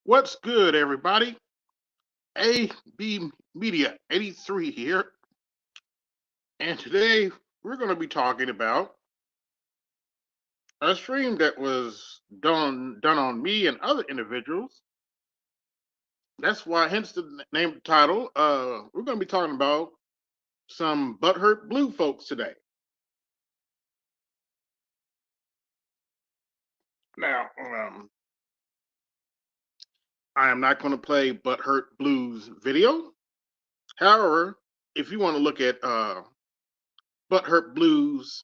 What's good, everybody? AB Media 83 here, and today we're going to be talking about a stream that was done on me and other individuals. That's why, hence the name of the title. We're going to be talking about some butthurt blue folks today. Now, I am not going to play Butthurt Blues video. However, if you want to look at Butthurt Blues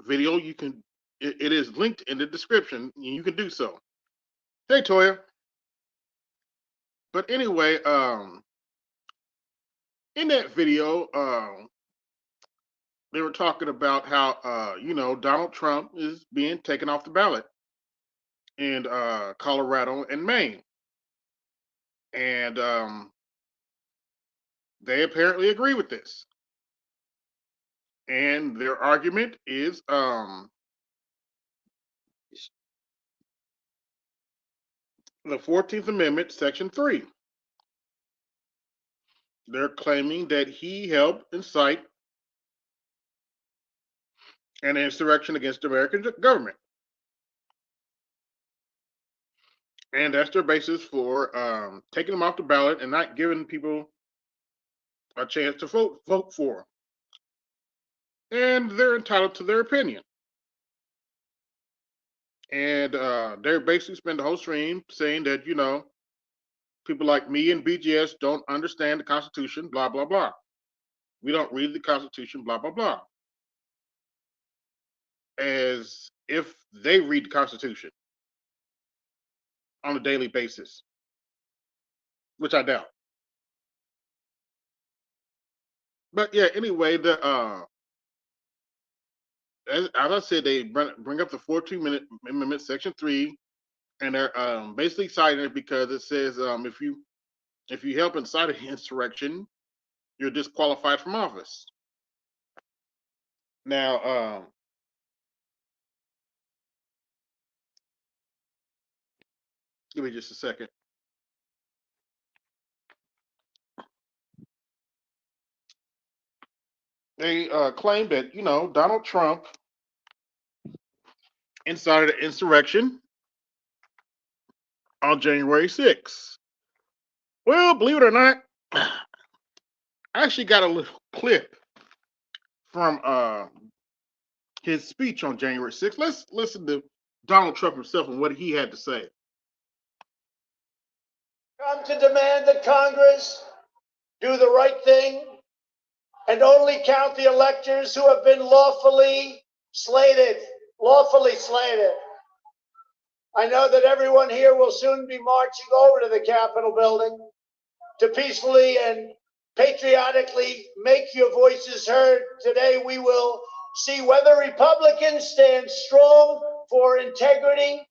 video, you can. It is linked in the description. And you can do so. Hey, Toya. But anyway, in that video, they were talking about how Donald Trump is being taken off the ballot in Colorado and Maine, and they apparently agree with this. And their argument is the 14th Amendment, Section 3. They're claiming that he helped incite an insurrection against the American government. And that's their basis for taking them off the ballot and not giving people a chance to vote for. And they're entitled to their opinion. And they basically spend the whole stream saying that, people like me and BGS don't understand the Constitution, blah, blah, blah. We don't read the Constitution, blah, blah, blah. As if they read the Constitution on a daily basis, which I doubt. But yeah, anyway, as I said, they bring up the 14th Amendment, Section 3, and they're basically citing it because it says if you help incite an insurrection, you're disqualified from office. Now, give me just a second. They claim that Donald Trump incited an insurrection on January 6th. Well, believe it or not, I actually got a little clip from his speech on January 6th. Let's listen to Donald Trump himself and what he had to say. Come to demand that Congress do the right thing and only count the electors who have been lawfully slated. I know that everyone here will soon be marching over to the Capitol building to peacefully and patriotically make your voices heard. Today we will see whether Republicans stand strong for integrity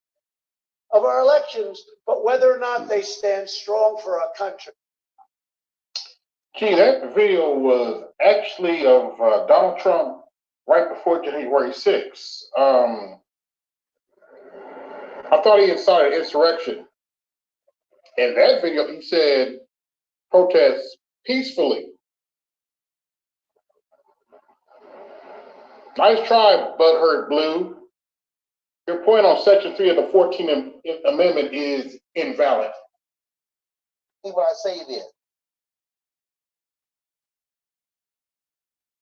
of our elections, but whether or not they stand strong for our country. Gee, that video was actually of Donald Trump right before January 6th. I thought he incited insurrection. In that video, he said protest peacefully. Nice try, Butthurt Blue. Your point on Section 3 of the 14th Amendment is invalid. See what I say then.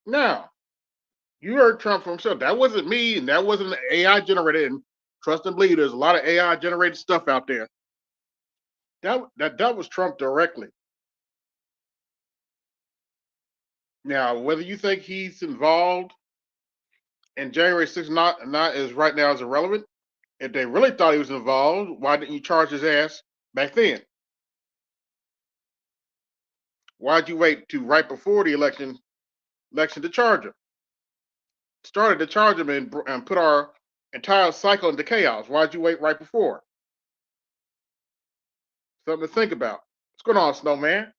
Now, you heard Trump from himself. That wasn't me, and that wasn't AI generated. And trust and believe, there's a lot of AI generated stuff out there. That was Trump directly. Now, whether you think he's involved in January 6th not is right now is irrelevant. If they really thought he was involved, why didn't you charge his ass back then? Why'd you wait to right before the election to charge him? Started to charge him and put our entire cycle into chaos. Why'd you wait right before? Something to think about. What's going on, Snowman?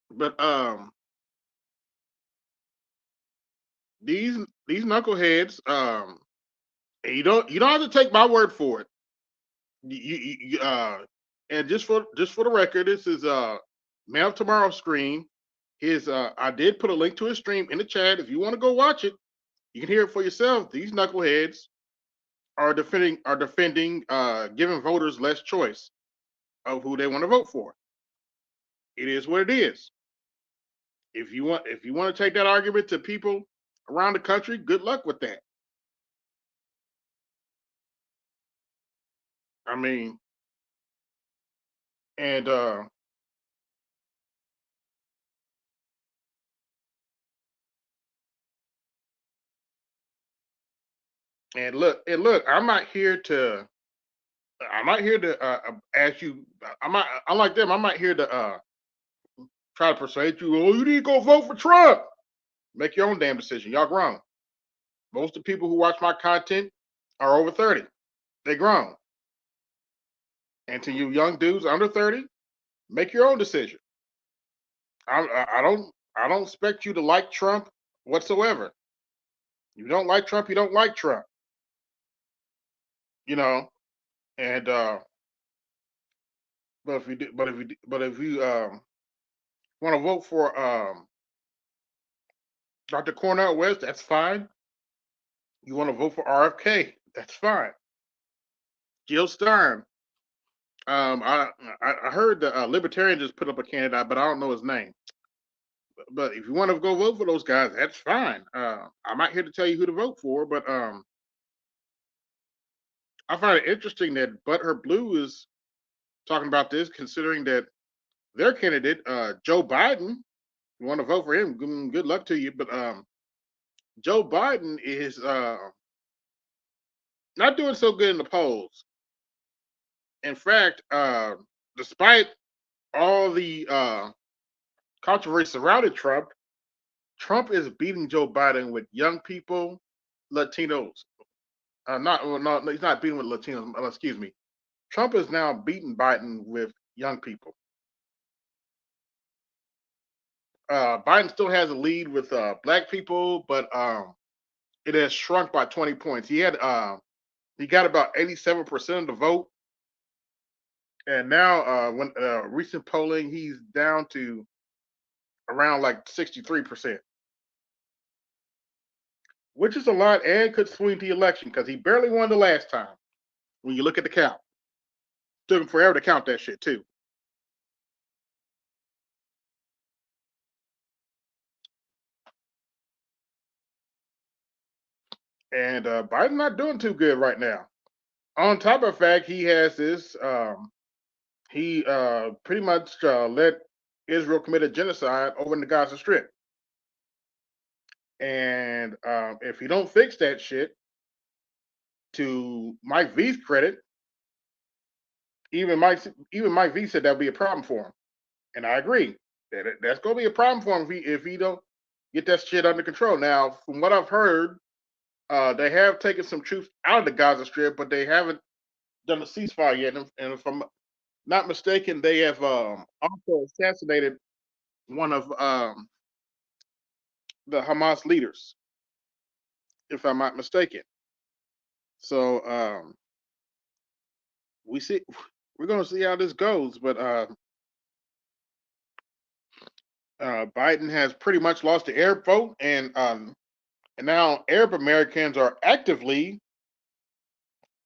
But these knuckleheads And you don't have to take my word for it. And just for the record, this is Man of Tomorrow's screen. His I did put a link to his stream in the chat. If you want to go watch it, you can hear it for yourself. These knuckleheads are defending giving voters less choice of who they want to vote for. It is what it is. If you want to take that argument to people around the country, good luck with that. I mean, and look, I'm not here to ask you. I'm like them. I'm not here to try to persuade you. Oh, you need to go vote for Trump. Make your own damn decision. Y'all grown. Most of the people who watch my content are over 30. They grown. And to you young dudes under 30, make your own decision. I don't expect you to like Trump whatsoever. You don't like Trump, you don't like Trump. You know, and but if you want to vote for Dr. Cornel West, that's fine. You want to vote for RFK, that's fine. Jill Stein. I heard the Libertarian just put up a candidate, but I don't know his name. But if you want to go vote for those guys, that's fine. I'm not here to tell you who to vote for, but I find it interesting that ButtHurt Blue is talking about this, considering that their candidate, Joe Biden, you want to vote for him, good luck to you. But Joe Biden is not doing so good in the polls. In fact, despite all the controversy surrounding Trump, Trump is beating Joe Biden with young people, Latinos. No, he's not beating with Latinos. Excuse me. Trump is now beating Biden with young people. Biden still has a lead with black people, but it has shrunk by 20 points. He got about 87% of the vote, and now when recent polling, he's down to around like 63%, which is a lot and could swing the election because he barely won the last time. When you look at the count, took him forever to count that shit too. And Biden's not doing too good right now. On top of the fact, he has this. He pretty much let Israel commit a genocide over in the Gaza Strip. And if you don't fix that shit, to Mike V's credit, even Mike V said that'll be a problem for him, and I agree that's going to be a problem for him if he don't get that shit under control. Now, from what I've heard, they have taken some troops out of the Gaza Strip, but they haven't done a ceasefire yet. And if I'm not mistaken, they have also assassinated one of the Hamas leaders, if I'm not mistaken. So we're going to see how this goes. But Biden has pretty much lost the Arab vote, and now Arab Americans are actively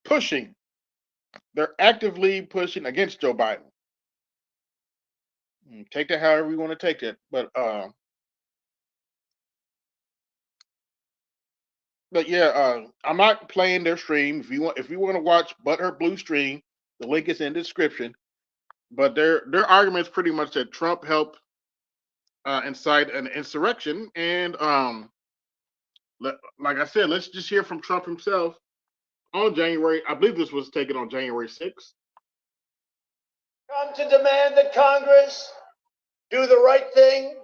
pushing. They're actively pushing against Joe Biden. Take that however you want to take it, but yeah, I'm not playing their stream. If you want to watch ButtHurt Blue stream, the link is in the description. But their argument is pretty much that Trump helped incite an insurrection, and like I said, let's just hear from Trump himself on January. I believe this was taken on January 6th. Come to demand that Congress do the right thing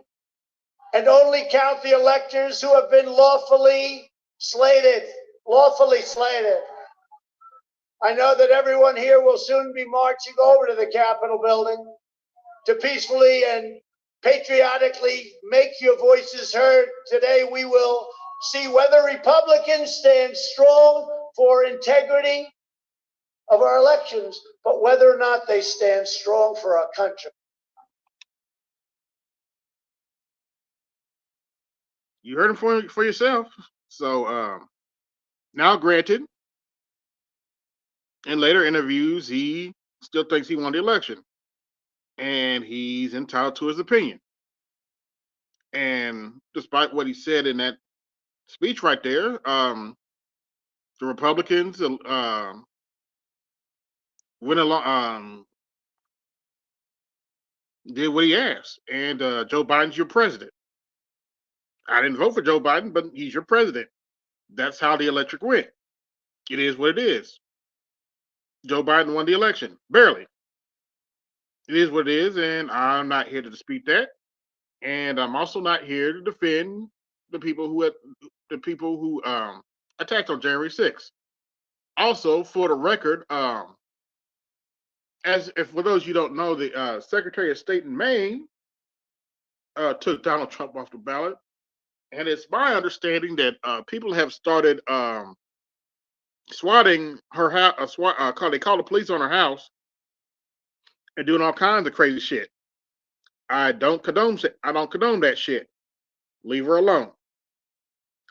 and only count the electors who have been lawfully slated. I know that everyone here will soon be marching over to the Capitol building to peacefully and patriotically make your voices heard. Today we will see whether Republicans stand strong for integrity of our elections, but whether or not they stand strong for our country. You heard him for yourself. So now, granted, in later interviews, he still thinks he won the election, and he's entitled to his opinion. And despite what he said in that speech right there, the Republicans went along, did what he asked, and Joe Biden's your president. I didn't vote for Joe Biden, but he's your president. That's how the electric went. It is what it is. Joe Biden won the election, barely. It is what it is, and I'm not here to dispute that. And I'm also not here to defend the people who attacked on January 6th. Also, for the record, as if for those you don't know, the Secretary of State in Maine took Donald Trump off the ballot, and it's my understanding that people have started swatting her house. They call the police on her house and doing all kinds of crazy shit. I don't condone that shit. Leave her alone.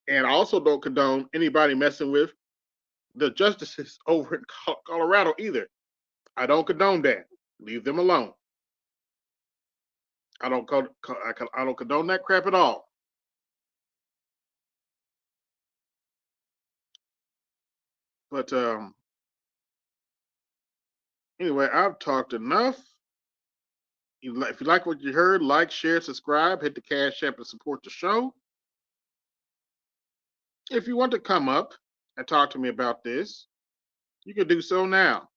And I also don't condone anybody messing with the justices over in Colorado either. I don't condone that. Leave them alone. I don't condone that crap at all. But anyway, I've talked enough. If you like what you heard, like, share, subscribe, hit the Cash App to support the show. If you want to come up and talk to me about this, you can do so now.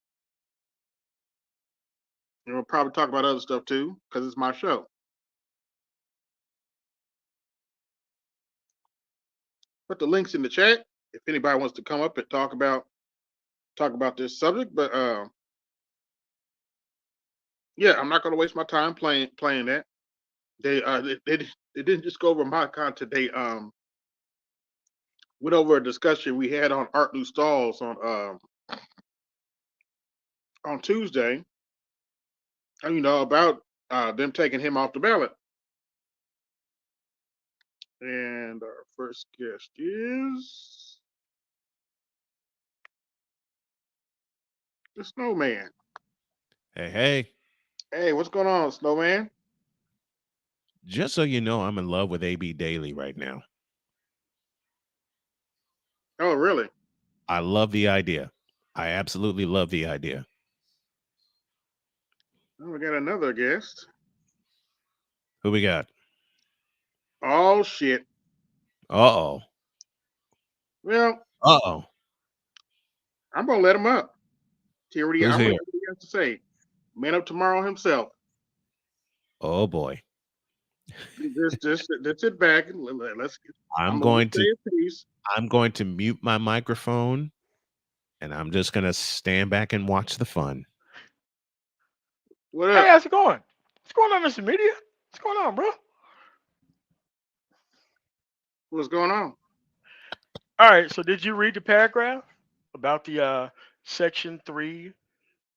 And we'll probably talk about other stuff too, because it's my show. Put the links in the chat if anybody wants to come up and talk about this subject. But yeah, I'm not going to waste my time playing that. They didn't just go over my content. They went over a discussion we had on Art New Stalls on Tuesday, and about them taking him off the ballot. And our first guest is the Snowman. Hey. Hey, what's going on, Snowman? Just so you know, I'm in love with AB Daily right now. Oh, really? I love the idea. I absolutely love the idea. Oh, we got another guest. Who we got? Oh, shit. Uh-oh. Well, I'm going to let him up. I'm going to hear what he has to say. Man up tomorrow himself. Oh, boy. Just sit back and let's. I'm going to mute my microphone, and I'm just going to stand back and watch the fun. What up? Hey, how's it going? What's going on, Mr. Media? What's going on, bro? What's going on? All right, so did you read the paragraph about the Section 3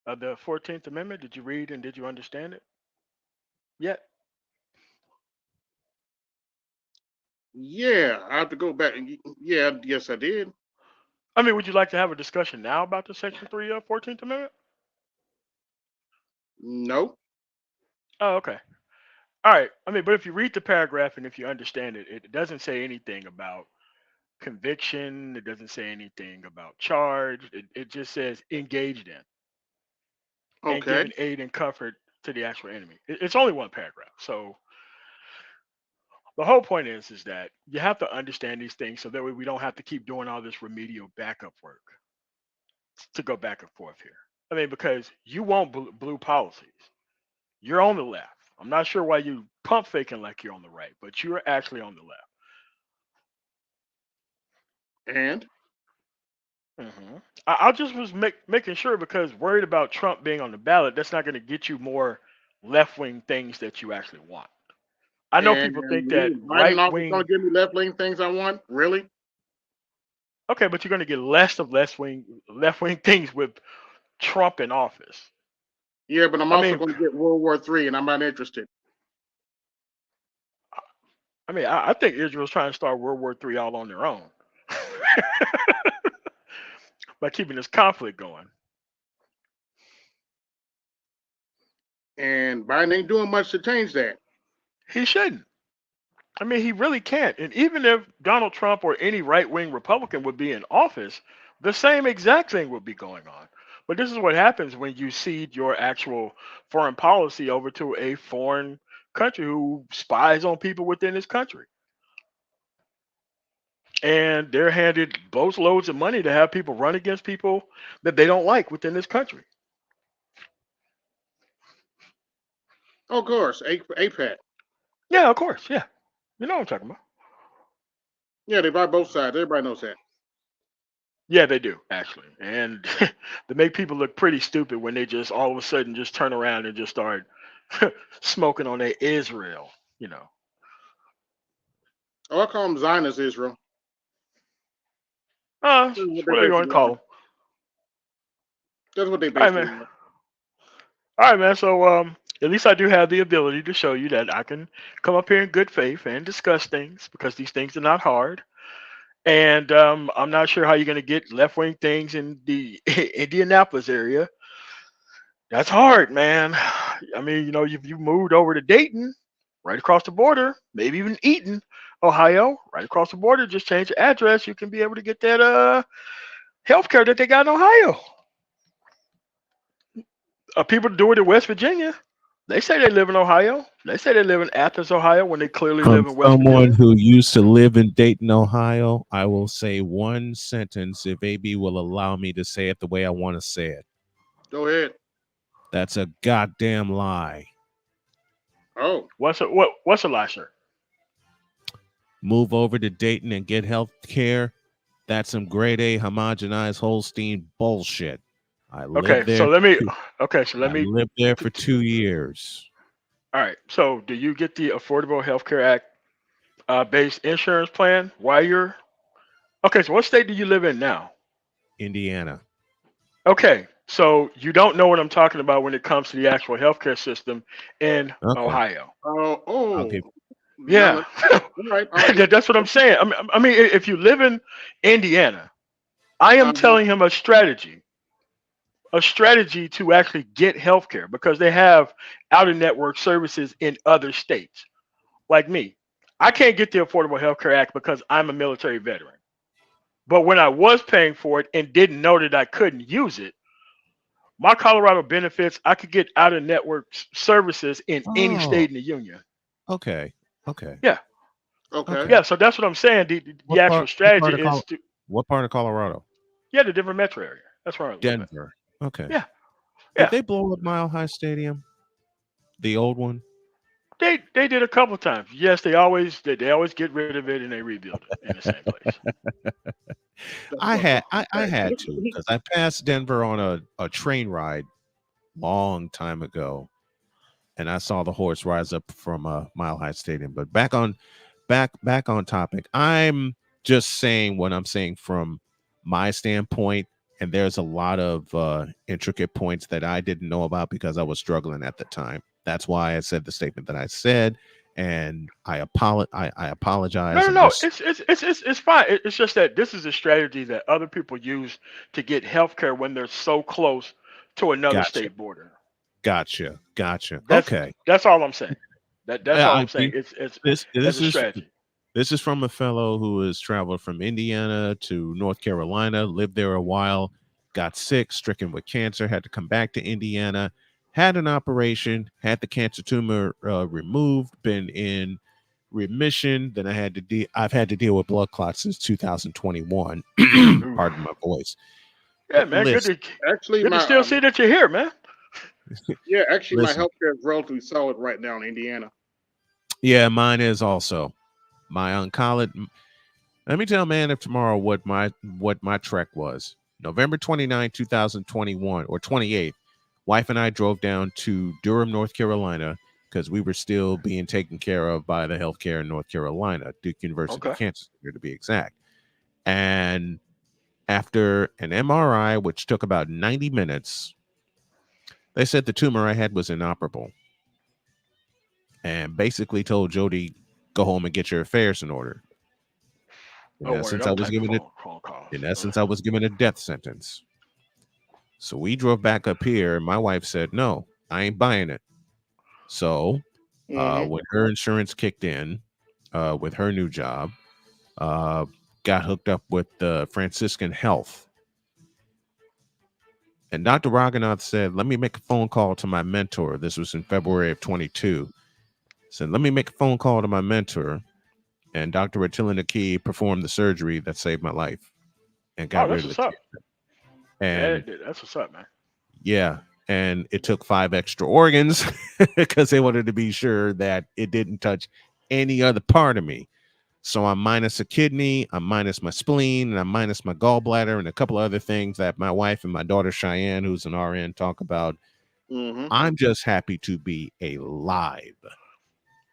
of the 14th Amendment? Did you read and did you understand it yet? Yeah, I have to go back. Yeah, yes, I did. I mean, would you like to have a discussion now about the Section 3 of 14th Amendment? No. Oh, okay. All right. I mean, but if you read the paragraph and if you understand it, it doesn't say anything about conviction. It doesn't say anything about charge. It just says engaged in. Okay. And giving aid and comfort to the actual enemy. It's only one paragraph. So the whole point is that you have to understand these things so that way we don't have to keep doing all this remedial backup work to go back and forth here. I mean, because you want blue policies. You're on the left. I'm not sure why you pump faking like you're on the right, but you're actually on the left. And? I just was making sure because worried about Trump being on the ballot, that's not going to get you more left-wing things that you actually want. I know people think that Biden right wing going to give me left wing things I want. Really? Okay, but you're going to get less of left wing things with Trump in office. Yeah, but I'm I also mean, going to get World War III, and I'm not interested. I think Israel's trying to start World War III all on their own by keeping this conflict going. And Biden ain't doing much to change that. He shouldn't. I mean, he really can't. And even if Donald Trump or any right wing Republican would be in office, the same exact thing would be going on. But this is what happens when you cede your actual foreign policy over to a foreign country who spies on people within this country. And they're handed boatloads of money to have people run against people that they don't like within this country. Oh, of course, APAC. Yeah, of course. Yeah. You know what I'm talking about. Yeah, they buy both sides. Everybody knows that. Yeah, they do, actually. And they make people look pretty stupid when they just all of a sudden just turn around and just start smoking on their Israel, you know. Oh, I call them Zionist Israel. What That's what are they you going to basically call are. them? That's what they All right, basically man. are. All right, man. So, at least I do have the ability to show you that I can come up here in good faith and discuss things because these things are not hard. And I'm not sure how you're going to get left wing things in the Indianapolis area. That's hard, man. I mean, you know, if you moved over to Dayton, right across the border, maybe even Eaton, Ohio, right across the border, just change the address, you can be able to get that health care that they got in Ohio. People do it in West Virginia. They say they live in Ohio. They say they live in Athens, Ohio, when they clearly From live in West someone Virginia. who used to live in Dayton, Ohio, I will say one sentence if AB will allow me to say it the way I want to say it. Go ahead. That's a goddamn lie. Oh, What's a lie, sir? Move over to Dayton and get health care. That's some grade A homogenized Holstein bullshit. I lived Okay, so there. let me. I lived there for 2 years. All right. So, do you get the Affordable Health Care Act based insurance plan while you're? Okay. So, what state do you live in now? Indiana. Okay. So, you don't know what I'm talking about when it comes to the actual healthcare system in Okay. Ohio. oh, I'll oh. give Now, Yeah. all right. All right. That's what I'm saying. I mean, if you live in Indiana, I am Uh-huh. telling him a strategy to actually get healthcare because they have out of network services in other states. Like me, I can't get the Affordable Health Care Act because I'm a military veteran. But when I was paying for it and didn't know that I couldn't use it, my Colorado benefits, I could get out of network services in any Oh, state in the union. okay. Okay. Yeah. Okay. Yeah. So that's what I'm saying. The actual strategy is to, what part of Colorado? yeah, the Denver metro area. That's where I live at. Denver. Okay. Yeah. Did Yeah. they blow up Mile High Stadium? The old one? They did a couple of times. Yes, they always get rid of it and they rebuild it in the same place. I had to because I passed Denver on a train ride long time ago, and I saw the horse rise up from Mile High Stadium. But back on topic. I'm just saying what I'm saying from my standpoint, and there's a lot of intricate points that I didn't know about because I was struggling at the time. That's why I said the statement that I said, and I apologize. No. It's fine. It's just that this is a strategy that other people use to get health care when they're so close to another Gotcha. state border. Gotcha. That's Okay. that's all I'm saying. That's all I'm saying. It's this as a is strategy. this is from a fellow who has traveled from Indiana to North Carolina, lived there a while, got sick, stricken with cancer, had to come back to Indiana, had an operation, had the cancer tumor removed, been in remission. Then I've had to deal with blood clots since 2021. Ooh. Pardon my voice. Yeah, man. Good Listen, Actually, to still see that you're here, man. yeah, actually, my listen. healthcare is relatively solid right now in Indiana. Yeah, mine is also. My oncology. Let me tell Man of Tomorrow what my trek was. November 29, 2021 or 28th. Wife and I drove down to Durham, North Carolina, because we were still being taken care of by the healthcare in North Carolina, Duke University Okay. Cancer Center to be exact. And After an MRI, which took about 90 minutes, they said the tumor I had was inoperable and basically told Jody, go home and get your affairs in order. In Oh, one of essence, I them was type of given it. phone calls. In essence, I was given a death sentence. So we drove back up here. And my wife said, "No, I ain't buying it." So when her insurance kicked in with her new job, uh, got hooked up with Franciscan Health. And Dr. Raghunath said, let me make a phone call to my mentor. This was in February of 22. Said, let me make a phone call to my mentor. And Dr. Attila Naki performed the surgery that saved my life and got Oh, rid that's of the what's up. cancer. And That's what's up, man. yeah, and it took 5 extra organs because they wanted to be sure that it didn't touch any other part of me. So I'm minus a kidney, I'm minus my spleen, and I'm minus my gallbladder, and a couple of other things that my wife and my daughter Cheyenne, who's an RN, talk about. I'm just happy to be alive.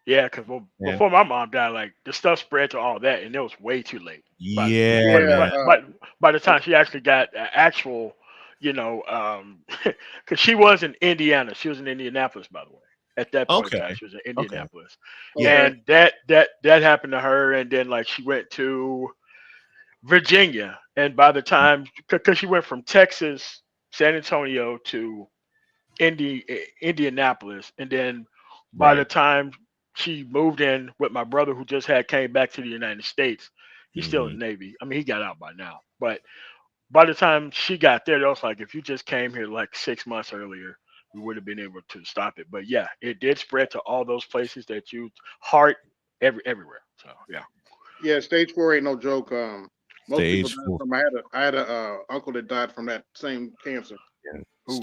Yeah, because And before my mom died, like the stuff spread to all that, and it was way too late. But yeah, but man. by the time she actually got actual, because she was in Indiana, she was in Indianapolis, by the way. At that point in time, Okay. she was in Okay. Indianapolis, Yeah. and that happened to her, and then like she went to Virginia, and by the time because she went from Texas, San Antonio to Indianapolis, and then by the Right. time she moved in with my brother, who just had came back to the United States, he's still in Mhm. the Navy. I mean, he got out by now, but by the time she got there, it was like if you just came here like 6 months earlier, we would have been able to stop it. But yeah, it did spread to all those places that you heart everywhere. So yeah. Yeah, stage 4 ain't no joke. Most people Stage die 4. from. I had a uncle that died from that same cancer. Yeah. Oof.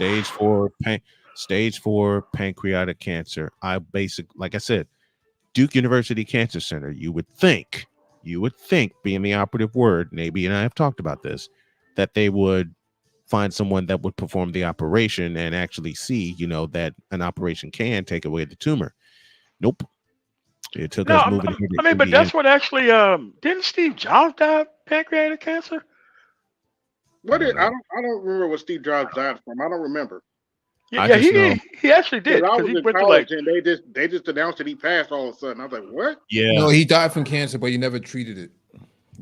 Stage 4 pancreatic cancer. Like I said, Duke University Cancer Center. You would think, being the operative word, maybe, and I have talked about this, that they would find someone that would perform the operation and actually see, that an operation can take away the tumor. Nope. It took No, us moving here to I mean, but Indiana. that's what actually didn't Steve Jobs die of pancreatic cancer? What I don't did know. I don't remember what Steve Jobs died from. I don't remember. Yeah, I yeah, just know. he actually Because did I because was he in went through like college and they just announced that he passed all of a sudden. I was like, what? No, Yeah. he died from cancer, but he never treated it.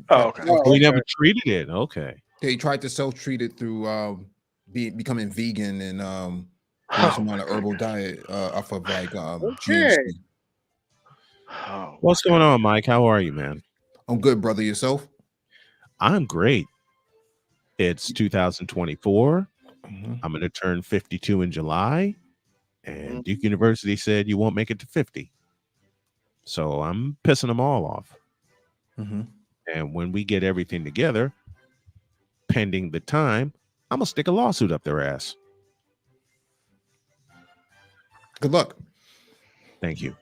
oh okay. Oh, Oh, we never okay. treated it. Okay. He tried to self-treat it through becoming vegan and doing Oh some my kind of herbal goodness. diet off of like Okay. GHC. Oh my What's going goodness. on, Mike? How are you, man? I'm good, brother. Yourself? I'm great. It's 2024. Mhm. I'm going to turn 52 in July. And Duke Mhm. University said you won't make it to 50. So I'm pissing them all off. Mhm. And when we get everything together, pending the time, I'm going to stick a lawsuit up their ass. Good luck. Thank you.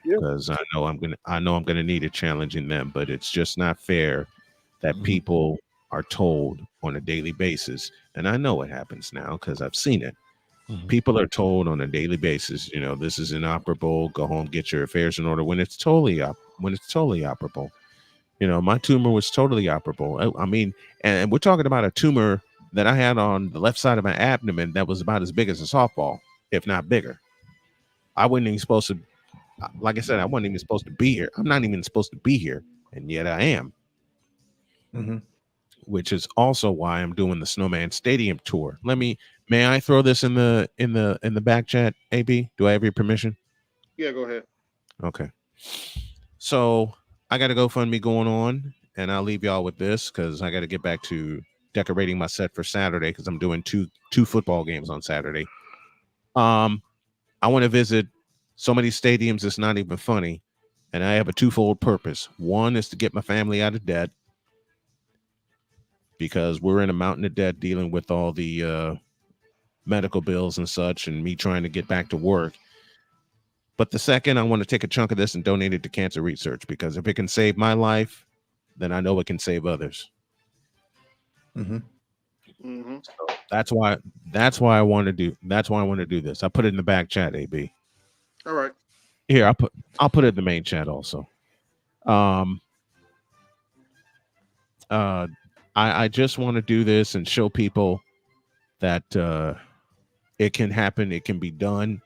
Yep. Because I know I'm gonna need a challenging them, but it's just not fair that Mhm. people are told on a daily basis. And I know it happens now because I've seen it. Mhm. People are told on a daily basis, this is inoperable. Go home, get your affairs in order. When it's totally operable. My tumor was totally operable. I mean, and we're talking about a tumor that I had on the left side of my abdomen that was about as big as a softball, if not bigger. I wasn't even supposed to. Like I said, I wasn't even supposed to be here. I'm not even supposed to be here, and yet I am. Mhm. Which is also why I'm doing the Snowman Stadium tour. May I throw this in the back chat, AB? Do I have your permission? Yeah, go ahead. Okay. So I got a GoFundMe going on, and I'll leave y'all with this because I got to get back to decorating my set for Saturday because I'm doing two football games on Saturday. I want to visit so many stadiums it's not even funny, and I have a twofold purpose. One is to get my family out of debt because we're in a mountain of debt dealing with all the medical bills and such, and me trying to get back to work. But the second, I want to take a chunk of this and donate it to cancer research because if it can save my life, then I know it can save others. Mhm. Hmm. So that's why I want to do this. I put it in the back chat, AB. All right. Here, I'll put it in the main chat also. Um uh I just want to do this and show people that it can happen, it can be done,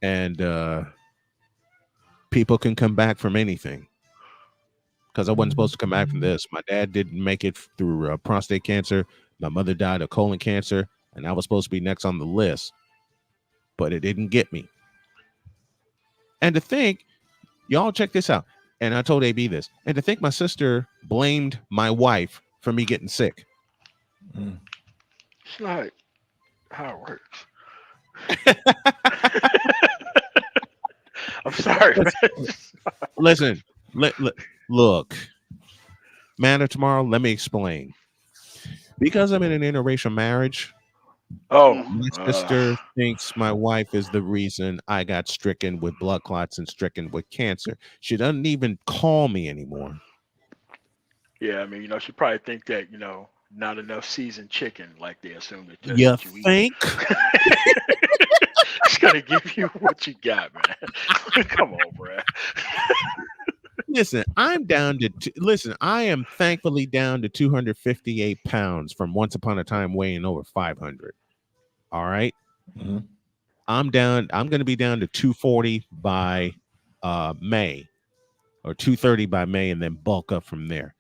and people can come back from anything. Because I wasn't supposed to come back from this. My dad didn't make it through prostate cancer. My mother died of colon cancer, and I was supposed to be next on the list, but it didn't get me. And to think, y'all check this out. And I told AB this. And to think my sister blamed my wife for me getting sick. It's not how it works. I'm sorry, man. Listen, look, man of tomorrow, let me explain. Because I'm in an interracial marriage, Oh, my sister thinks my wife is the reason I got stricken with blood clots and stricken with cancer. She doesn't even call me anymore. yeah. I mean, she probably think that not enough seasoned chicken, like they assume that that's You what you eat. think? It's gonna give you what you got, man. Come on, Brad. Listen, I'm down to listen. I am thankfully down to 258 pounds from once upon a time weighing over 500. All right. Mhm. I'm down. I'm going to be down to 240 by May, or 230 by May, and then bulk up from there.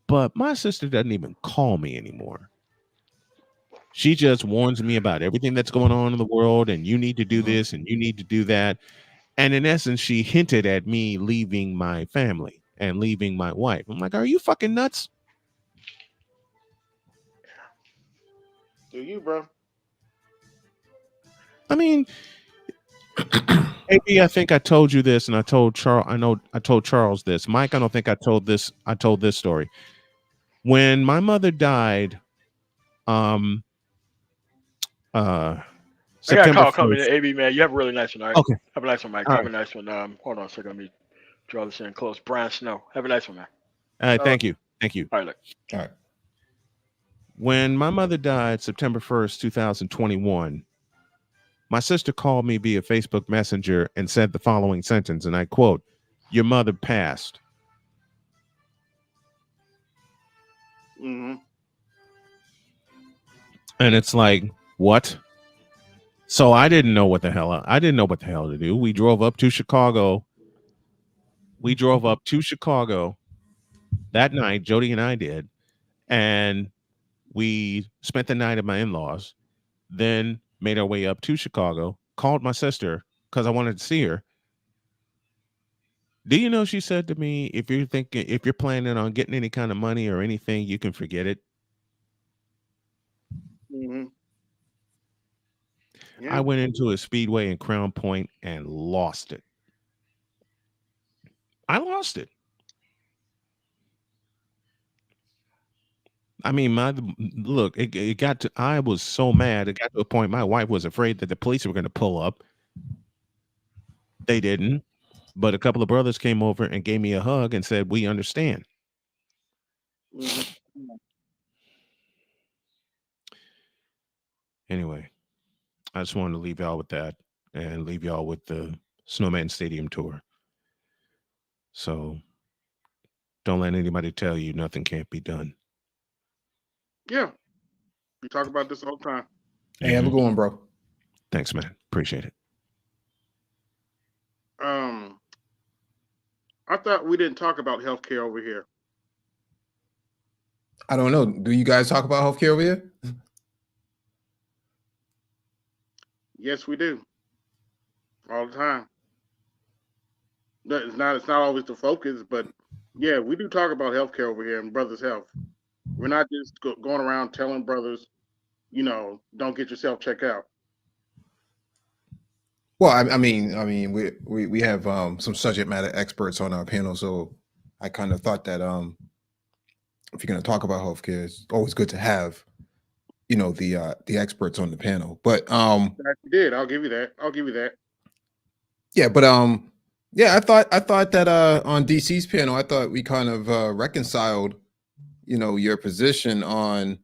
But my sister doesn't even call me anymore. She just warns me about everything that's going on in the world, and you need to do this and you need to do that. And in essence, she hinted at me leaving my family and leaving my wife. I'm like, are you fucking nuts? Do you, bro? I mean, maybe I think I told you this, and I told Charles. I told Charles this. Mike, I don't think I told this. I told this story. When my mother died, I got a September call coming 1st. in. AB, man, you have a really nice one, all right? Okay. Have a nice one, Mike. All Have right. a nice one. Hold on a second. Let me draw this in close. Brian Snow. Have a nice one, man. Thank you. Thank you. All right, look. All right. When my mother died, September 1st, 2021, my sister called me via Facebook Messenger and said the following sentence, and I quote, "Your mother passed." Mm-hmm. And it's like, what? So I didn't know what the hell to do. We drove up to Chicago. That night. Jody and I did, and we spent the night at my in-laws. Then made our way up to Chicago. Called my sister because I wanted to see her. Do you know she said to me, if you're planning on getting any kind of money or anything, you can forget it. Mm-hmm. Yeah. I went into a Speedway in Crown Point and lost it. I lost it. I mean, it got to, I was so mad. It got to a point my wife was afraid that the police were going to pull up. They didn't. But a couple of brothers came over and gave me a hug and said, "We understand." Mm-hmm. Anyway, I just wanted to leave y'all with that and leave y'all with the Snowman Stadium tour. So don't let anybody tell you nothing can't be done. Yeah. We talk about this all the time. Hey, have a good one, bro. Thanks, man. Appreciate it. I thought we didn't talk about healthcare over here. I don't know. Do you guys talk about healthcare over here? Yes, we do. All the time. It's not always the focus, but yeah, we do talk about healthcare over here and brothers' health. We're not just going around telling brothers, don't get yourself checked out. Well, I mean, we have some subject matter experts on our panel, so I kind of thought that if you're going to talk about healthcare, it's always good to have the experts on the panel. But You did. I'll give you that. yeah, but yeah, I thought that on DC's panel, I thought we kind of reconciled, your position on,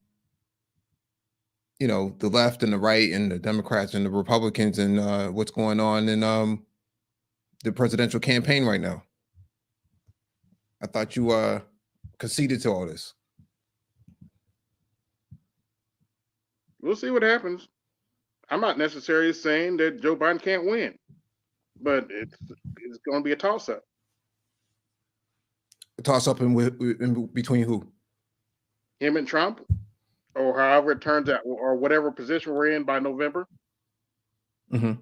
the left and the right and the Democrats and the Republicans and what's going on in the presidential campaign right now. I thought you conceded to all this. We'll see what happens. I'm not necessarily saying that Joe Biden can't win, but it's going to be a toss up. A toss up in between who? Him and Trump, or however it turns out, or whatever position we're in by November, Mm-hmm.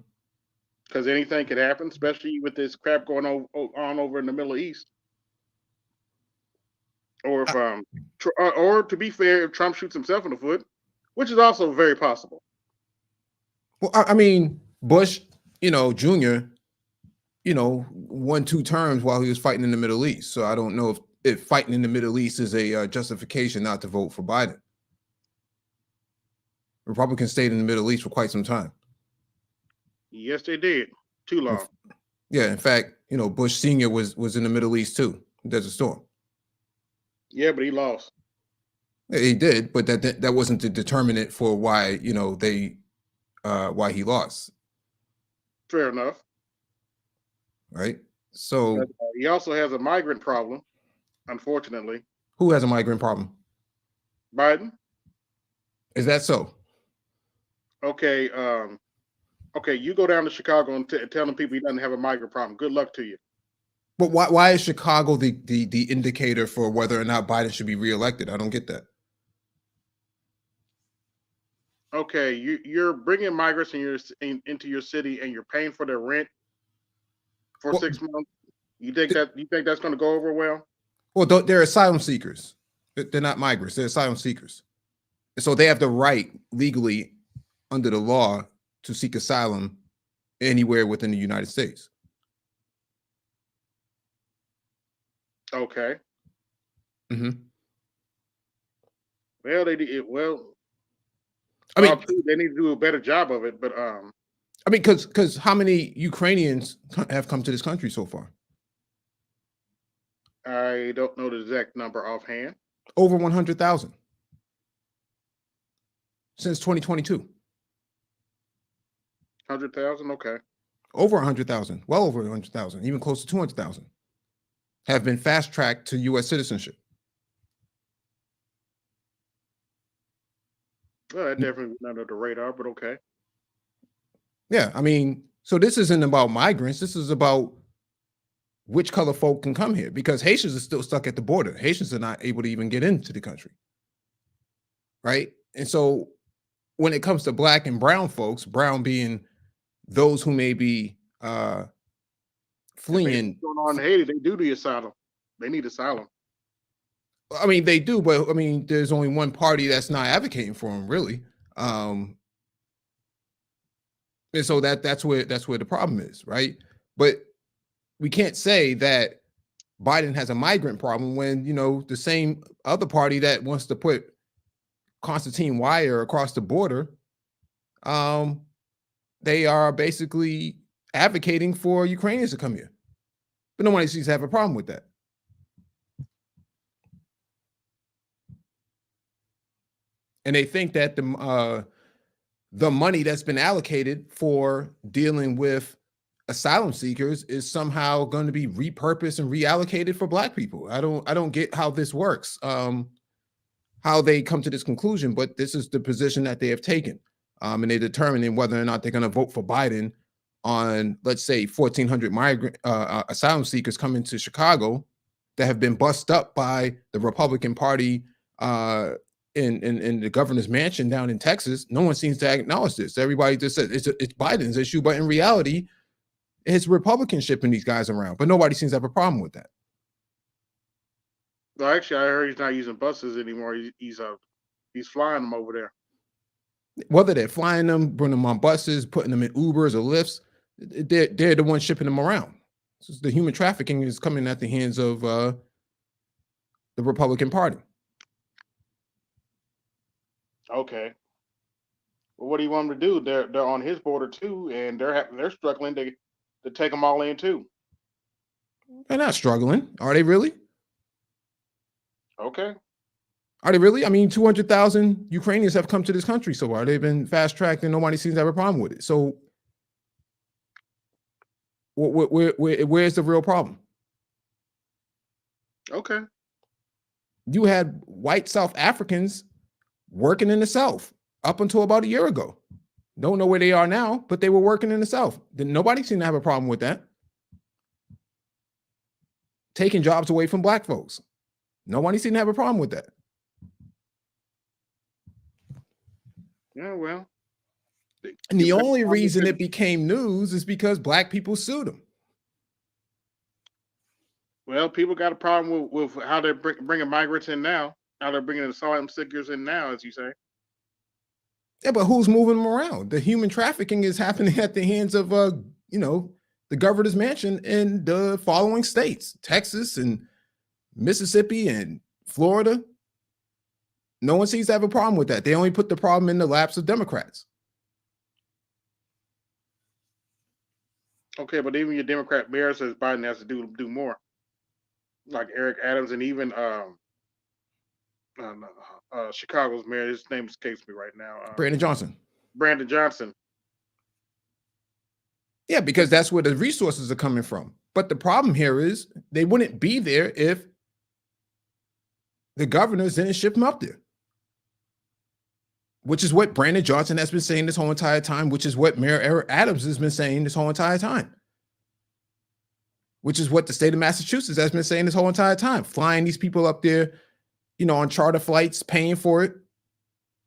because anything could happen, especially with this crap going on over in the Middle East. Or if or to be fair, if Trump shoots himself in the foot, which is also very possible. Well, I mean, Bush, Jr., 1-2 terms while he was fighting in the Middle East. So I don't know if fighting in the Middle East is a justification not to vote for Biden. Republicans stayed in the Middle East for quite some time. Yes, they did. Too long. Yeah, in fact, Bush Sr. was in the Middle East too. Desert Storm. Yeah, but he lost. He did, but that wasn't the determinant for why why he lost. Fair enough. Right. So but, he also has a migrant problem, unfortunately. Who has a migrant problem? Biden. Is that so? Okay. Okay, you go down to Chicago and tell them people he doesn't have a migrant problem. Good luck to you. But why is Chicago the indicator for whether or not Biden should be reelected? I don't get that. Okay, you're bringing migrants into your city and you're paying for their rent for 6 months. You think that's going to go over well? Well, they're asylum seekers. They're not migrants. They're asylum seekers. So they have the right legally under the law to seek asylum anywhere within the United States. Okay. Mm-hmm. Well, they did. Well, I mean, they need to do a better job of it. But I mean, because how many Ukrainians have come to this country so far? I don't know the exact number offhand. Over 100,000 since 2022. 100,000. Okay. Over 100,000. Well over 100,000. Even close to 200,000 have been fast tracked to U.S. citizenship. Well, that definitely was under the radar, but okay. Yeah, I mean, so this isn't about migrants. This is about which color folk can come here, because Haitians are still stuck at the border. Haitians are not able to even get into the country, right? And so when it comes to black and brown folks, brown being those who may be fleeing. What's going on in Haiti, they do the asylum. They need asylum. I mean, they do, but I mean, there's only one party that's not advocating for them, really. And so that's where the problem is, right? But we can't say that Biden has a migrant problem when, the same other party that wants to put Constantine Wire across the border, they are basically advocating for Ukrainians to come here. But nobody seems to have a problem with that. And they think that the money that's been allocated for dealing with asylum seekers is somehow going to be repurposed and reallocated for black people. I don't get how this works, how they come to this conclusion, but this is the position that they have taken. And they're determining whether or not they're going to vote for Biden on, let's say, 1,400 migrant asylum seekers coming to Chicago that have been bussed up by the Republican Party in the governor's mansion down in Texas. No one seems to acknowledge this. Everybody just says it's Biden's issue, but in reality, it's Republicans shipping these guys around. But nobody seems to have a problem with that. Well, actually, I heard he's not using buses anymore. He's flying them over there. Whether they're flying them, bringing them on buses, putting them in Ubers or Lyfts, they're the ones shipping them around. So the human trafficking is coming at the hands of the Republican Party. Okay. Well, what do you want them to do? They're on his border too, and they're struggling to take them all in too. They're not struggling, are they really? Okay. Are they really? I mean, 200,000 Ukrainians have come to this country so far. They've been fast tracked, and nobody seems to have a problem with it. So, where's the real problem? Okay. You had white South Africans working in the South, up until about a year ago. Don't know where they are now, but they were working in the South. Nobody seemed to have a problem with that. Taking jobs away from black folks. Nobody seemed to have a problem with that. Yeah, well. And the only reason it became news is because black people sued them. Well, people got a problem with how they're bringing migrants in now. How they're bringing asylum seekers in now, as you say. Yeah, but who's moving them around? The human trafficking is happening at the hands of, the governor's mansion in the following states: Texas and Mississippi and Florida. No one seems to have a problem with that. They only put the problem in the laps of Democrats. Okay, but even your Democrat mayor says Biden has to do more. Like Eric Adams and even Chicago's mayor, his name escapes me right now. Brandon Johnson. Brandon Johnson. Yeah, because that's where the resources are coming from. But the problem here is they wouldn't be there if the governors didn't ship them up there. Which is what Brandon Johnson has been saying this whole entire time, which is what Mayor Eric Adams has been saying this whole entire time. Which is what the state of Massachusetts has been saying this whole entire time. Flying these people up there, on charter flights, paying for it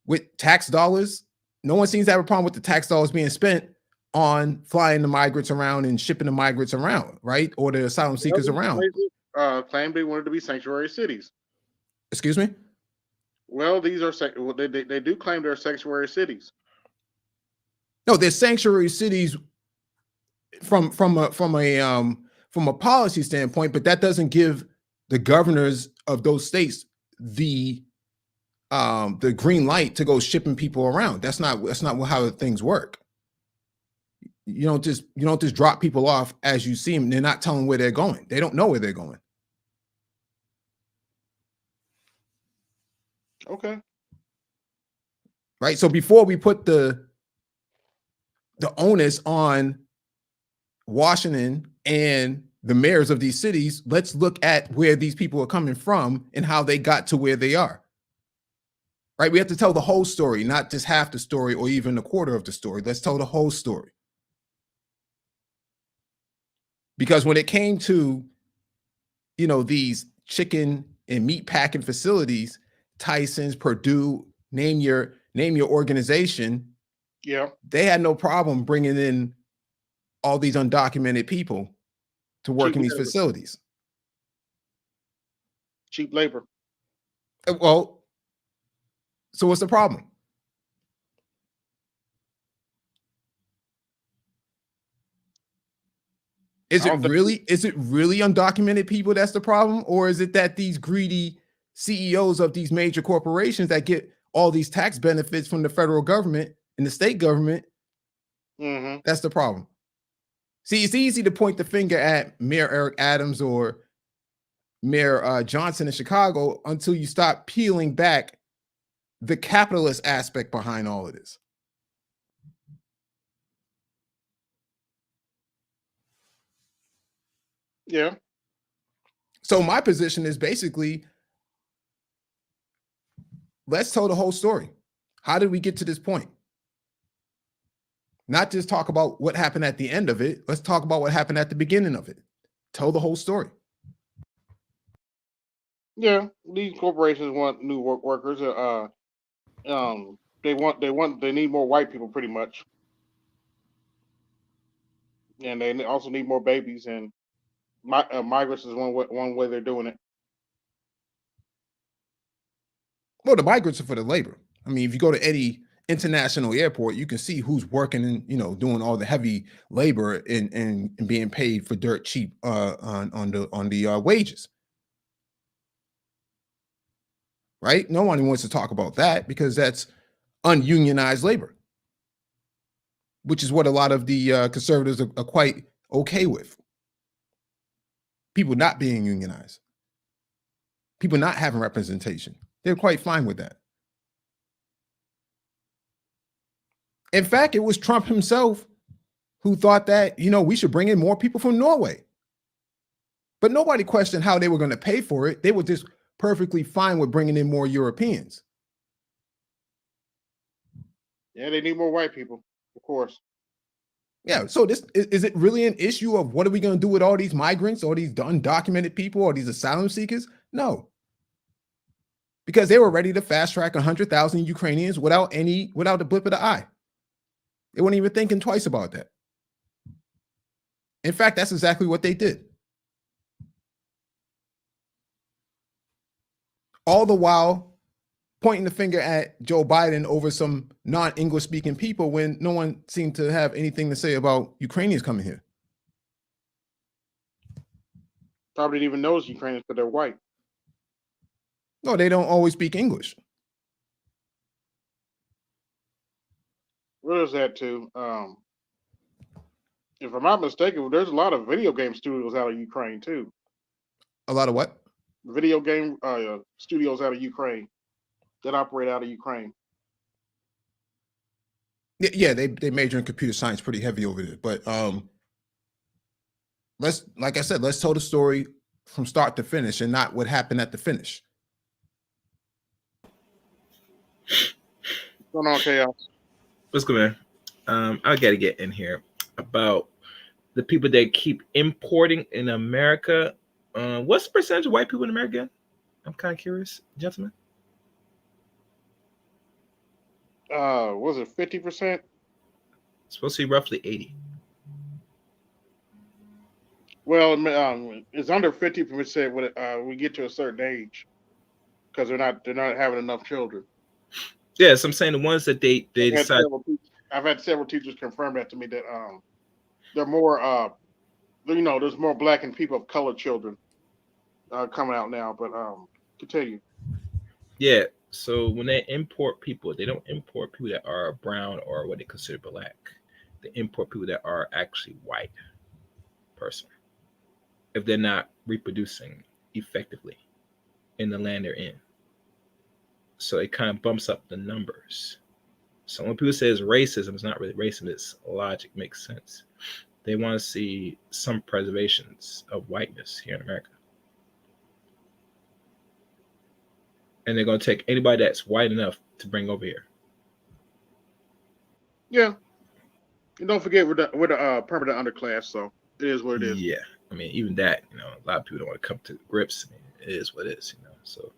with tax dollars. No one seems to have a problem with the tax dollars being spent on flying the migrants around and shipping the migrants around, right? Or the asylum seekers around. Claimed they wanted to be sanctuary cities. Excuse me? Well, these are they do claim they're sanctuary cities. No, they're sanctuary cities from a policy standpoint, but that doesn't give the governors of those states the green light to go shipping people around. That's not how things work. You don't just drop people off as you see them. They're not telling where they're going. They don't know where they're going. Okay. Right. So before we put the onus on Washington and the mayors of these cities, let's look at where these people are coming from and how they got to where they are. Right? We have to tell the whole story, not just half the story or even a quarter of the story. Let's tell the whole story. Because when it came to, these chicken and meat packing facilities, Tyson's, Purdue, name your organization. Yeah. They had no problem bringing in all these undocumented people to work in these facilities. Cheap labor. Well, so what's the problem? Is it really undocumented people that's the problem? Or is it that these greedy CEOs of these major corporations that get all these tax benefits from the federal government and the state government, that's the problem? See, it's easy to point the finger at Mayor Eric Adams or Mayor Johnson in Chicago until you stop peeling back the capitalist aspect behind all of this. Yeah. So my position is basically, let's tell the whole story. How did we get to this point? Not just talk about what happened at the end of it. Let's talk about what happened at the beginning of it. Tell the whole story. Yeah, these corporations want new workers. They need more white people, pretty much, and they also need more babies. And migrants is one way they're doing it. Well, the migrants are for the labor. I mean, if you go to any international airport, you can see who's working and doing all the heavy labor and being paid for dirt cheap on the wages. Right? No one wants to talk about that because that's ununionized labor, which is what a lot of the conservatives are quite okay with. People not being unionized, people not having representation. They're quite fine with that. In fact, it was Trump himself who thought that, we should bring in more people from Norway. But nobody questioned how they were going to pay for it. They were just perfectly fine with bringing in more Europeans. Yeah, they need more white people, of course. Yeah. So this is it really an issue of what are we going to do with all these migrants, all these undocumented people, or these asylum seekers? No, because they were ready to fast track 100,000 Ukrainians without the blip of the eye. They weren't even thinking twice about that. In fact, that's exactly what they did. All the while pointing the finger at Joe Biden over some non-English speaking people when no one seemed to have anything to say about Ukrainians coming here. Probably didn't even know it's Ukrainians because they're white. No, they don't always speak English. What is that too? If I'm not mistaken, there's a lot of video game studios out of Ukraine too. A lot of what? Video game studios out of Ukraine that operate out of Ukraine. Yeah, they major in computer science pretty heavy over there. But like I said, let's tell the story from start to finish and not what happened at the finish. What's going on, Chaos? What's good, man? I got to get in here about the people that keep importing in America. What's the percentage of white people in America? I'm kind of curious, gentlemen. Was it 50%? It's supposed to be roughly 80. Well, it's under 50% when we get to a certain age, because they're not having enough children. Yeah, so I'm saying the ones that they decide. I've had several teachers confirm that to me that they're more there's more black and people of color children coming out now. But continue. Yeah, so when they import people, they don't import people that are brown or what they consider black. They import people that are actually white person if they're not reproducing effectively in the land they're in. So it kind of bumps up the numbers. So when people say it's racism, it's not really racism, it's logic, makes sense. They want to see some preservations of whiteness here in America. And they're going to take anybody that's white enough to bring over here. Yeah. And don't forget we're the permanent underclass, so it is what it is. Yeah. I mean, even that, a lot of people don't want to come to grips. I mean, it is what it is, So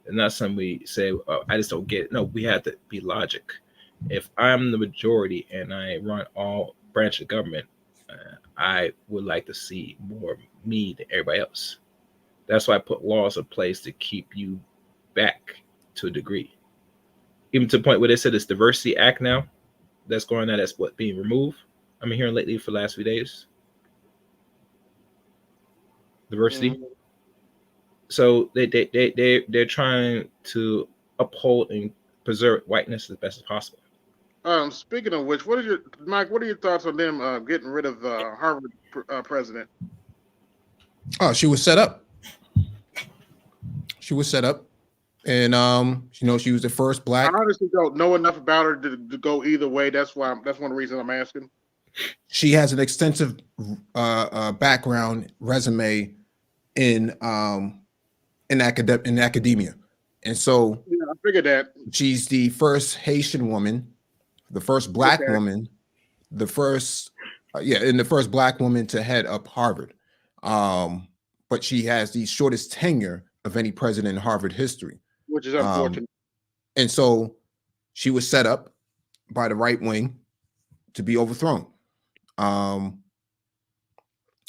it's not something we say, oh, I just don't get it. No, we have to be logic. If I'm the majority and I run all branches of government, I would like to see more me than everybody else. That's why I put laws in place to keep you back to a degree. Even to the point where they said this Diversity Act now that's going on, that's what being removed. I've been hearing lately for the last few days. Diversity. Mm-hmm. So they're trying to uphold and preserve whiteness as best as possible. Speaking of which, Mike? What are your thoughts on them getting rid of the Harvard president? Oh, she was set up. She was set up, and she was the first black. I honestly don't know enough about her to go either way. That's one of the reasons I'm asking. She has an extensive background resume in academia, and so yeah, I figured that she's the first Haitian woman, the first black woman, the first black woman to head up Harvard. But she has the shortest tenure of any president in Harvard history, which is unfortunate. And so she was set up by the right wing to be overthrown. I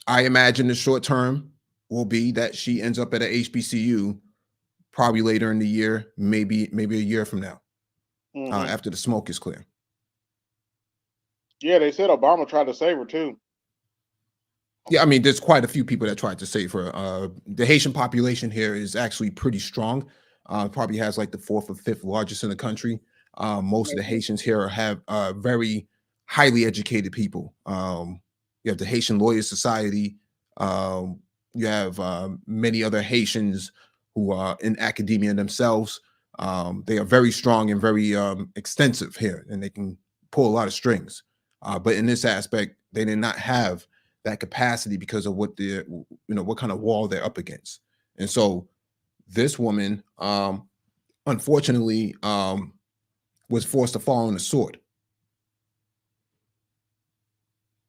imagine the short term will be that she ends up at a HBCU probably later in the year, maybe a year from now, after the smoke is clear. Yeah, they said Obama tried to save her too. Yeah, I mean, there's quite a few people that tried to save her. The Haitian population here is actually pretty strong. Probably has like the 4th or 5th largest in the country. Most of the Haitians here have very highly educated people. You have the Haitian Lawyers Society. You have many other Haitians who are in academia themselves. They are very strong and very extensive here, and they can pull a lot of strings. But in this aspect, they did not have that capacity because of what what kind of wall they're up against. And so this woman, unfortunately, was forced to fall on the sword.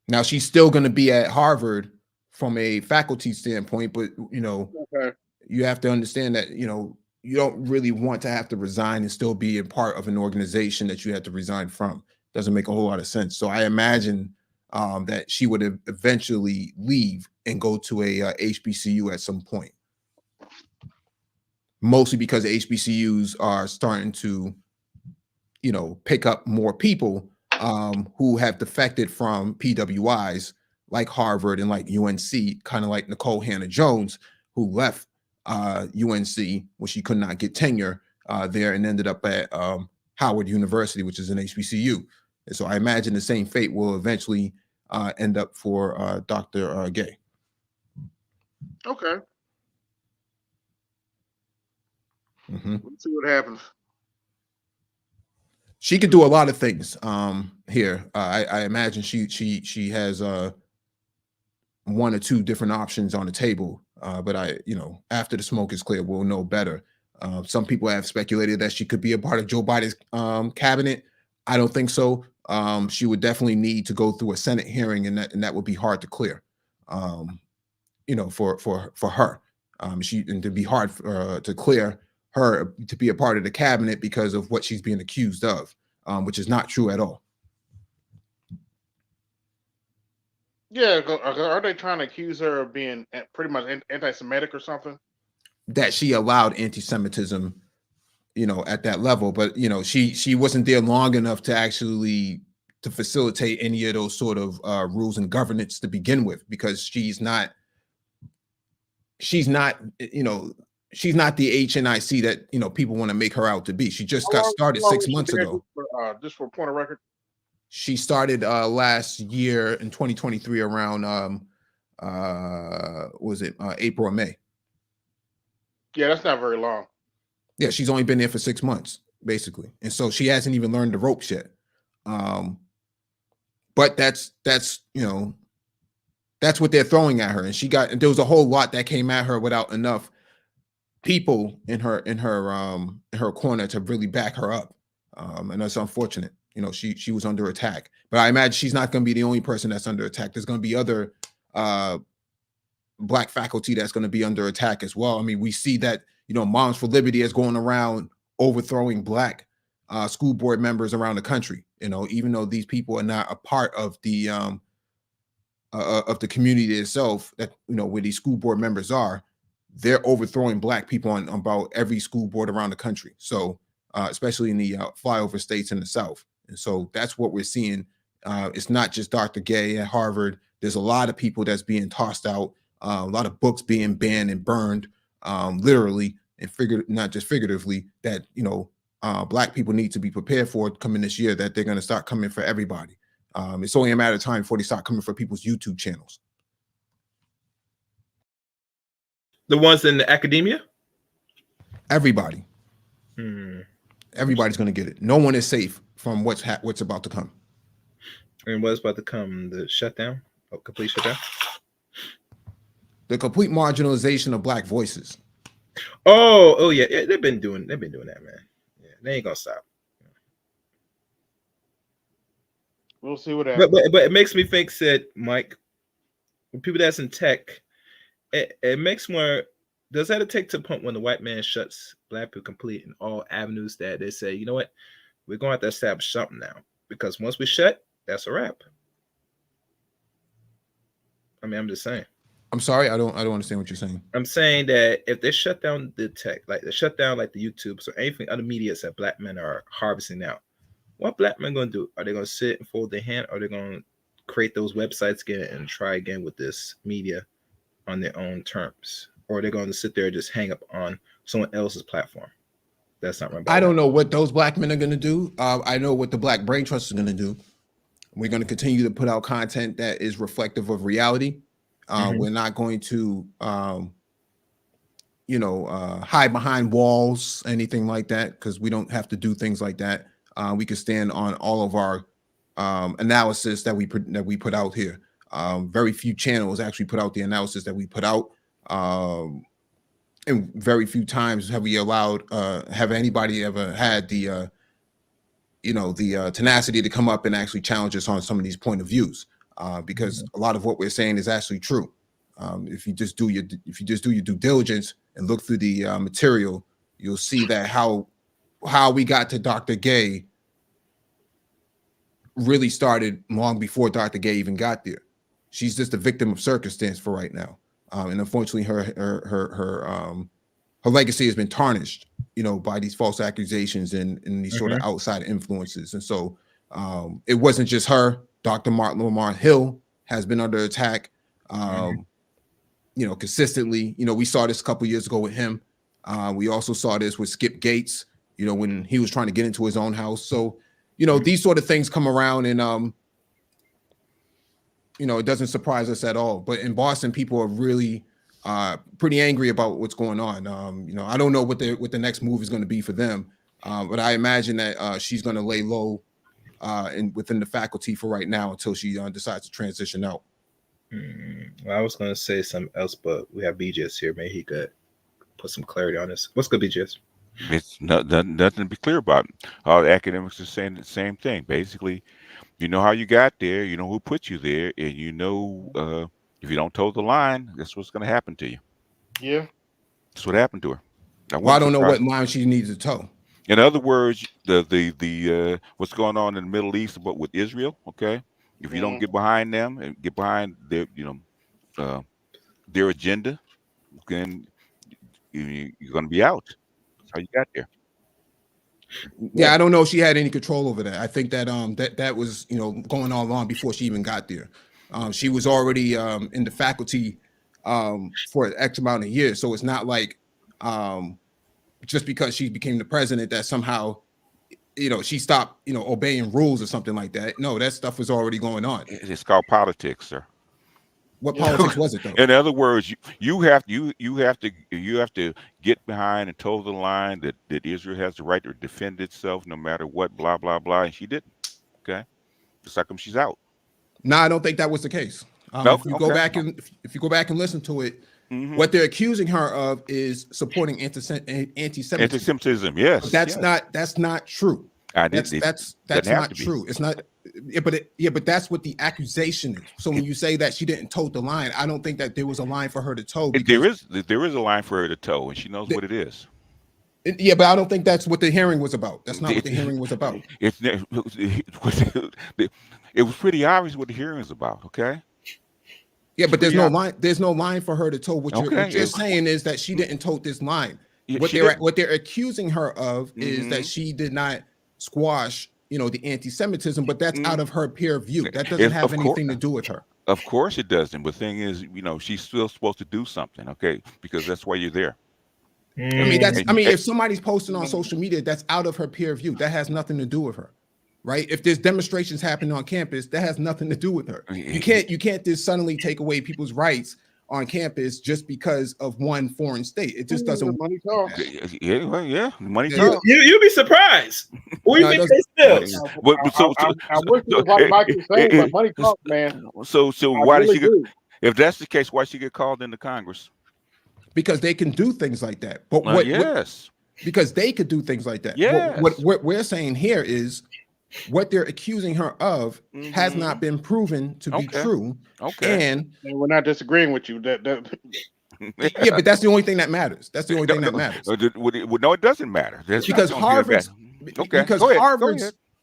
Now she's still going to be at Harvard from a faculty standpoint, but Okay. you have to understand that you don't really want to have to resign and still be a part of an organization that you had to resign from. Doesn't make a whole lot of sense. So I imagine that she would eventually leave and go to a HBCU at some point. Mostly because HBCUs are starting to, pick up more people who have defected from PWIs like Harvard and like UNC, kind of like Nicole Hannah-Jones, who left UNC when she could not get tenure there and ended up at Howard University, which is an HBCU. And so I imagine the same fate will eventually end up for Dr. Gay. Okay. Let's see what happens. She could do a lot of things here. I imagine she has one or two different options on the table. But after the smoke is clear, we'll know better. Some people have speculated that she could be a part of Joe Biden's cabinet. I don't think so. She would definitely need to go through a Senate hearing, and that would be hard to clear. For her, and to be hard to clear her to be a part of the cabinet because of what she's being accused of, which is not true at all. Yeah, are they trying to accuse her of being pretty much anti-Semitic or something? That she allowed anti-Semitism, at that level, but she wasn't there long enough to actually to facilitate any of those sort of rules and governance to begin with, because she's not the HNIC that people want to make her out to be. She just got started 6 months ago. Just for point of record, she started last year in 2023 around April or May. Yeah, that's not very long. Yeah, she's only been there for 6 months basically, and so she hasn't even learned the ropes yet. But that's what they're throwing at her, and there was a whole lot that came at her without enough people in her corner to really back her up, and that's unfortunate. She was under attack, but I imagine she's not going to be the only person that's under attack. There's going to be other Black faculty that's going to be under attack as well. I mean, we see that Moms for Liberty is going around overthrowing Black school board members around the country. Even though these people are not a part of the community itself, that where these school board members are, they're overthrowing Black people on about every school board around the country. So especially in the flyover states in the South. And so that's what we're seeing. It's not just Dr. Gay at Harvard. There's a lot of people that's being tossed out, a lot of books being banned and burned, literally and not just figuratively, that Black people need to be prepared for coming this year, that they're going to start coming for everybody. It's only a matter of time before they start coming for people's YouTube channels. The ones in the academia? Everybody. Everybody's going to get it. No one is safe from what's about to come. And what's about to come? The shutdown? Complete shutdown? The complete marginalization of Black voices. Oh yeah. They've been doing that, man. Yeah, they ain't gonna stop. We'll see what happens. But it makes me think that, Mike, with people that's in tech, it makes more. Does that take to the point when the white man shuts Black people complete in all avenues, that they say, you know what, we're going to have to establish something now, because once we shut, that's a wrap. I mean, I'm just saying. I'm sorry, I don't understand what you're saying. I'm saying that if they shut down the tech, like they shut down like the YouTubes or anything, other media that Black men are harvesting now, what Black men going to do? Are they going to sit and fold their hand, or are they going to create those websites again and try again with this media on their own terms? Or are they going to sit there and just hang up on someone else's platform? That's not right. I don't know what those Black men are going to do. I know what the Black Brain Trust is going to do. We're going to continue to put out content that is reflective of reality. We're not going to, hide behind walls, anything like that, because we don't have to do things like that. We can stand on all of our analysis that we put out here. Very few channels actually put out the analysis that we put out. And very few times have we allowed, have anybody ever had the tenacity to come up and actually challenge us on some of these point of views. because a lot of what we're saying is actually true. If you just do your due diligence and look through the material, you'll see that how we got to Dr. Gay really started long before Dr. Gay even got there. She's just a victim of circumstance for right now, and unfortunately, her legacy has been tarnished, by these false accusations and these sort of outside influences. And so, it wasn't just her. Dr. Martin Lamar Hill has been under attack, consistently. We saw this a couple years ago with him. We also saw this with Skip Gates, when he was trying to get into his own house. So, these sort of things come around, and it doesn't surprise us at all. But in Boston, people are really pretty angry about what's going on. I don't know what the next move is going to be for them, but I imagine that she's going to lay low within the faculty for right now until she decides to transition out. Well, I was going to say something else, but we have BJS here. Maybe he could put some clarity on this. What's good, BJS? It's nothing to be clear about. All the academics are saying the same thing. Basically, you know how you got there, you know who put you there, and if you don't toe the line, that's what's going to happen to you. Yeah. That's what happened to her. I don't know what line she needs to toe. In other words, the what's going on in the Middle East with Israel, okay? If you don't get behind them and get behind their agenda, then you're going to be out. That's how you got there. Yeah, I don't know if she had any control over that. I think that that was going on long before she even got there. She was already in the faculty for X amount of years, so it's not like just because she became the president that somehow she stopped obeying rules or something like that. No, that stuff was already going on. It's called politics, sir. What politics was it, though? In other words, you have to get behind and toe the line that Israel has the right to defend itself no matter what, blah blah blah, and she didn't. Okay, just like she's out. No, I don't think that was the case. If you go back and listen to it, what they're accusing her of is supporting anti-Semitism. Anti-Semitism, yes. That's not true. That's not true. It's not. But that's what the accusation is. So when you say that she didn't toe the line, I don't think that there was a line for her to toe. There is a line for her to toe, and she knows what it is. Yeah, but I don't think that's what the hearing was about. That's not what the hearing was about. It was pretty obvious what the hearing was about. Okay. Yeah, but there's no line. There's no line for her to toe. What you're saying is that she didn't toe this line. What they're accusing her of is that she did not squash, the anti-Semitism, but that's out of her peer view. That doesn't have anything to do with her. Of course it doesn't. But the thing is, she's still supposed to do something, okay? Because that's why you're there. If somebody's posting on social media, that's out of her peer view. That has nothing to do with her, right? If there's demonstrations happening on campus, that has nothing to do with her. You can't just suddenly take away people's rights on campus just because of one foreign state. It just doesn't. Money talks. Yeah, money talks. You'd be surprised. What do you think they still? I wish it was like Mike was saying, but money talks, man. So why did she get? If that's the case, why she get called into Congress? Because they can do things like that. But because they could do things like that. Yes. What we're saying here is what they're accusing her of has not been proven to be true. Okay. And we're not disagreeing with you. That yeah, but that's the only thing that matters. That's the only thing that matters. No, it doesn't matter.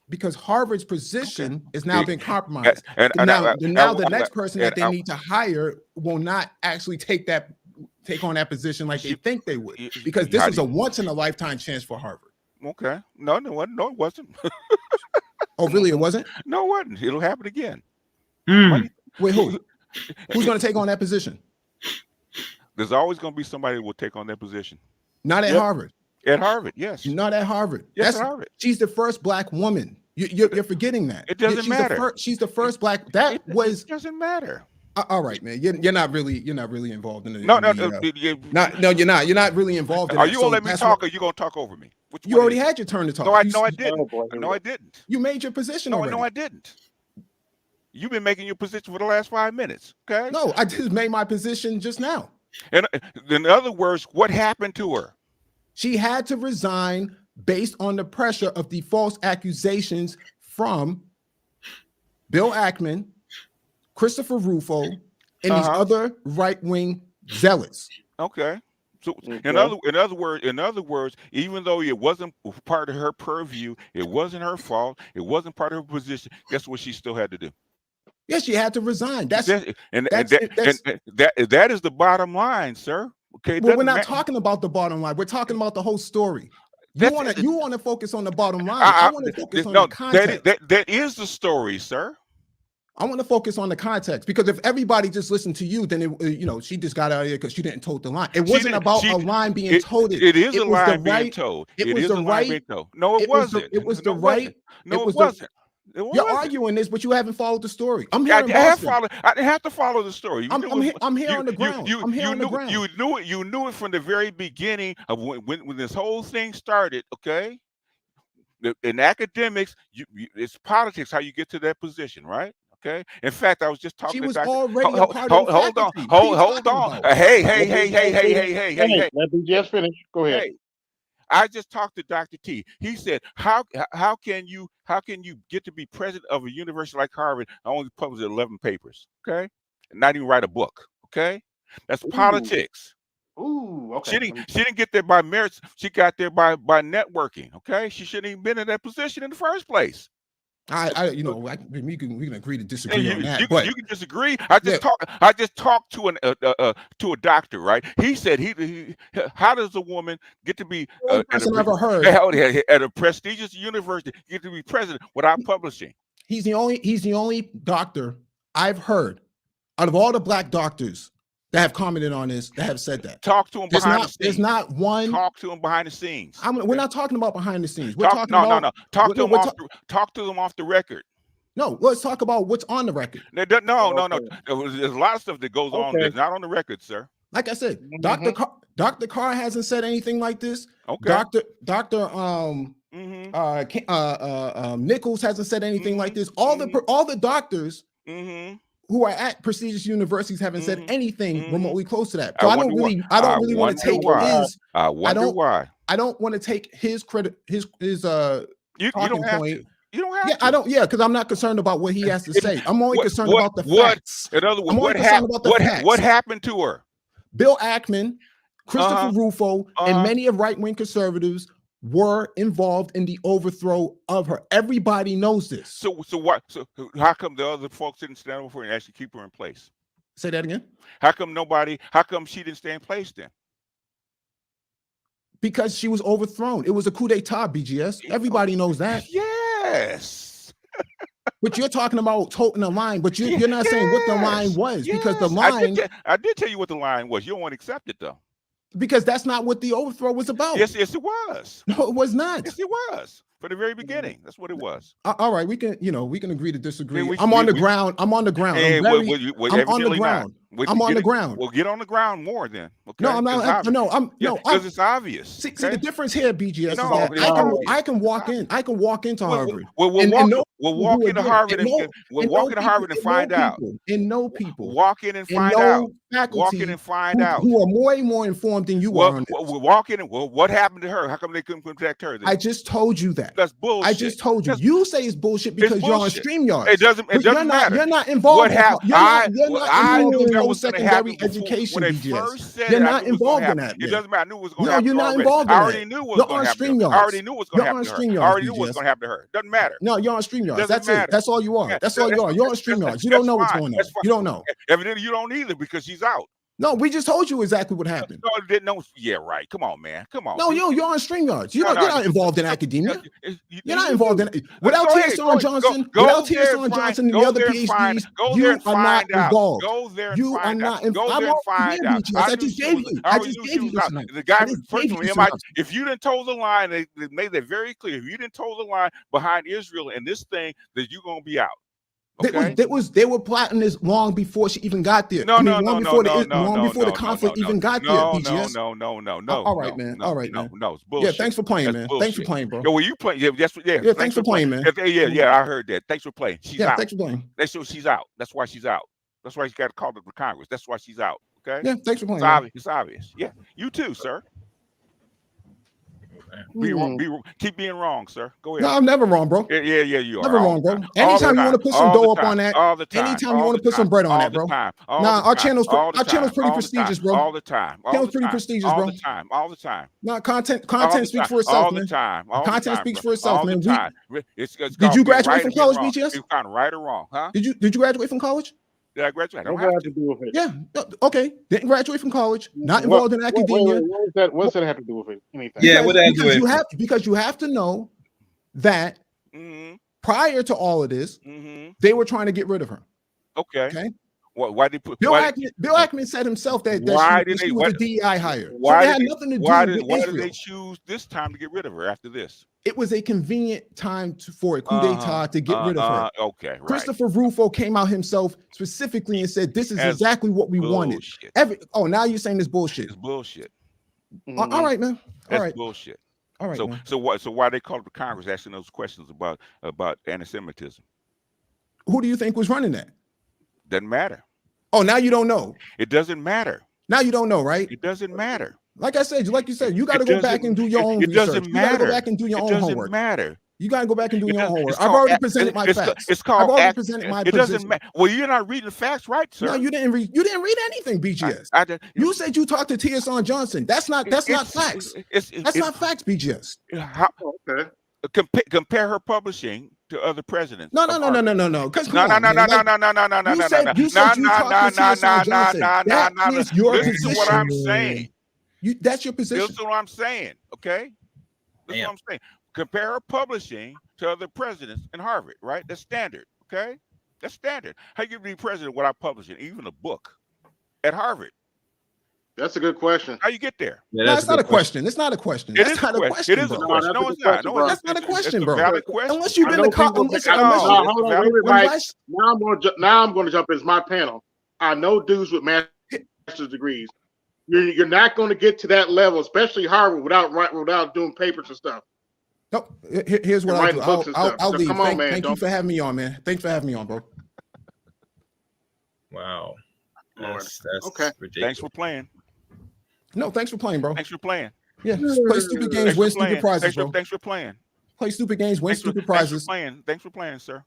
Because Harvard's position is now been compromised. And now the next person that they need to hire will not actually take on that position like they think they would, because this is a once in a lifetime chance for Harvard. Okay. No, it wasn't. Oh, really? It wasn't? No, it wasn't. It'll happen again. Wait, who's going to take on that position? There's always going to be somebody who will take on that position. Not at Harvard. At Harvard, yes. Not at Harvard. Yes, at Harvard. She's the first Black woman. You're forgetting that. It doesn't matter. She's the first Black. It doesn't matter. All right, man. You're not really involved in it. No, you're not. You're not really involved in it. Are you gonna let me talk, or you gonna talk over me? You already had your turn to talk. No, I didn't. No, I didn't. You made your position already. No, I didn't. You've been making your position for the last 5 minutes. Okay. No, I just made my position just now. And in other words, what happened to her? She had to resign based on the pressure of the false accusations from Bill Ackman, Christopher Rufo, and these Uh-huh. other right-wing zealots. Okay. So Okay. in other words, even though it wasn't part of her purview, it wasn't her fault, it wasn't part of her position. Guess what she still had to do? Yes, she had to resign. That's And that's that is the bottom line, sir. Okay, it well, we're doesn't not matter. talking about the bottom line. We're talking about the whole story. You That's want to focus on the bottom line. I want to focus on no, the context. that is the story, sir. I want to focus on the context, because if everybody just listened to you, then she just got out of here because she didn't tote the line. It wasn't about a line being toted. It is a line being told. It was the right. No, it wasn't. It was the No, it right. No, it was it wasn't. You're arguing this, but you haven't followed the story. I'm here I in didn't Boston. have to follow the story. I'm here on the ground. I'm here on the ground. You knew it from the very beginning of when this whole thing started. Okay, in academics, it's politics how you get to that position, right? Okay. In fact, I was just talking. She was to Dr. already a part of the hold on, faculty. hold on. Hey. Let me just finish. Go ahead. Hey, I just talked to Dr. T. He said, how can you get to be president of a university like Harvard and only publish 11 papers? Okay, and not even write a book. Okay, that's politics. Ooh, okay. She didn't get there by merits. She got there by networking. Okay, she shouldn't even been in that position in the first place. We can agree to disagree on that. You But can disagree. I just talked to a doctor, right? He said how does a woman get to be at a prestigious university get to be president without publishing? He's the only doctor I've heard out of all the black doctors that have commented on this that have said that. Talk to him behind the scenes. There's not one. Talk to him behind the scenes. We're not talking about behind the scenes. Talk to them off the record. No, let's talk about what's on the record. No. There's a lot of stuff that goes on that's not on the record, sir. Like I said, Dr. Carr hasn't said anything like this. Okay. Dr. Nichols hasn't said anything like this. All the doctors who are at prestigious universities haven't said anything remotely close to that. So I don't really want to take his. I wonder why. I don't want to take his credit. His you don't have point. to. You don't have to. I don't. Yeah, because I'm not concerned about what he has to say. I'm only concerned about the facts. In other words, what happened to her? Bill Ackman, Christopher Rufo, and many of right-wing conservatives were involved in the overthrow of her. Everybody knows this. So what? So how come the other folks didn't stand over for her and actually keep her in place? Say that again. How come she didn't stay in place then? Because she was overthrown. It was a coup d'etat, BGS. Everybody knows that. Yes. But you're talking about toting a line, but you're not saying what the line was, because the line. I did tell you what the line was. You don't want to accept it though. Because that's not what the overthrow was about. Yes, it was. No, it was not. Yes, it was. From the very beginning. That's what it was. All right, we can agree to disagree. I'm on the ground. I'm on the ground. I'm on the ground. I'm on the ground. Well, get on the ground more then. Okay? No, I'm not. Because it's obvious. See, the difference here, BGS, is that I can walk in. I can walk into Harvard. We'll walk into Harvard and find out. And know people. Walk in and find out. Walk in and find out. Who are way more informed than you are. We'll walk in and what happened to her? How come they couldn't protect her? I just told you that. That's bullshit. I just told you. You say it's bullshit because you're on StreamYard. It doesn't matter. You're not involved. I knew in that was secondary education. You're not involved in that. It doesn't matter. I knew it was going to happen. No, you're not involved in that. I already knew what was going to happen. I already knew what was going to happen to her. I already knew what was going to happen to her. Doesn't matter. No, you're on StreamYard. That's it. That's all you are. That's all you are. You're on StreamYard. You don't know what's going on. You don't know. Evidently, you don't either because she's out. No, we just told you exactly what happened. No, didn't know. Yeah, right. Come on, man. Come on. No, you're on StreamYards. You're not involved in academia. You're not involved in it. Without T.S. Johnson and the other PhDs, you are not involved. Go there and you are not involved. Go there and find out. I just gave you. I just gave you this tonight. The guy, if you didn't toe the line, they made that very clear. If you didn't toe the line behind Israel and this thing, that you're going to be out. Okay. They were plotting this long before she even got there. Long before the conflict even got there. No. All right, man. No, it's bullshit. Yeah, thanks for playing, man. Thanks for playing, bro. Yo, well, you playing? Yeah, thanks for playing, man. Yeah, I heard that. Thanks for playing. She's out. Thanks for playing. She's out. That's why she's out. That's why she got called to Congress. That's why she's out. Okay. Yeah, thanks for playing. It's obvious. Yeah, you too, sir. Keep being wrong, sir. Go No, ahead. I'm never wrong, bro. Yeah, you Never are. All wrong, the bro. time. All the Anytime you want time. to put some All the dough up time. on that, All the time. anytime you All want the to put some time. bread on All that, the bro. time. All Nah, the our time. channel's All the our channel's time. pretty All the time. prestigious, bro. All the time. All Channel's the pretty time. prestigious, All bro. the time. All the time. Nah, content All the speaks time. for itself, All the man. time. All the Content time, speaks bro. for itself, All the man. time. It's Did called you being graduate right from and being college, wrong. BGS? It's kind of right or wrong, huh? Did you graduate from college? Did I graduate? I don't What have that have to. to do with it? Yeah. Okay. Didn't graduate from college. Not involved in Wait, academia. what does that? What's that have to do with it? Anything? Yeah, what that do it? Because you have to know that prior to all of this, they were trying to get rid of her. Okay. Okay. Why did put Bill Ackman said himself that she was a DEI hire. So it had nothing to do with why Israel. did they choose this time to get rid of her after this? It was a convenient time for a coup d'etat to get rid of her. Okay, right. Christopher Rufo came out himself specifically and said, "This is exactly what we wanted." Now you're saying this bullshit. It's bullshit. All right, man. All right. Bullshit. All right. So why they called the Congress asking those questions about anti-Semitism? Who do you think was running that? Doesn't matter. Oh, now you don't know. It doesn't matter. Now you don't know, right? It doesn't matter. Like I said, like you said, you got to go back and do your own research. Doesn't matter. You got to go back and do your own homework. It doesn't matter. You got to go back and do your own homework. I've already presented my facts. It's called. I've already presented my position. It doesn't matter. Well, you're not reading the facts, right, sir? No, you didn't read. You didn't read anything, BGS. You said you talked to T.S. Johnson. That's not facts. That's not facts, BGS. Okay. Compare her publishing to other presidents. No. Because no. You said you talked to T.S. Johnson. That is your position. Listen to what I'm saying. That's your position. Listen to what I'm saying. Okay. That's what I'm saying. Compare her publishing to other presidents in Harvard, right? That's standard. Okay. That's standard. How you be president without publishing even a book at Harvard? That's a good question. How you get there? Yeah, no, it's not a question. It's not a question. That's not a question. It is a question. No, it's not. No, that's not a question, bro. Valid question. Unless you've been to college. Now I'm going to jump into my panel. I know dudes with master's degrees. You're not going to get to that level, especially Harvard, without doing papers and stuff. No, here's what I'll do. I'll leave. Come on, man. Thank you for having me on, man. Thanks for having me on, bro. Wow. That's okay. Ridiculous. Thanks for playing. No, thanks for playing, bro. Thanks for playing. Yeah, play stupid games, win stupid prizes, bro. Thanks for playing. Play stupid games, win stupid prizes. Thanks for playing, sir.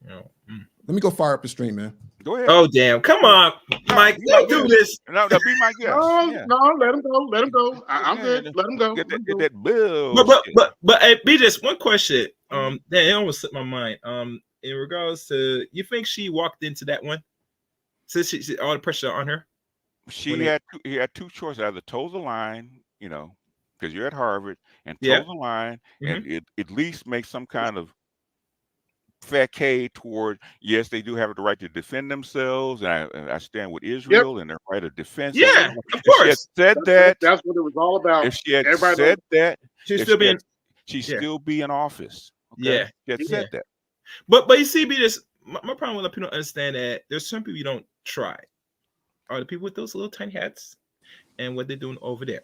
Let me go fire up the stream, man. Go ahead. Oh damn! Come on, Mike. Don't do this. No, be my guest. No, let him go. Let him go. I'm good. Let him go. Get that bill. But hey, be just one question. It almost slipped my mind. In regards to, you think she walked into that one? Since she all the pressure on her. He had two choices: either toe the line, because you're at Harvard, and toe the line, and at least make some kind of facade toward, yes, they do have the right to defend themselves, and I stand with Israel and their right of defense. Yeah, of course. She had said that. That's what it was all about. If she had said that, she'd still be in office. Okay? Yeah, she had said that. But you see, my problem with people don't understand that there's some people you don't try. Are the people with those little tiny hats and what they're doing over there?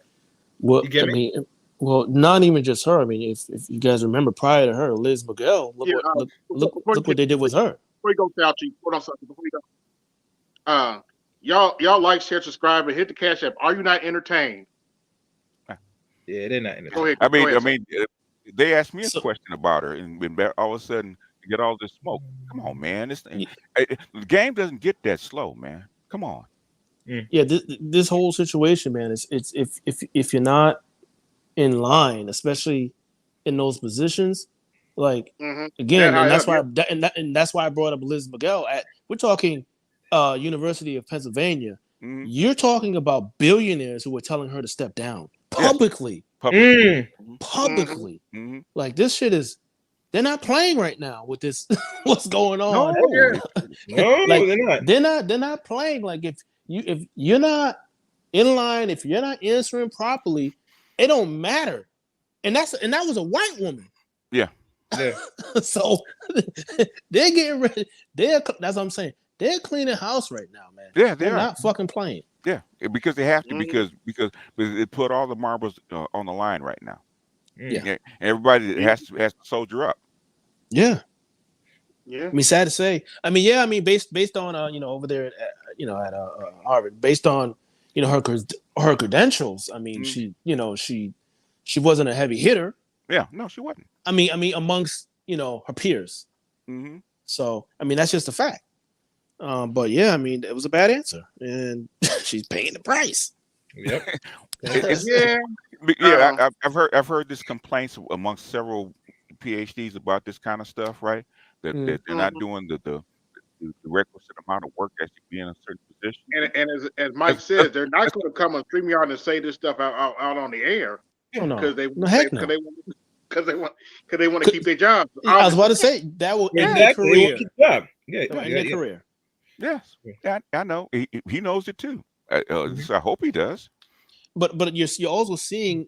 Well, you get me? Well, not even just her. I mean, if you guys remember prior to her, Liz Miguel, look what they did with her. Before you go, Fauci, hold on, before you go. Y'all like, share, subscribe, and hit the cash app. Are you not entertained? Yeah, they're not entertained. Go ahead. I mean, they asked me a question about her, and all of a sudden you get all this smoke. Come on, man. The game doesn't get that slow, man. Come on. Yeah, this whole situation, man, it's if you're not in line, especially in those positions, like again, and that's why I brought up Liz Miguel. We're talking University of Pennsylvania. You're talking about billionaires who were telling her to step down publicly. Publicly. Like this shit is. They're not playing right now with this. What's going on? No, like, they're not. They're not playing. Like if you're not in line, if you're not answering properly, it don't matter. And that was a white woman. Yeah. So they're getting ready. That's what I'm saying. They're cleaning house right now, man. Yeah, they're not fucking playing. Yeah, because they have to because they put all the marbles on the line right now. Yeah, everybody has to soldier up. Yeah. I mean, sad to say. I mean, based on over there at Harvard, based on her credentials. I mean, she she wasn't a heavy hitter. Yeah, no, she wasn't. I mean, amongst her peers. Mm-hmm. So I mean, that's just a fact. But yeah, I mean, it was a bad answer, and she's paying the price. Yep. I've heard this complaints amongst several PhDs about this kind of stuff, right? That they're not doing the requisite amount of work that should be in a certain position. And as Mike says, they're not going to come on StreamYard and say this stuff out on the air because they want to keep their jobs. I was about to say that will end their career. Career. Yes, I know. He knows it too. So I hope he does. But you're also seeing,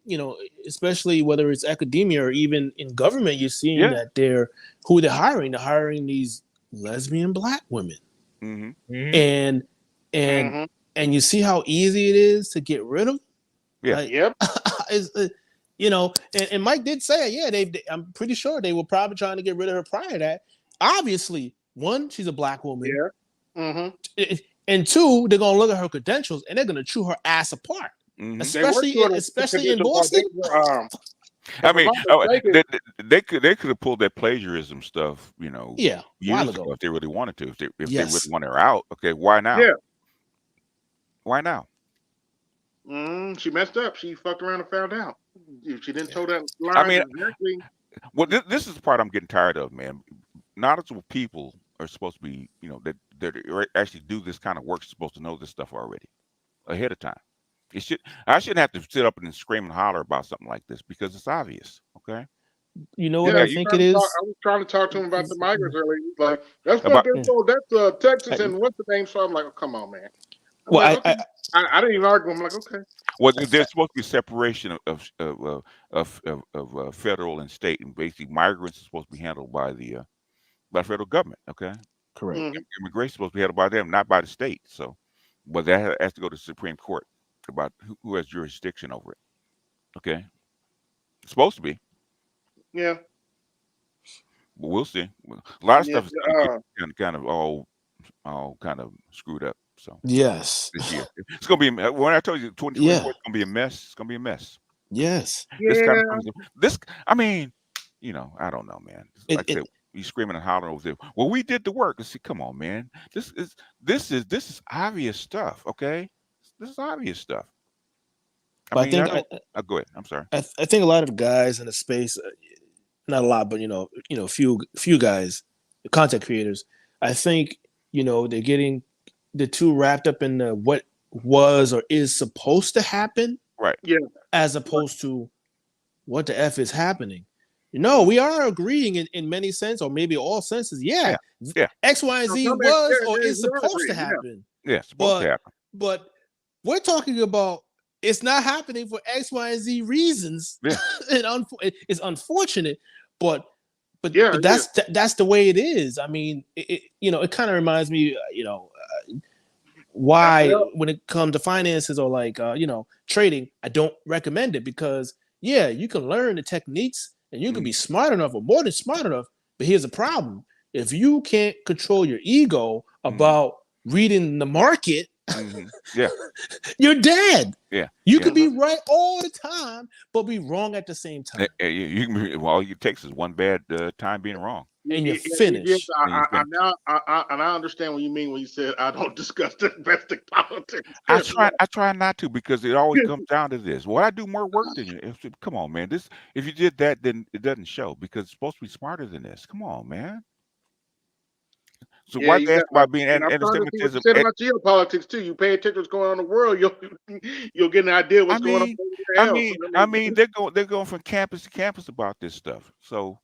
especially whether it's academia or even in government, you're seeing that they're hiring. They're hiring these lesbian Black women, and you see how easy it is to get rid of. Yeah. And Mike did say, I'm pretty sure they were probably trying to get rid of her prior to that. Obviously, one, she's a Black woman. Yeah. And two, they're gonna look at her credentials and they're gonna chew her ass apart. Especially in Boston. I mean, they could have pulled that plagiarism stuff, years ago if they really wanted to. If they really want her out, okay, why now? Yeah. Why now? She messed up. She fucked around and found out. She didn't toe that line. I mean, exactly. Well, this is the part I'm getting tired of, man. Knowledgeable people are supposed to be, that actually do this kind of work. Supposed to know this stuff already ahead of time. I shouldn't have to sit up and scream and holler about something like this because it's obvious. Okay. You know what I think it is? I was trying to talk to him about the migrants earlier. He's like, that's what they're told. That's Texas and what's the name? So I'm like, oh, come on, man. I didn't even argue. I'm like, okay. Well, there's supposed to be separation of federal and state, and basically migrants are supposed to be handled by the federal government. Okay. Correct. Immigration is supposed to be handled by them, not by the state. So, but that has to go to the Supreme Court about who has jurisdiction over it. Okay. It's supposed to be. Yeah. But we'll see. A lot of stuff is kind of all kind of screwed up. So yes, this year it's gonna be. When I told you 2024 is gonna be a mess, it's gonna be a mess. Yes. I mean, I don't know, man. Like I said, you screaming and hollering over there. Well, we did the work. See, come on, man. This is obvious stuff. Okay, this is obvious stuff. I go ahead. I'm sorry. I think a lot of the guys in the space, not a lot, but few guys, the content creators. I think they're getting the too wrapped up in what was or is supposed to happen, right? Yeah, as opposed to what the F is happening. We are agreeing in many sense, or maybe all senses. Yeah. X, Y, and Z was or is supposed to happen. Yeah, supposed to happen. But we're talking about it's not happening for X, Y, and Z reasons. Yeah. It's unfortunate, but that's the way it is. I mean, it kind of reminds me, why when it comes to finances or like trading, I don't recommend it because you can learn the techniques and you can be smart enough or more than smart enough. But here's the problem: if you can't control your ego about reading the market, you're dead. Yeah, you could be right all the time, but be wrong at the same time. You can be, all it takes is one bad time being wrong, and you're finished. I understand what you mean when you said I don't discuss domestic politics. I try not to because it always comes down to this. Well, I do more work than you. Come on, man. If you did that, then it doesn't show because it's supposed to be smarter than this. Come on, man. So why you ask about being anti-Semitism? Said about geopolitics too. You pay attention to what's going on in the world, you'll get an idea what's going on. I mean, they're going from campus to campus about this stuff. So,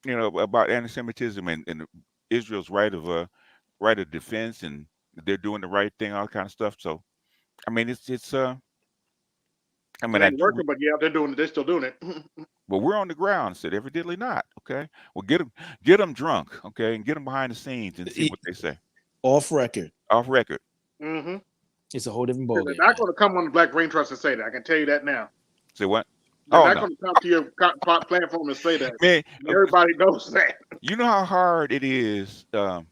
about anti-Semitism and Israel's right of defense, and they're doing the right thing, all kind of stuff. So, I mean, it's I mean, it ain't working, but they're still doing it. But we're on the ground, said evidently not. Okay, well, get them drunk, okay, and get them behind the scenes and see what they say. Off record. Mm-hmm. It's a whole different ballgame. They're not going to come on the Black Brain Trust and say that. I can tell you that now. Say what? They're not going to come to your platform and say that. Man, everybody knows that. You know how hard it is to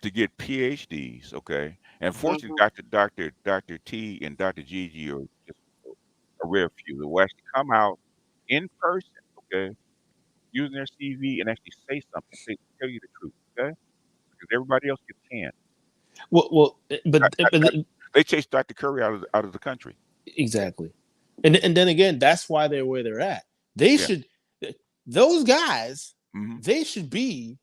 get PhDs, okay? And fortunately, Dr. T and Dr. Gigi are a rare few that will actually come out in person, okay, using their CV and actually say something, tell you the truth, okay? Because everybody else gets canned. They chased Dr. Curry out of the country. Exactly, and then again, that's why they're where they're at. They should, those guys, they should be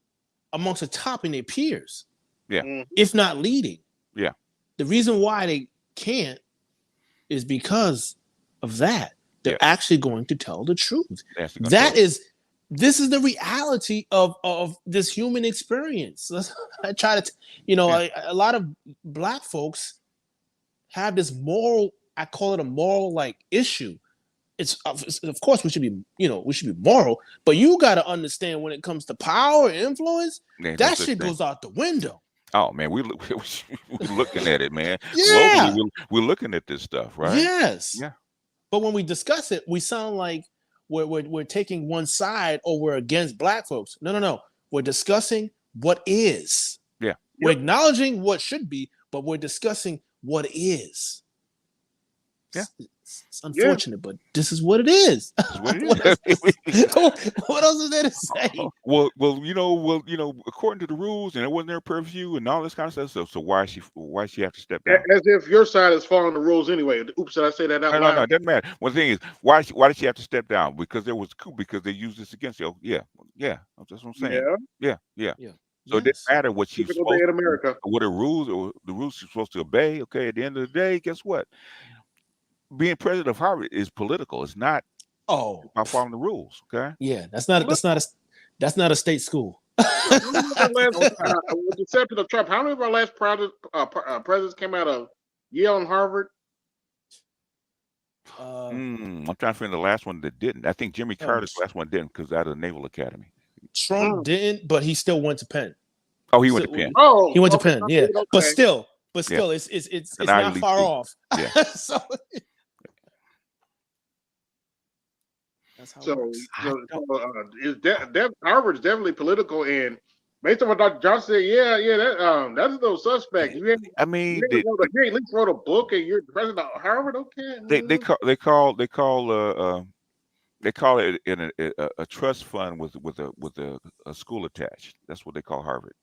amongst the top in their peers. Yeah, if not leading. Yeah, the reason why they can't is because of that. They're actually going to tell the truth. This is the reality of this human experience. I try to, a lot of Black folks have this moral, I call it a moral like issue. It's of course we should be moral, but you got to understand when it comes to power and influence, that shit goes out the window. Oh man, we're looking at it, man. Yeah. Globally, we're looking at this stuff, right? Yes. Yeah. But when we discuss it, we sound like we're taking one side or we're against Black folks. No. We're discussing what is. Yeah. We're acknowledging what should be, but we're discussing what is. Yeah. It's unfortunate, but this is what it is. What else is there to say? Well, according to the rules, and it wasn't their purview, and all this kind of stuff. So why she have to step down? As if your side is following the rules anyway. Oops, did I say that out loud? No, it doesn't matter. One thing is, why did she have to step down? Because there was a coup. Because they used this against you. Yeah. That's what I'm saying. Yeah. So it didn't matter what she's supposed to America. What the rules she's supposed to obey. Okay, at the end of the day, guess what? Being president of Harvard is political. It's not about following the rules. Okay. Yeah, that's not a state school. With the exception of Trump, how many of our last presidents came out of Yale and Harvard? I'm trying to find the last one that didn't. I think Jimmy Carter's last one didn't because out of the Naval Academy. Trump didn't, but he still went to Penn. Oh, he went to Penn. Oh, he went to Penn. Yeah, okay. But still, it's not far off. Yeah. So that's how it works. Harvard's definitely political, and based on what Dr. Johnson said, that's no suspect. You at least wrote a book, and you're president of Harvard. Okay. They call it a trust fund with a school attached. That's what they call Harvard.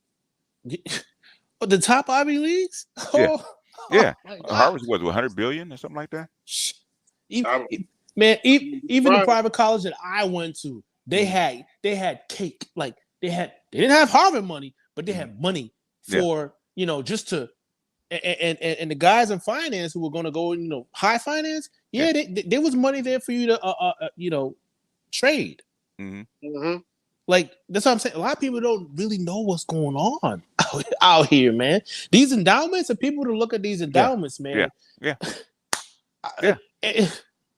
The top Ivy Leagues? Yeah. Harvard's what, 100 billion or something like that? Even the private college that I went to, they had cake. Like they didn't have Harvard money, but they had money for just to and the guys in finance who were going to go high finance. There was money there for you to trade. Like that's what I'm saying. A lot of people don't really know what's going on out here, man. These endowments, and people to look at these endowments, man. Yeah.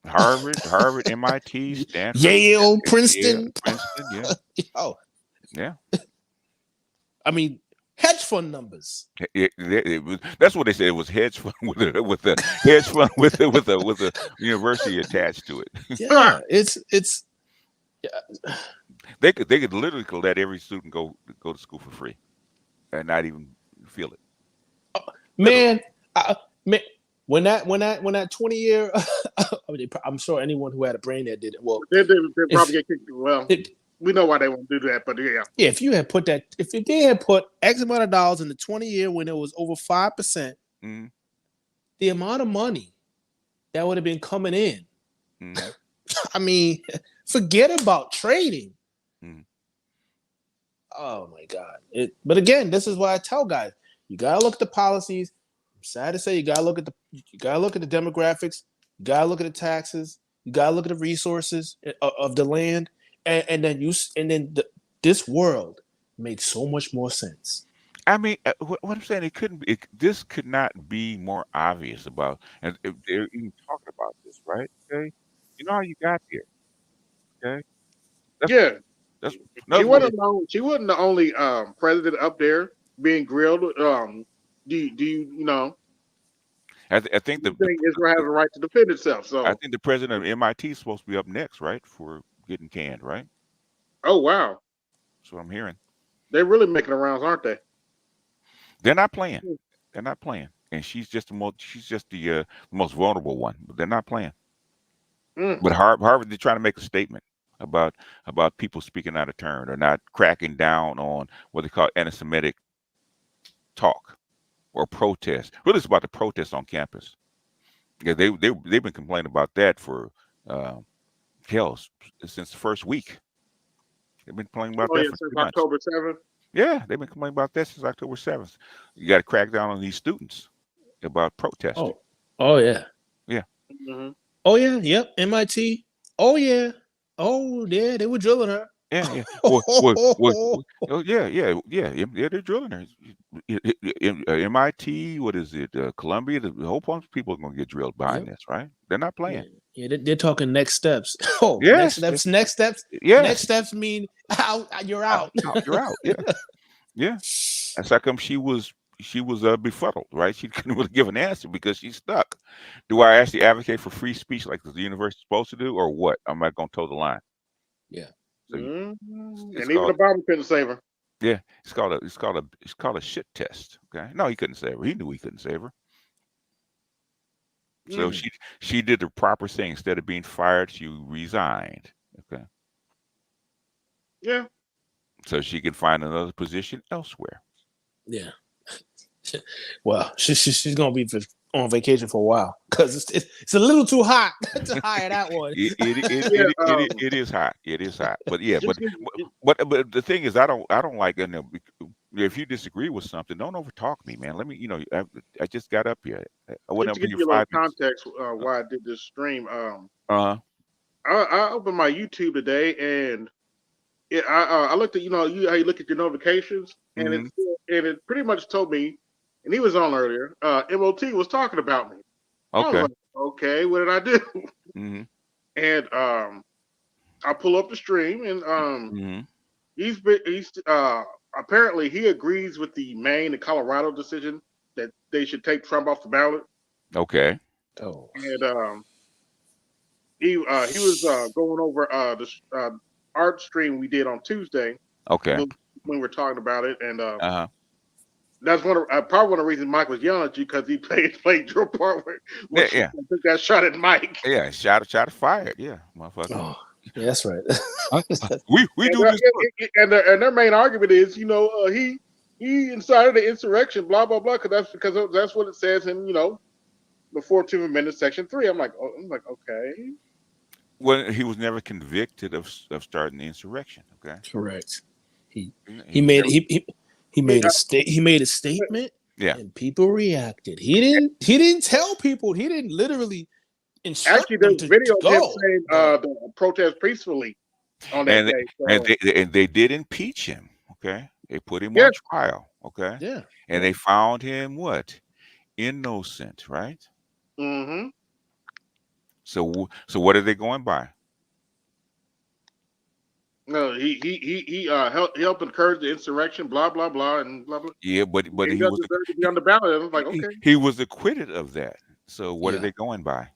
Harvard, MIT, Stanford, Yale, Princeton. Yeah. I mean, hedge fund numbers. That's what they said. It was hedge fund with a hedge fund with a university attached to it. Yeah, it's. Yeah. They could literally let every student go to school for free, and not even feel it. Man, when that 20-year, I'm sure anyone who had a brain that did it. Well, they probably get kicked. Well, we know why they won't do that, but yeah. Yeah, if you had put that, if they had put X amount of dollars in the 20-year when it was over 5%, the amount of money that would have been coming in. I mean, forget about trading. Oh my God! But again, this is why I tell guys: you gotta look at the policies. I'm sad to say, you gotta look at the demographics. You gotta look at the taxes. You gotta look at the resources of the land, and then this world makes so much more sense. I mean, what I'm saying, this could not be more obvious about, and if they're even talking about this, right? Okay, you know how you got here. Okay. She wasn't the only president up there being grilled. Do you know? I think Israel has a right to defend itself. So I think the president of MIT is supposed to be up next, right, for getting canned, right? Oh wow, that's what I'm hearing. They're really making the rounds, aren't they? They're not playing. And she's just the most vulnerable one. But they're not playing. But Harvard, they're trying to make a statement about people speaking out of turn or not cracking down on what they call anti-Semitic talk or protest. Really, it's about the protest on campus. Yeah, they've been complaining about that for hell since the first week. They've been complaining about that for since 2 months. October 7th. Yeah, they've been complaining about that since October 7th. You got to crack down on these students about protesting. Oh yeah. Yeah. Oh yeah. Yep. MIT. Oh yeah. Oh yeah. They were drilling her. Yeah. Yeah. They're drilling her. MIT. What is it? Columbia. The whole bunch of people are going to get drilled behind this, right? They're not playing. Yeah, they're talking next steps. Oh, yes. Next steps. Yes. Next steps mean you're out. You're out. Yeah. Yeah. That's how come she was befuddled, right? She couldn't really give an answer because she's stuck. Do I actually advocate for free speech like the university is supposed to do, or what? I'm not going to toe the line. Yeah. So and even Obama couldn't save her. Yeah, it's called a shit test. Okay, no, he couldn't save her. He knew he couldn't save her. So she did the proper thing. Instead of being fired, she resigned. Okay. Yeah. So she can find another position elsewhere. Yeah. Well, she's gonna be on vacation for a while because it's a little too hot to hire that one. It is hot. It is hot. But yeah, but the thing is, I don't like. If you disagree with something, don't overtalk me, man. Let me, I just got up here. I wouldn't give you a little context why I did this stream. I opened my YouTube today and I looked at how you look at your notifications and it pretty much told me, and he was on earlier. MOT was talking about me. Okay. I was like, okay, what did I do? And I pull up the stream and he's apparently he agrees with the Maine and Colorado decision that they should take Trump off the ballot. Okay. Oh. And he was going over the art stream we did on Tuesday. Okay. When we were talking about it, and that's probably one of the reasons Mike was yelling at you because he played your part where took that shot at Mike. Yeah, shot fired. Yeah, motherfucker. Oh, yeah, that's right. we do this. And their main argument is, he incited the insurrection, blah blah blah, because that's what it says in the 14th Amendment, Section 3. I'm like, okay. Well, he was never convicted of starting the insurrection. Okay, correct. He made a statement. Yeah, and people reacted. He didn't tell people. He didn't literally instruct actually. them There's video of him go. saying the protest peacefully on that day. And they did impeach him. Okay, they put him on trial. Okay, yeah, and they found him innocent, right? Mm-hmm. So what are they going by? No, he helped encourage the insurrection, blah blah blah, and blah blah. Yeah, but he was to be on the ballot. I was like, okay. He was acquitted of that. So what are they going by?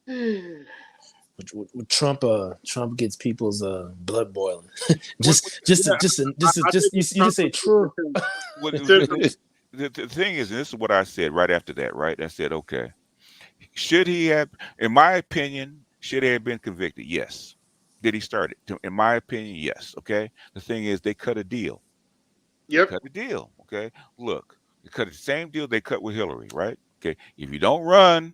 With Trump gets people's blood boiling. You just say true. The thing is, and this is what I said right after that, right? I said, okay, should he have, in my opinion, should he have been convicted? Yes. Did he start it? In my opinion, yes. Okay. The thing is, they cut a deal. Yep. Cut a deal. Okay. Look, they cut the same deal they cut with Hillary, right? Okay. If you don't run,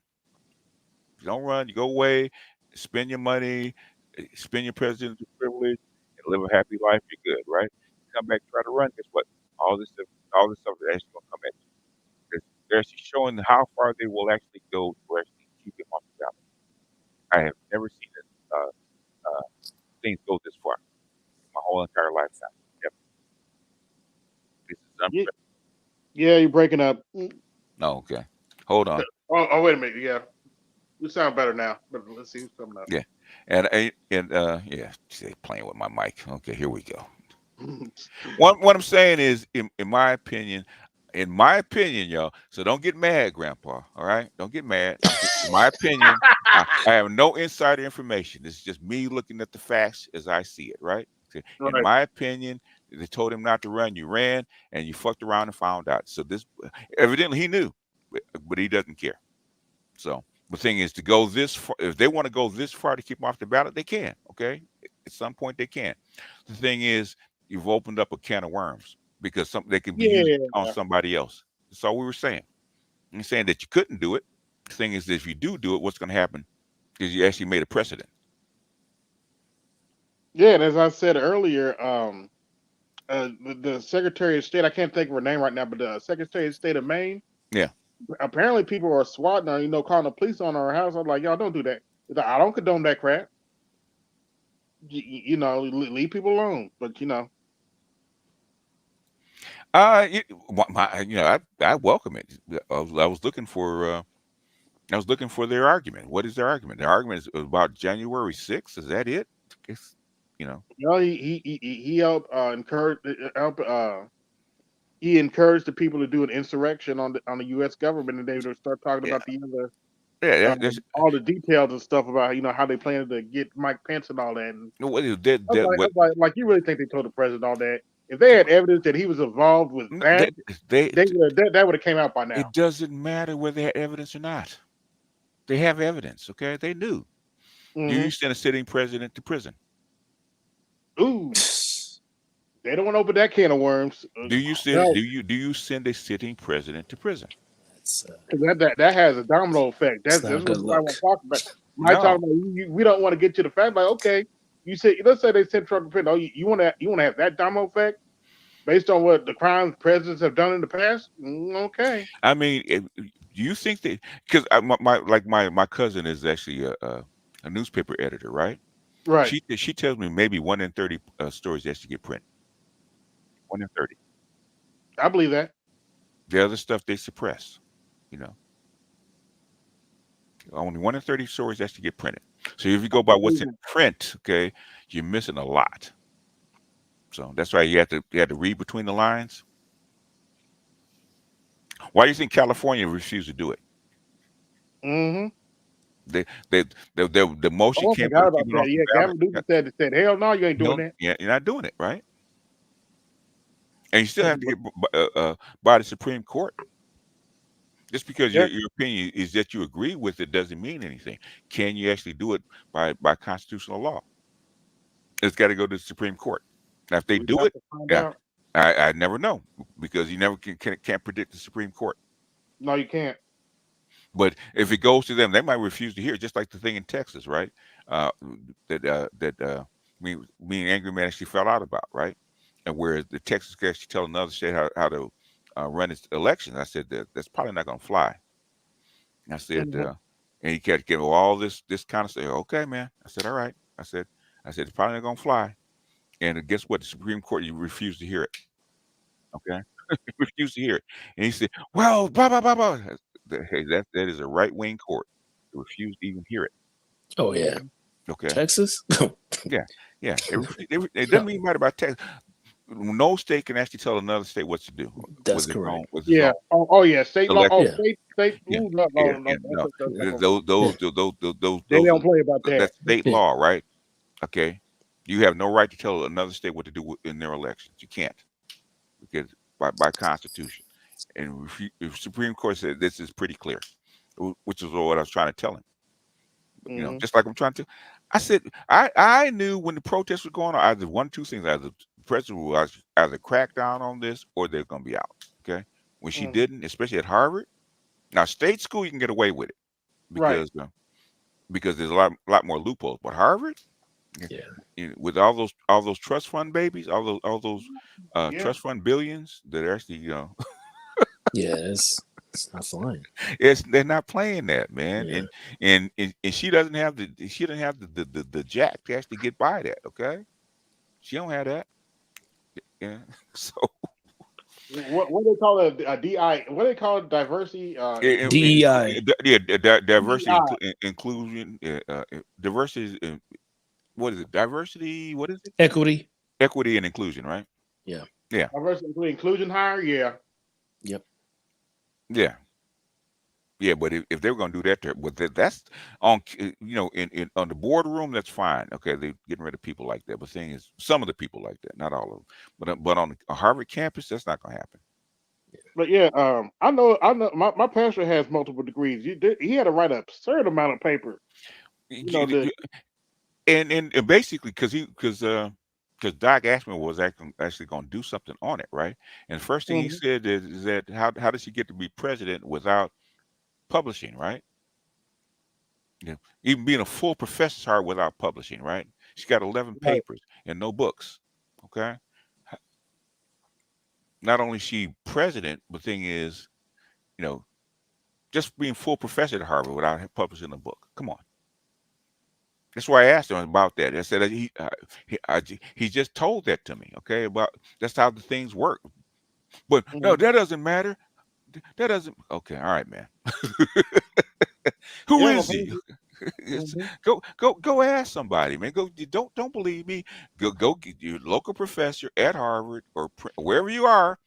you go away, spend your money, spend your presidential privilege, and live a happy life, you're good, right? Come back, try to run. Guess what? All this stuff is actually going to come at you. They're actually showing how far they will actually go to actually keep him off the ballot. I have never seen things go this far in my whole entire lifetime. Yep. This is unprecedented. Yeah, you're breaking up. Oh, okay. Hold on. Oh, wait a minute. Yeah, you sound better now. But let's see something else. Yeah, and yeah, they playing with my mic. Okay, here we go. What I'm saying is, in my opinion, y'all. So don't get mad, Grandpa. All right, don't get mad. In my opinion, I have no insider information. This is just me looking at the facts as I see it. Right. Okay. In my opinion, they told him not to run. You ran, and you fucked around and found out. So this evidently he knew, but he doesn't care. So The thing is to go this far. If they want to go this far to keep them off the ballot, they can. Okay, at some point they can. The thing is, you've opened up a can of worms because they can be used on Yeah. somebody else. That's all we were saying. I'm saying that you couldn't do it. The thing is, that if you do it, what's going to happen is you actually made a precedent. Yeah, and as I said earlier, the Secretary of State, I can't think of her name right now, but the Secretary of State of Maine, Yeah. apparently people are swatting her, calling the police on her house. I'm like, y'all don't do that. I don't condone that crap. Leave people alone. But I welcome it. I was looking for their argument. What is their argument? Their argument is about January 6th. Is that it? It's, he helped he encouraged the people to do an insurrection on the U.S. government, and they would start talking yeah, about the other yeah. all the details and stuff about how they plan to get Mike Pence and all that. And What is I was like, you really think they told the president all that? If they had evidence that he was involved with that, that would have came out by now. It doesn't matter whether they had evidence or not. They have evidence. Okay, they knew. Mm-hmm. Do you send a sitting president to prison? Ooh, they don't want to open that can of worms. Do you send? Do you send a sitting president to prison? That has a domino effect. That's what I want to talk about. Talking about we don't want to get to the fact, like, okay, let's say they sent Trump to prison. Oh, you want to have that domino effect based on what the crimes presidents have done in the past? Okay. I mean, do you think that because my cousin is actually a newspaper editor, right? Right. She tells me maybe 1 in 30 stories actually get printed. 1 in 30. I believe that. The other stuff they suppress. Only 1 in 30 stories actually get printed. So if you go by what's in print, okay, you're missing a lot. So that's why you have to read between the lines. Why do you think California refused to do it? Mm-hmm. The most you can't put people off the ballot. Gavin said, hell no, you ain't doing that. Yeah, you're not doing it, right? And you still have to get by the Supreme Court. Just because your opinion is that you agree with it doesn't mean anything. Can you actually do it by constitutional law? It's got to go to the Supreme Court. Now, if they do it, I never know because you never can't predict the Supreme Court. No, you can't. But if it goes to them, they might refuse to hear it, just like the thing in Texas, right? That me and Angry Man actually fell out about, right? And where the Texas can actually tell another state how to run its election. I said that's probably not going to fly. I said, and he kept giving all this kind of stuff. Okay, man. I said, all right. I said it's probably not going to fly. And guess what? The Supreme Court, you refused to hear it. Okay, refused to hear it. And he said, well, blah blah blah blah. Hey, that is a right wing court. They refused to even hear it. Oh yeah. Okay. Texas. yeah. It doesn't mean right about Texas. No state can actually tell another state what to do. That's correct. Yeah. Oh yeah. State law. Oh, state. Yeah. No. Those they don't play about that. That's state law, right? Okay. You have no right to tell another state what to do in their elections. You can't, because by Constitution. And if Supreme Court said this is pretty clear, which is what I was trying to tell him. Just like I'm trying to. I said I knew when the protests were going on, either one, two things: either the president will either crack down on this, or they're going to be out. Okay, when she didn't, especially at Harvard. Now, state school you can get away with it because there's a lot more loopholes. But Harvard, with all those trust fund babies, all those trust fund billions that are actually it's not flying. They're not playing that, man. And she doesn't have the jack to actually get by that. Okay, she don't have that. Yeah. So what do they call it? DI. What do they call it? Diversity. DEI. Diversity, inclusion, diversity. What is it? Diversity. What is it? Equity. Equity and inclusion, right? Yeah. Diversity, inclusion, hire. Yeah. Yep. Yeah, but if they were going to do that, but that's on in on the boardroom, that's fine. Okay, they're getting rid of people like that. But the thing is, some of the people like that, not all of them. But on a Harvard campus, that's not going to happen. But yeah, I know. My pastor has multiple degrees. He had to write an absurd amount of paper. You know, And basically because Doc Ashman was actually going to do something on it, right? And the first thing he Mhm, said is that how does she get to be president without publishing, right? Yeah, even being a full professor without publishing, right? She got 11 right. papers and no books. Okay, not only is she president, but the thing is, you know, just being full professor at Harvard without publishing a book. Come on. That's why I asked him about that. I said that he just told that to me. Okay, about that's how the things work. But no, Mhm, that doesn't matter. That doesn't. Okay, all right, man. Who yeah. is he? Mhm, Go ask somebody, man. Go. Don't believe me. Go get your local professor at Harvard or wherever you are.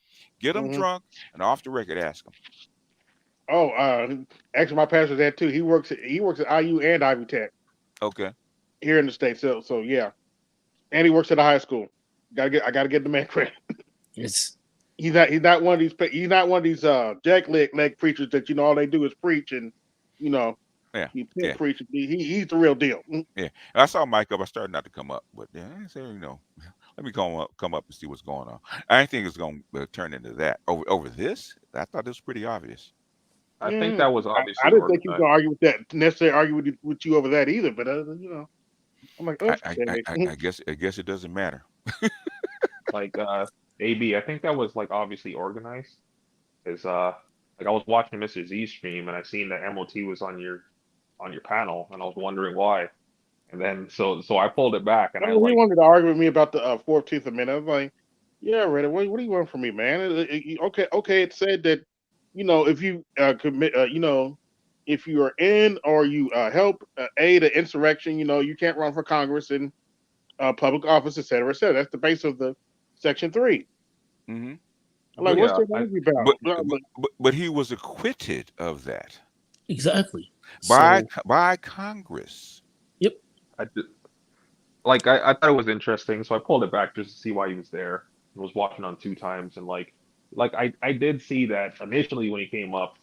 Get them mhm. drunk and off the record ask them. Oh, actually, my pastor's that too. He works at IU and Ivy Tech Okay. here in the state. So yeah, and he works at a high school. I gotta get the man credit. It's He's not one of these jack leg preachers that all they do is preach and you know Yeah. he pimp Yeah. preach. He's the real deal. Yeah. I saw Mike up. I started not to come up, but yeah, I said, let me come up and see what's going on. I didn't think it's going to turn into that over this. I thought this was pretty obvious. I think Yeah, that was I obviously didn't think he was organized. gonna argue with that necessarily argue with you over that either. But I'm like, I I, I, okay. I I guess it doesn't matter. Like AB, I think that was like obviously organized. Is like I was watching Mr. Z stream and I seen that MOT was on your panel and I was wondering why. And then so I pulled it back and I Oh, he like wanted to argue with me about the 14th Amendment. I was like, yeah, Reddit, what do you want from me, man? Okay. It said that, if you commit, if you are in or you help aid an insurrection, you can't run for Congress and public office, et cetera, et cetera. That's the base of the Section 3. Hmm. I'm like, But what's yeah, there to argue about? but I'm but like, but he was acquitted of that exactly. by So by Congress. yep. I did, like I thought it was interesting, so I pulled it back just to see why he was there. I was watching on two times and like I did see that initially when he came up,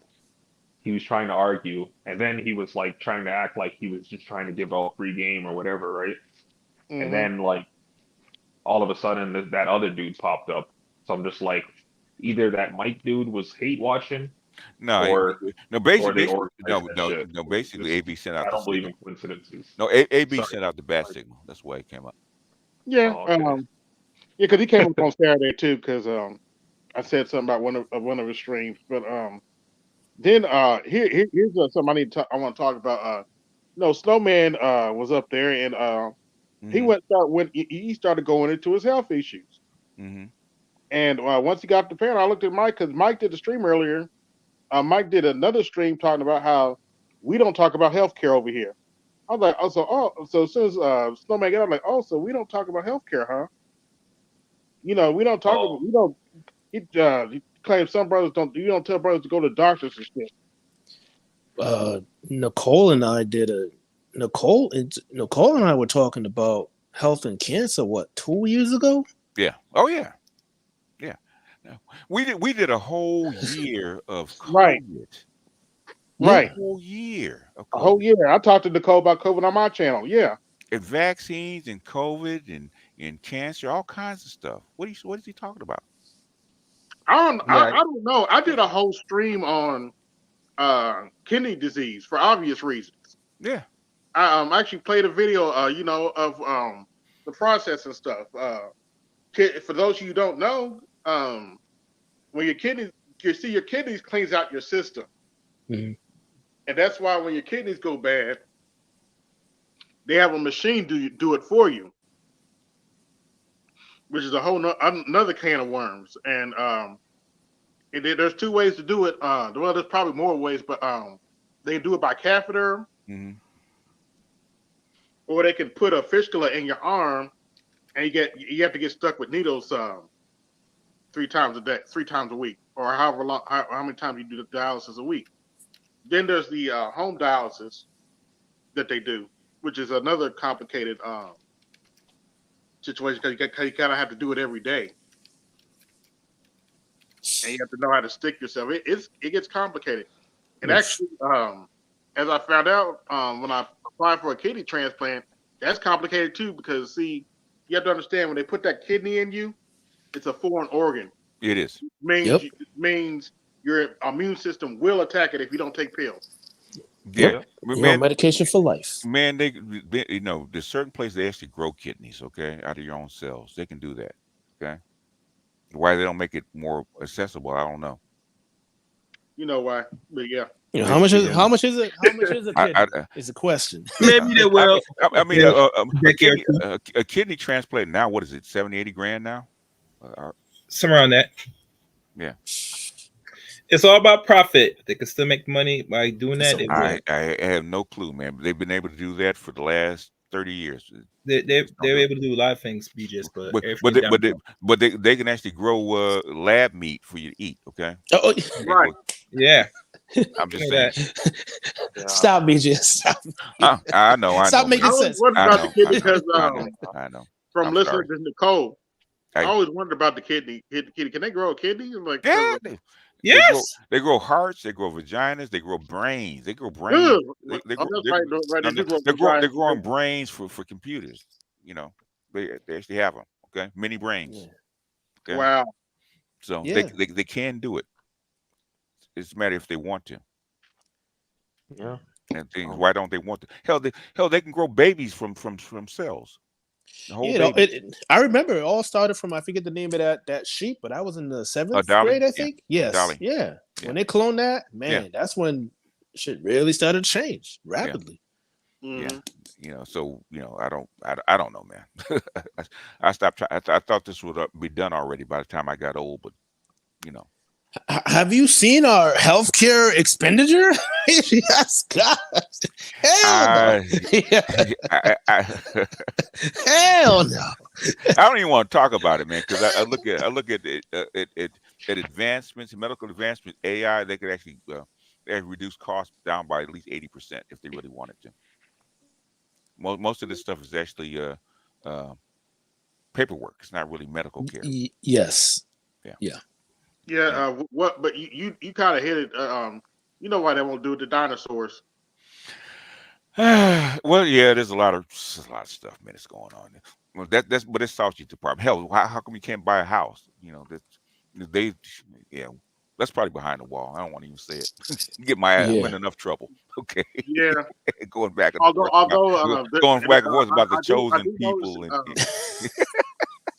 he was trying to argue, and then he was like trying to act like he was just trying to give out free game or whatever, right? And mm-hmm. then like all of a sudden that other dude popped up. So I'm just like, either that Mike dude was hate watching, No, or no, they basically, organized no, that no, shit. no. It's Basically, just AB sent out I the don't believe signal. in coincidences. No, AB Sorry. sent out the bat signal. That's why it came up. Yeah, Oh, okay. yeah, because he came up on Saturday too, because I said something about one of his streams, but then here's something I want to talk about. No, Snowman was up there and Hmm. he started going into his health issues. Hmm. And once he got the panel, I looked at Mike because Mike did the stream earlier. Mike did another stream talking about how we don't talk about healthcare over here. I was like, so as soon as Snowman got, I'm like, so we don't talk about healthcare, huh? We don't talk about Oh, we don't. He claims some brothers don't. You don't tell brothers to go to doctors and shit. Nicole and I did a Nicole and I were talking about health and cancer, what, 2 years ago? Yeah. Oh yeah. Yeah. No. We did a whole year of Right, COVID. A right. Yeah. whole year of A whole COVID. year. I talked to Nicole about COVID on my channel. Yeah. And vaccines and COVID and cancer, all kinds of stuff. What is he talking about? yeah. I don't know. I did a whole stream on kidney disease for obvious reasons. Yeah. I actually played a video of the process and stuff. For those of you who don't know, when your kidneys cleans out your system. Mhm. And that's why when your kidneys go bad, they have a machine do it for you, which is a whole another can of worms. And there's two ways to do it. Well, there's probably more ways, but they do it by catheter, Hmm. or they can put a fistula in your arm, and you have to get stuck with needles 3 times a day, 3 times a week, or however long, how many times you do the dialysis a week. Then there's the home dialysis that they do, which is another complicated situation because you kind of have to do it every day. and you have to know how to stick yourself. It gets complicated. And Oof. actually, as I found out when I applied for a kidney transplant, that's complicated too because see, you have to understand when they put that kidney in you, it's a foreign organ. It is. Yep. Means your immune system will attack it if you don't take pills. Yeah, Yep. You're on man. medication for life. Man, they you know, there's certain places they actually grow kidneys. Okay, out of your own cells, they can do that. Okay, why they don't make it more accessible, I don't know. You know why? But yeah. You know, They, how much they is do. how much is it? How much is a I, kidney? I, Is a question. Maybe they will. I mean, Decade or two, a kidney transplant now. What is it? 70, 80 grand now? somewhere on that. Yeah. It's all about profit. They can still make money by doing That's that. a They will. I have no clue, man. They've been able to do that for the last 30 years. They're Just don't do it. able to do a lot of things, BJ's, but But everything down. they can actually grow lab meat for you to eat. Okay. Oh, They can Right. Yeah. I'm just Know saying. that. Yeah. stop, BJ. Stop. I know. Stop man. making I always sense. wondered I about know. the kidney I because know. I know. from I'm listening sorry. to Nicole, I I, always wondered about the kidney. Can they grow a kidney? I'm like, yeah. Yes. They grow hearts. They grow vaginas. They grow brains. They grow ugh. brains. They Oh, grow. that's right. Right. No, They no. do grow They're vaginas. growing brains for computers. You know, they actually have them. Okay, mini Yeah. brains. Okay, Wow. so Yeah. they can do it. It's a matter if they want to. Yeah. And things. Why don't they want to? Hell, they can grow babies from cells. The whole You know, baby. I remember it all started from I forget the name of that sheep, but I was in the seventh Dolly. grade, I Yeah. think. Yes, Dolly. yeah. Yeah. When they cloned that, Yeah. man, that's when shit really started to change rapidly. Yeah. Mhm. You know, so I don't know, man. I stopped. I thought this would be done already by the time I got old, but you know. Have you seen our healthcare expenditure? Yes, God. Hell no. Hell no. I don't even want to talk about it, man, because I look at it, at advancements, medical advancements, AI. They could actually reduce costs down by at least 80% if they really wanted to. Most of this stuff is actually paperwork. It's not really medical care. Yes. Yeah. Yeah. Yeah. What? But you kind of hit it. You know why they won't do it? The dinosaurs. Well, yeah, there's a lot of stuff, man, that's going on. Well, but it solves you the problem. Hell, how come you can't buy a house? They, yeah, that's probably behind the wall. I don't want to even say it. Get my ass. I'm in enough trouble. Okay. Yeah. Going back and Although forth about the chosen people.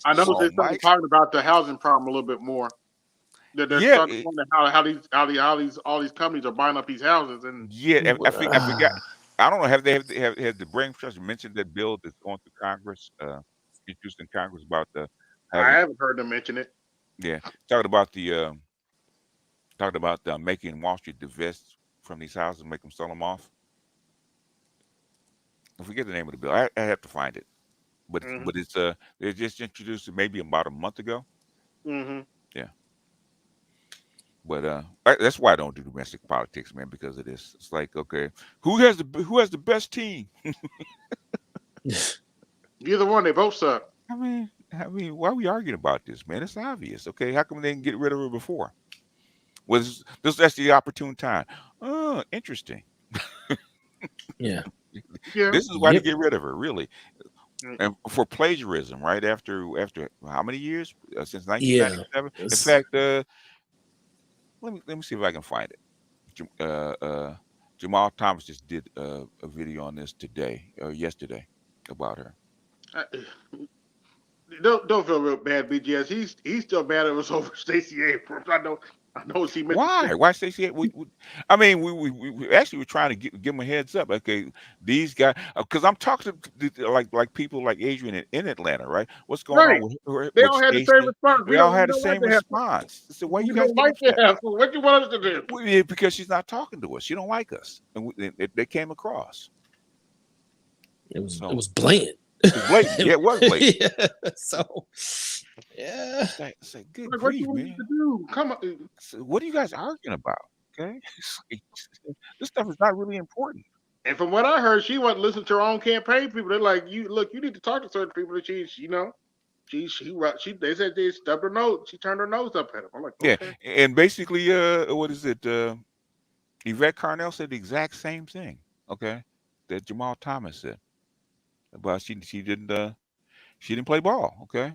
I know they started talking about the housing problem a little bit more. That they're starting to wonder how these companies are buying up these houses and I forgot. I don't know. Have the brain trust mentioned that bill that's going through Congress, introduced in Congress about I haven't heard them mention it. Yeah, talking about making Wall Street divest from these houses, and make them sell them off. I forget the name of the bill. I have to find it, but it's they just introduced it maybe about a month ago. Mm-hmm. Yeah. But that's why I don't do domestic politics, man, because of this. It's like, okay, who has the best team? Either one, they both suck. I mean, why are we arguing about this, man? It's obvious. Okay, how come they didn't get rid of her before? Was that's the opportune time? Oh, interesting. Yeah. This is why to get rid of her, really, and for plagiarism, right? After how many years? Since 1997. In fact, let me see if I can find it. Jamal Thomas just did a video on this yesterday about her. Don't feel real bad, BGS. He's still mad at us over Stacey Abrams. I know she mentioned Why Stacey? I mean, we actually were trying to give them a heads up. Okay, these guys, because I'm talking to like people like Adrian in Atlanta, right? What's going on with her? They all had the same response. We all had the same response. So why you guys don't like that? What you want us to do? Well, because she's not talking to us. She don't like us, and they came across. It was blatant. It was blatant. Yeah, it was blatant. Yeah. So, yeah. It's like good What grief, you want man. us to do? Come on. So what are you guys arguing about? Okay, this stuff is not really important. And from what I heard, she wasn't listening to her own campaign people. They're like, you need to talk to certain people that she. They said they stubbed her nose. She turned her nose up at him. I'm like, Yeah, okay. and basically, what is it? Yvette Carnell said the exact same thing. Okay, that Jamal Thomas said, but she didn't play ball. Okay,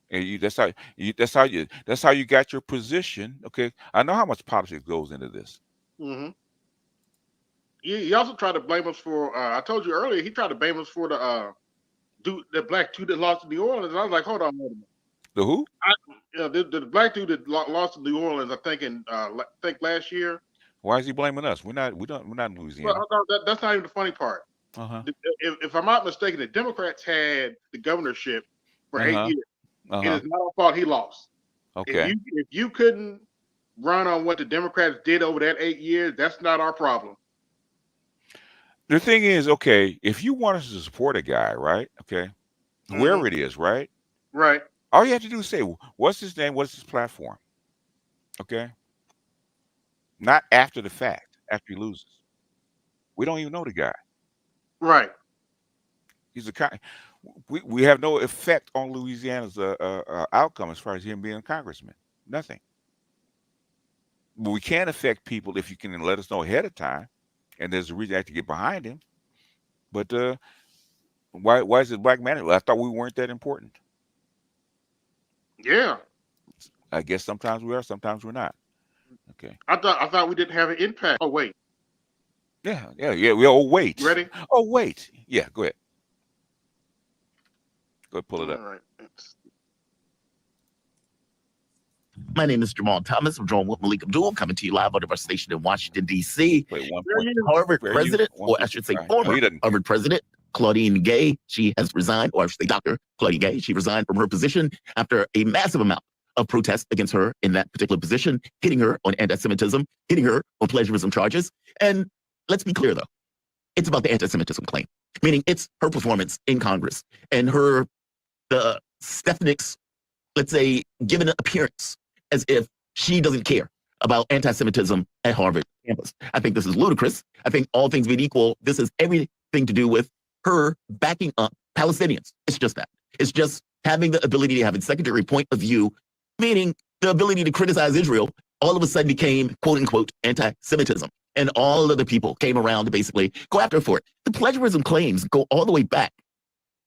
and that's how you got your position. Okay, I know how much politics goes into this. Mm-hmm. He also tried to blame us for. I told you earlier. He tried to blame us for the black dude that lost to New Orleans. And I was like, hold on, wait a minute. The who? The black dude that lost to New Orleans. I think last year. Why is he blaming us? We're not in Louisiana. Well, that's not even the funny part. Uh-huh. If I'm not mistaken, the Democrats had the governorship for 8 years. Uh-huh. It is not our fault he lost. Okay. If you couldn't run on what the Democrats did over that 8 years, that's not our problem. The thing is, okay, if you want us to support a guy, right? Okay, whoever it is, right? Right. All you have to do is say, what's his name? What's his platform? Okay. Not after the fact, after he loses. We don't even know the guy. Right. He's we have no effect on Louisiana's outcome as far as him being a congressman. Nothing. But we can affect people if you can let us know ahead of time, and there's a reason I have to get behind him. But why is it black man? I thought we weren't that important. Yeah. I guess sometimes we are, sometimes we're not. Okay. I thought we didn't have an impact. Oh wait. Yeah. Oh wait. You ready? Oh wait. Yeah. Go ahead. Go pull it up. All right. My name is Jamal Thomas. I'm joined with Malik Abdul, coming to you live out of our station in Washington, D.C. Harvard president, or I should say former Harvard president, Claudine Gay. She has resigned, or I should say Dr. Claudine Gay. She resigned from her position after a massive amount of protests against her in that particular position, hitting her on anti-Semitism, hitting her on plagiarism charges. And let's be clear, though. It's about the anti-Semitism claim, meaning it's her performance in Congress and the Stefanik's, let's say, given an appearance as if she doesn't care about anti-Semitism at Harvard campus. I think this is ludicrous. I think all things being equal, this has everything to do with her backing up Palestinians. It's just that. It's just having the ability to have a secondary point of view, meaning the ability to criticize Israel all of a sudden became, quote unquote, anti-Semitism. And all of the people came around to basically go after her for it. The plagiarism claims go all the way back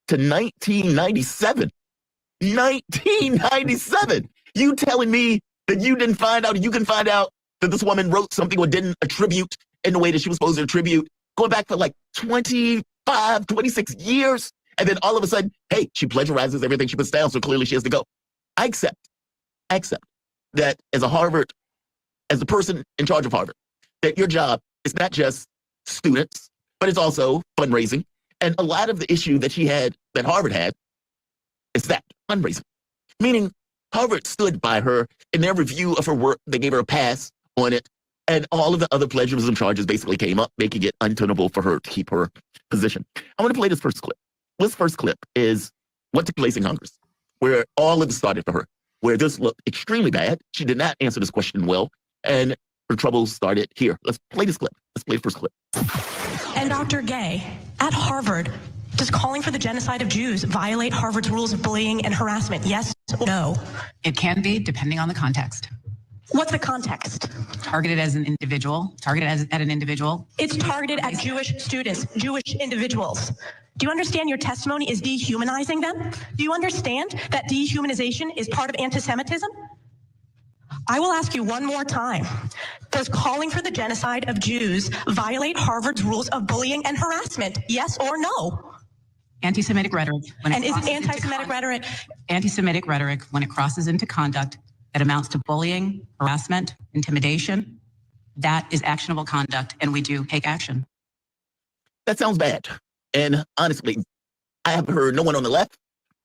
to 1997. 1997. You telling me that you didn't find out, you can find out that this woman wrote something or didn't attribute in the way that she was supposed to attribute, going back for like 25, 26 years. And then all of a sudden, hey, she plagiarizes everything she puts down, so clearly she has to go. I accept that as the person in charge of Harvard, that your job is not just students, but it's also fundraising. And a lot of the issue that Harvard had, is that fundraising. Meaning Harvard stood by her in their review of her work. They gave her a pass on it. And all of the other plagiarism charges basically came up, making it untenable for her to keep her position. I want to play this first clip. This first clip is what took place in Congress, where all of it started for her, where this looked extremely bad. She did not answer this question well, and her troubles started here. Let's play this clip. Let's play the first clip. And Dr. Gay, at Harvard, does calling for the genocide of Jews violate Harvard's rules of bullying and harassment? Yes or no? It can be, depending on the context. What's the context? Targeted at an individual. It's targeted at Jewish students, Jewish individuals. Do you understand your testimony is dehumanizing them? Do you understand that dehumanization is part of anti-Semitism? I will ask you one more time. Does calling for the genocide of Jews violate Harvard's rules of bullying and harassment? Yes or no? Anti-Semitic rhetoric. And is anti-Semitic rhetoric? Anti-Semitic rhetoric, when it crosses into conduct that amounts to bullying, harassment, intimidation, that is actionable conduct, and we do take action. That sounds bad. And honestly, I have heard no one on the left,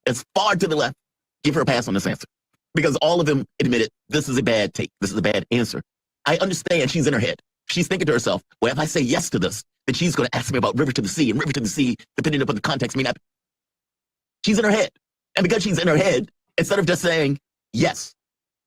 as far to the left, give her a pass on this answer. Because all of them admitted this is a bad take. This is a bad answer. I understand she's in her head. She's thinking to herself, well, if I say yes to this, then she's going to ask me about River to the Sea. And River to the Sea, depending upon the context, she's in her head. And because she's in her head, instead of just saying, yes,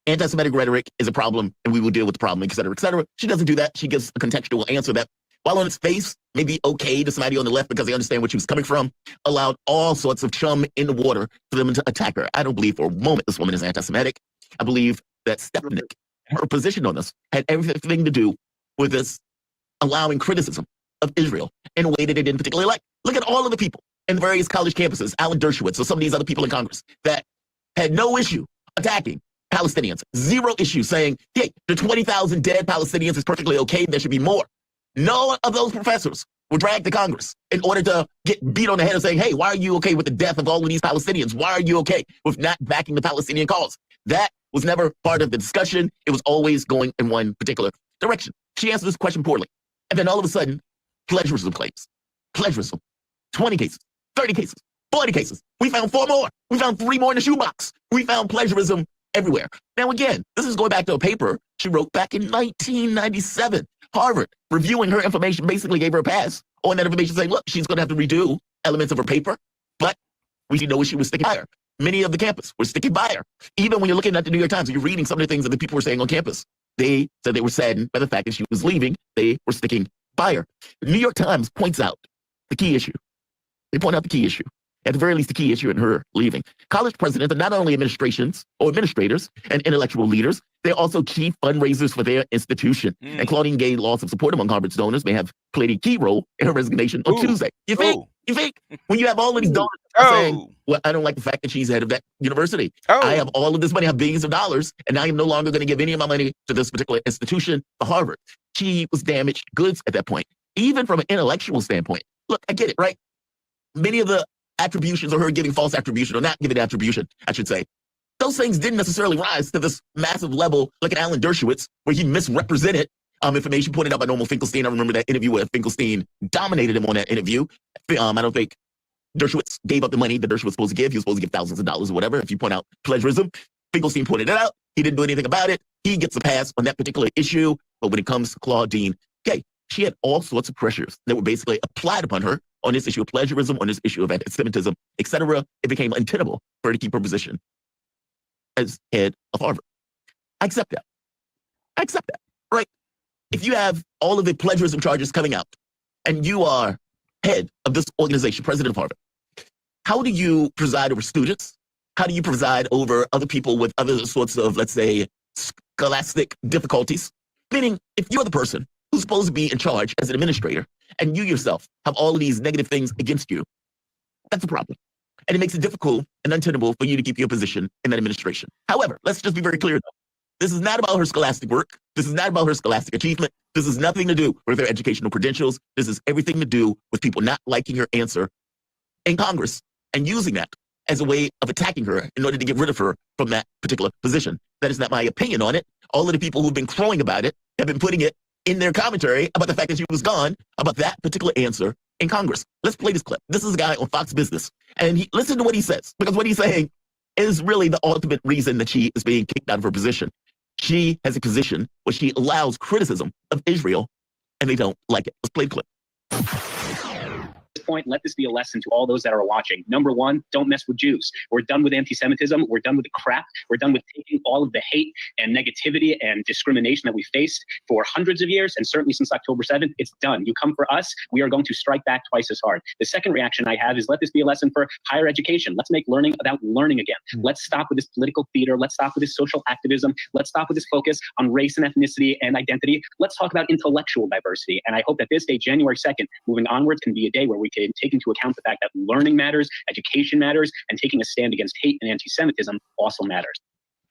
anti-Semitic rhetoric is a problem and we will deal with the problem, et cetera, she doesn't do that. She gives a contextual answer that while on its face may be okay to somebody on the left because they understand where she was coming from, allowed all sorts of chum in the water for them to attack her. I don't believe for a moment this woman is anti-Semitic. I believe that Stefanik, her position on this, had everything to do with this allowing criticism of Israel in a way that they didn't particularly like. Look at all of the people in the various college campuses, Alan Dershowitz or some of these other people in Congress that had no issue attacking Palestinians. Zero issue saying, hey, the 20,000 dead Palestinians is perfectly okay. There should be more. None of those professors were dragged to Congress in order to get beat on the head of saying, hey, why are you okay with the death of all of these Palestinians? Why are you okay with not backing the Palestinian cause? That was never part of the discussion. It was always going in one particular direction. She answered this question poorly. And then all of a sudden, plagiarism claims. Plagiarism. 20 cases, 30 cases, 40 cases. We found 4 more. We found 3 more in the shoebox. We found plagiarism everywhere. Now, again, this is going back to a paper she wrote back in 1997. Harvard, reviewing her information, basically gave her a pass on that information, saying, look, she's going to have to redo elements of her paper, but we know she was sticking by her. Many of the campus were sticking by her. Even when you're looking at the New York Times and you're reading some of the things that the people were saying on campus, they said they were saddened by the fact that she was leaving. They were sticking by her. The New York Times points out the key issue. They point out the key issue. At the very least, the key issue in her leaving. College presidents are not only administrations or administrators and intellectual leaders, they're also chief fundraisers for their institution. And Claudine Gay loss of support among Harvard's donors may have played a key role in her resignation on Tuesday. You think? When you have all of these donors saying, well, I don't like the fact that she's head of that university. I have all of this money, I have billions of dollars, and I am no longer going to give any of my money to this particular institution, to Harvard. She was damaged goods at that point. Even from an intellectual standpoint. Look, I get it, right? Many of the attributions or her giving false attribution or not giving attribution, I should say, those things didn't necessarily rise to this massive level, like an Alan Dershowitz, where he misrepresented information pointed out by Norman Finkelstein. I remember that interview where Finkelstein dominated him on that interview. I don't think Dershowitz gave up the money that Dershowitz was supposed to give. He was supposed to give thousands of dollars or whatever. If you point out plagiarism, Finkelstein pointed it out. He didn't do anything about it. He gets a pass on that particular issue. But when it comes to Claudine Gay, she had all sorts of pressures that were basically applied upon her on this issue of plagiarism, on this issue of anti-Semitism, etc. It became untenable for her to keep her position as head of Harvard. I accept that. I accept that, right? If you have all of the plagiarism charges coming out and you are head of this organization, president of Harvard, how do you preside over students? How do you preside over other people with other sorts of, let's say, scholastic difficulties? Meaning, if you're the person who's supposed to be in charge as an administrator, and you yourself have all of these negative things against you, that's a problem. And it makes it difficult and untenable for you to keep your position in that administration. However, let's just be very clear, though. This is not about her scholastic work. This is not about her scholastic achievement. This has nothing to do with her educational credentials. This is everything to do with people not liking her answer in Congress and using that as a way of attacking her in order to get rid of her from that particular position. That is not my opinion on it. All of the people who've been crowing about it have been putting it in their commentary about the fact that she was gone about that particular answer in Congress. Let's play this clip. This is a guy on Fox Business, and listen to what he says, because what he's saying is really the ultimate reason that she is being kicked out of her position. She has a position where she allows criticism of Israel, and they don't like it. Let's play the clip. Point, let this be a lesson to all those that are watching. Number one, don't mess with Jews. We're done with anti-Semitism. We're done with the crap. We're done with taking all of the hate and negativity and discrimination that we faced for hundreds of years, and certainly since October 7th. It's done. You come for us, we are going to strike back twice as hard. The second reaction I have is, let this be a lesson for higher education. Let's make learning about learning again. Let's stop with this political theater. Let's stop with this social activism. Let's stop with this focus on race and ethnicity and identity. Let's talk about intellectual diversity. And I hope that this day, January 2nd, moving onwards, can be a day where we can take into account the fact that learning matters, education matters, and taking a stand against hate and anti-Semitism also matters.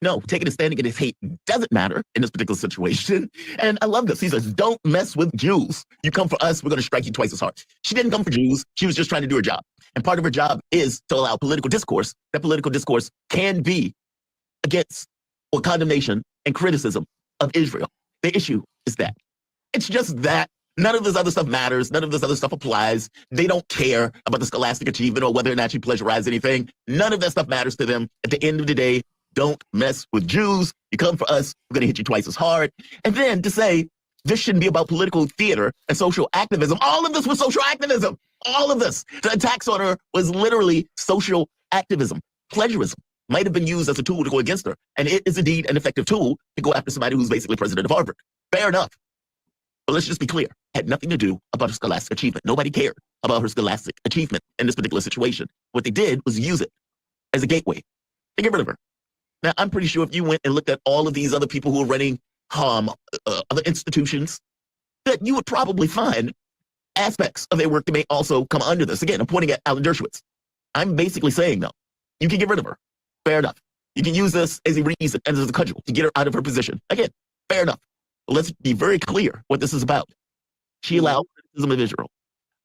No, taking a stand against hate doesn't matter in this particular situation. And I love this. He says, don't mess with Jews. You come for us, we're going to strike you twice as hard. She didn't come for Jews. She was just trying to do her job. And part of her job is to allow political discourse. That political discourse can be against or condemnation and criticism of Israel. The issue is that. It's just that. None of this other stuff matters. None of this other stuff applies. They don't care about the scholastic achievement or whether or not she plagiarized anything. None of that stuff matters to them. At the end of the day, don't mess with Jews. You come for us, we're going to hit you twice as hard. And then to say this shouldn't be about political theater and social activism. All of this was social activism. All of this. The attacks on her was literally social activism. Plagiarism might have been used as a tool to go against her. And it is indeed an effective tool to go after somebody who's basically president of Harvard. Fair enough. But let's just be clear, had nothing to do about her scholastic achievement. Nobody cared about her scholastic achievement in this particular situation. What they did was use it as a gateway to get rid of her. Now, I'm pretty sure if you went and looked at all of these other people who are running other institutions, that you would probably find aspects of their work that may also come under this. Again, I'm pointing at Alan Dershowitz. I'm basically saying, though, you can get rid of her. Fair enough. You can use this as a reason and as a cudgel to get her out of her position. Again, fair enough. But let's be very clear what this is about. She allowed criticism of Israel.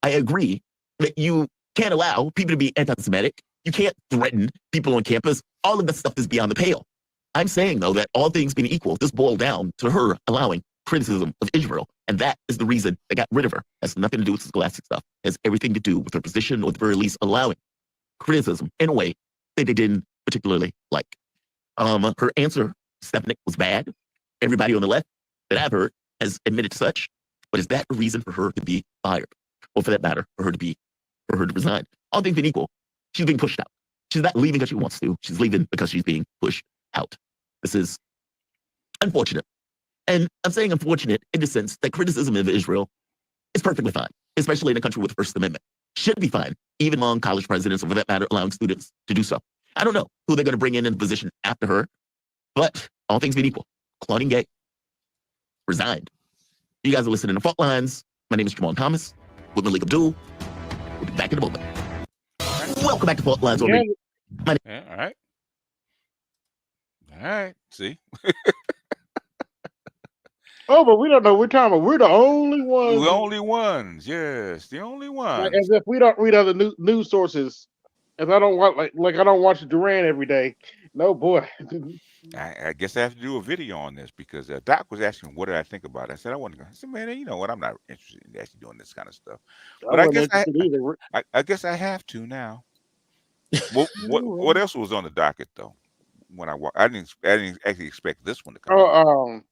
I agree that you can't allow people to be anti-Semitic. You can't threaten people on campus. All of that stuff is beyond the pale. I'm saying, though, that all things being equal, this boiled down to her allowing criticism of Israel. And that is the reason they got rid of her. It has nothing to do with the scholastic stuff. It has everything to do with her position, or at the very least, allowing criticism in a way that they didn't particularly like. Her answer, Stefanik, was bad. Everybody on the left that I've heard has admitted such. But is that a reason for her to be fired? Or for that matter, for her to resign? All things being equal, she's being pushed out. She's not leaving because she wants to. She's leaving because she's being pushed out. This is unfortunate. And I'm saying unfortunate in the sense that criticism of Israel is perfectly fine, especially in a country with the First Amendment. Should be fine, even among college presidents, or for that matter, allowing students to do so. I don't know who they're going to bring in the position after her, but all things being equal, Claudine Gay resigned. You guys are listening to Fault Lines. My name is Jamal Thomas with Malik Abdul. We'll be back in a moment. Welcome back to Fault Lines. All right. All right. See? Oh, but we don't know. We're talking about we're the only ones. The only ones. Yes, the only ones. Like, as if we don't read other news sources. If I don't watch, like I don't watch Duran every day. No, boy. I guess I have to do a video on this because Doc was asking, "What did I think about it?" I said, "I want to go." I said, "Man, you know what? I'm not interested in actually doing this kind of stuff." But I guess I have to now. What else was on the docket though? When I didn't actually expect this one to come.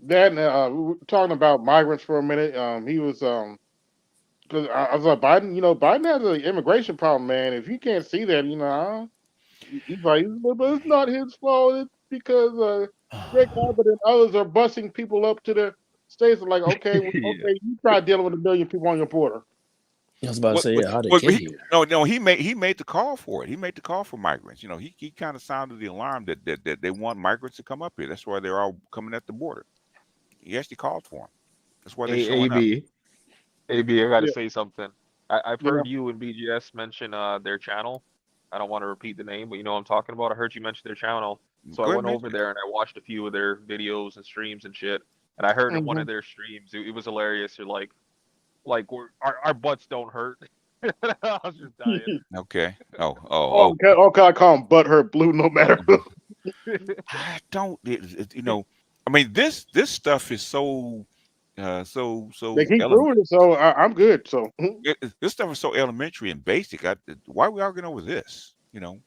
Then we were talking about migrants for a minute. He was because I was like, Biden. You know, Biden has an immigration problem, man. If you can't see that, you know, he's like, but it's not his fault. It's because Greg Abbott and others are busing people up to the states. Like, okay, okay, you try dealing with 1 million people on your border. I was about to say, how they get here. No, he made the call for it. He made the call for migrants. You know, he kind of sounded the alarm that they want migrants to come up here. That's why they're all coming at the border. He actually called for him. That's why they're showing up. AB, I got to say something. I've heard you and BGS mention their channel. I don't want to repeat the name, but you know what I'm talking about. I heard you mention their channel. So I went over there and I watched a few of their videos and streams and shit. And I heard in one of their streams, it was hilarious. You're like our butts don't hurt. I was just dying. Okay. Oh. Okay. I call them ButtHurt Blue no matter. I don't. You know. I mean, this stuff is so. They keep doing it, so I'm good. So this stuff is so elementary and basic. Why are we arguing over this? You know,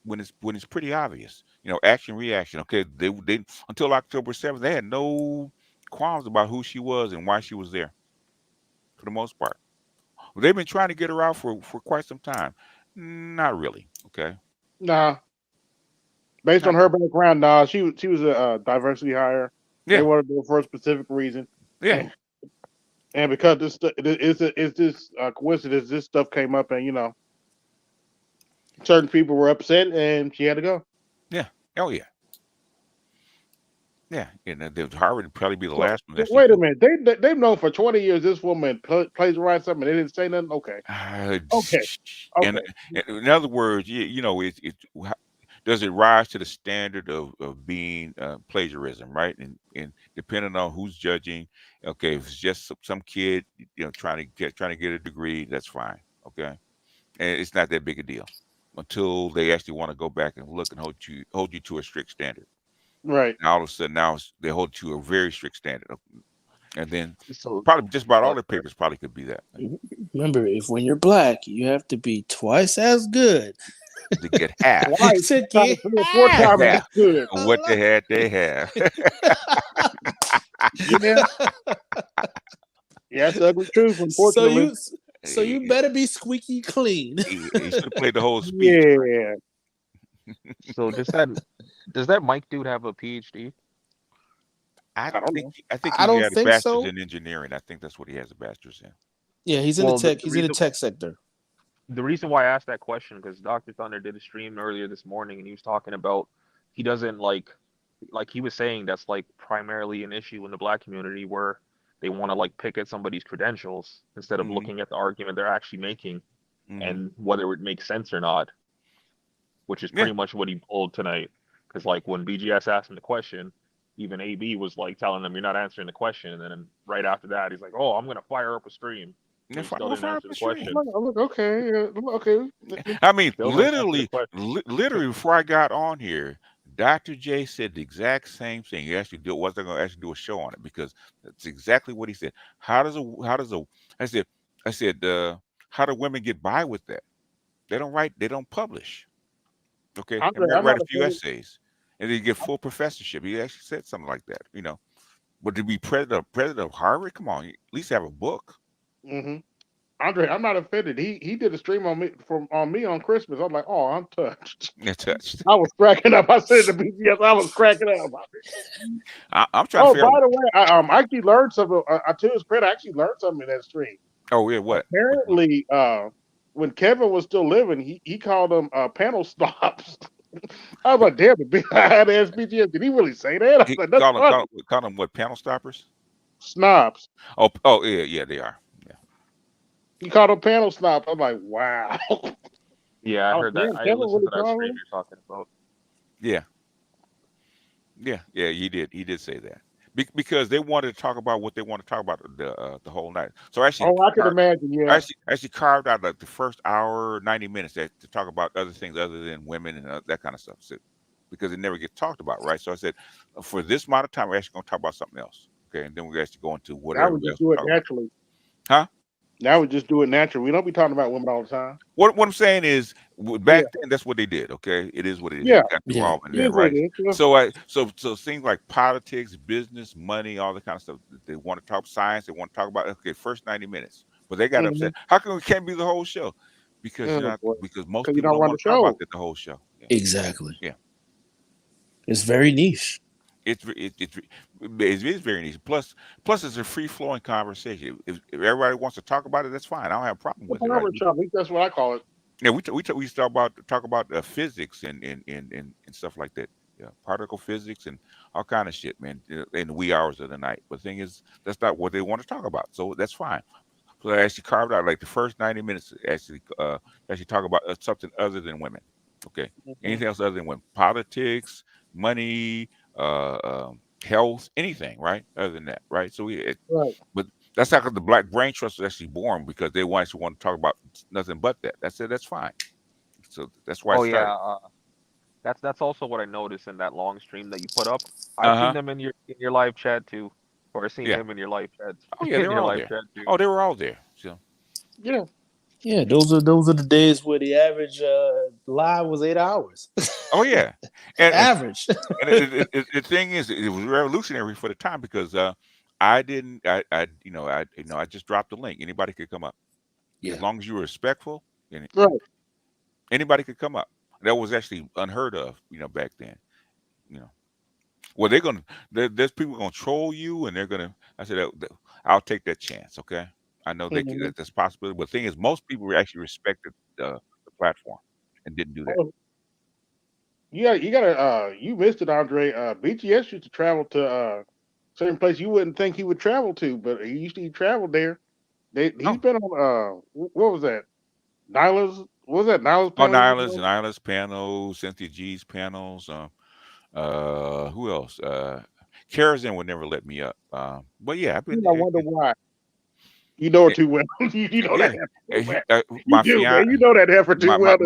when it's pretty obvious. You know, action reaction. Okay, they until October 7th, they had no qualms about who she was and why she was there. For the most part, they've been trying to get her out for quite some time. Not really. Okay. Nah. Based on her background, nah, she was a diversity hire. Yeah. They wanted to do it for a specific reason. Yeah. And because this coincidence, this stuff came up, and you know, certain people were upset, and she had to go. Yeah. Oh yeah. Yeah. And Harvard would probably be the last one. Wait a minute. They've known for 20 years this woman plagiarized something, and they didn't say nothing. Okay. Okay. In other words, you know, does it rise to the standard of being plagiarism, right? And depending on who's judging, okay, if it's just some kid, you know, trying to get a degree, that's fine, okay, and it's not that big a deal until they actually want to go back and look and hold you to a strict standard, right? And all of a sudden, they hold you to a very strict standard, and then probably just about all the papers probably could be that. Remember, when you're black, you have to be twice as good. To get half. Four times as good. What they have. Yeah. Yeah, that's ugly truth, unfortunately. So you better be squeaky clean. He should have played the whole speech. Yeah. So does that Mike dude have a PhD? I don't think know. I think I he don't had a think bachelor's so. in engineering. I think that's what he has a bachelor's in. Yeah, he's in Well, the tech. He's in the tech sector. The reason why I asked that question because Dr. Thunder did a stream earlier this morning and he was talking about he doesn't like he was saying that's like primarily an issue in the black community where they want to like pick at somebody's credentials instead of looking at the argument they're actually making and whether it makes sense or not, which is pretty much what he pulled tonight. Because like when BGS asked him the question, even AB was like telling him you're not answering the question, and then right after that he's like, "Oh, I'm gonna fire up a stream." He still didn't answer the question. Okay. I mean, Still didn't answer the literally, question. literally, before I got on here, Dr. J said the exact same thing. He actually wasn't going to actually do a show on it because that's exactly what he said. How does a I said how do women get by with that? They don't write, they don't publish. Okay, they Andre, might I'm write not a few offended. essays, and they get full professorship. He actually said something like that, you know. But to be president of Harvard, come on, at least have a book. Mm-hmm. Andre, I'm not offended. He did a stream on me on Christmas. I'm like, oh, I'm touched. You're touched. I was cracking up. I said to BTS, I was cracking up. I'm trying to figure out. By the way, I actually learned something. To his credit, I actually learned something in that stream. Oh yeah, what? Apparently, when Kevin was still living, he called them panel stops. I was like, damn, I had to ask BTS, did he really say that? I was like, that's funny. Call them what? Panel stoppers? Snobs. Oh yeah, they are. Yeah. He called them panel snobs. I'm like, wow. Yeah, I heard that. I listened to that really stream you're talking about. Yeah, he did. He did say that because they wanted to talk about what they want to talk about the whole night. So actually, I can imagine. Yeah, actually carved out like the first hour, 90 minutes to talk about other things other than women and that kind of stuff. So, because it never gets talked about, right? So I said, for this amount of time, we're actually going to talk about something else, okay? And then we're actually going to whatever. Now we just do it naturally. Huh? Now we just do it naturally. We don't be talking about women all the time. What I'm saying is, back then, that's what they did. Okay, it is what it is. Yeah, right. So things like politics, business, money, all the kind of stuff. They want to talk science. They want to talk about first 90 minutes, but they got upset. How come we can't be the whole show? Because because most people don't want to talk about the whole show. Yeah. Exactly. Yeah, it's very niche. It's very niche. Plus, it's a free flowing conversation. If everybody wants to talk about it, that's fine. I don't have a problem with it. Right? That's what I call it. Yeah, we talk about physics and stuff like that. Yeah, particle physics and all kind of shit, man. In the wee hours of the night. But the thing is, that's not what they want to talk about. So that's fine. So I actually carved out like the first 90 minutes actually talk about something other than women. Okay, anything else other than women? Politics, money. Health, anything, right? Other than that, right? So but that's how the Black Brain Trust was actually born because they want to talk about nothing but that. That's it. That's fine. So that's why. That's also what I noticed in that long stream that you put up. I've seen them in your live chat too, or I've seen them in your live chat. Oh yeah, they were all there. Oh, they were all there. So yeah, those are the days where the average live was 8 hours. Oh yeah, and average. And the thing is, it was revolutionary for the time because I just dropped the link. Anybody could come up, as long as you were respectful. Anybody could come up. That was actually unheard of, back then. Well, there's people gonna troll you, and they're gonna. I said, I'll take that chance. Okay, I know that's possible. But the thing is, most people actually respected the platform and didn't do that. Yeah, you gotta. You missed it, Andre. BTS used to travel to certain place you wouldn't think he would travel to, but he traveled there. He's been on. What was that? Nyla's. What was that? Nyla's panel. Nyla's panels, Cynthia G's panels. Who else? Karazin would never let me up. But yeah, I've been. I wonder why. You know her too well. you know that. My fiance, you know that heifer too well.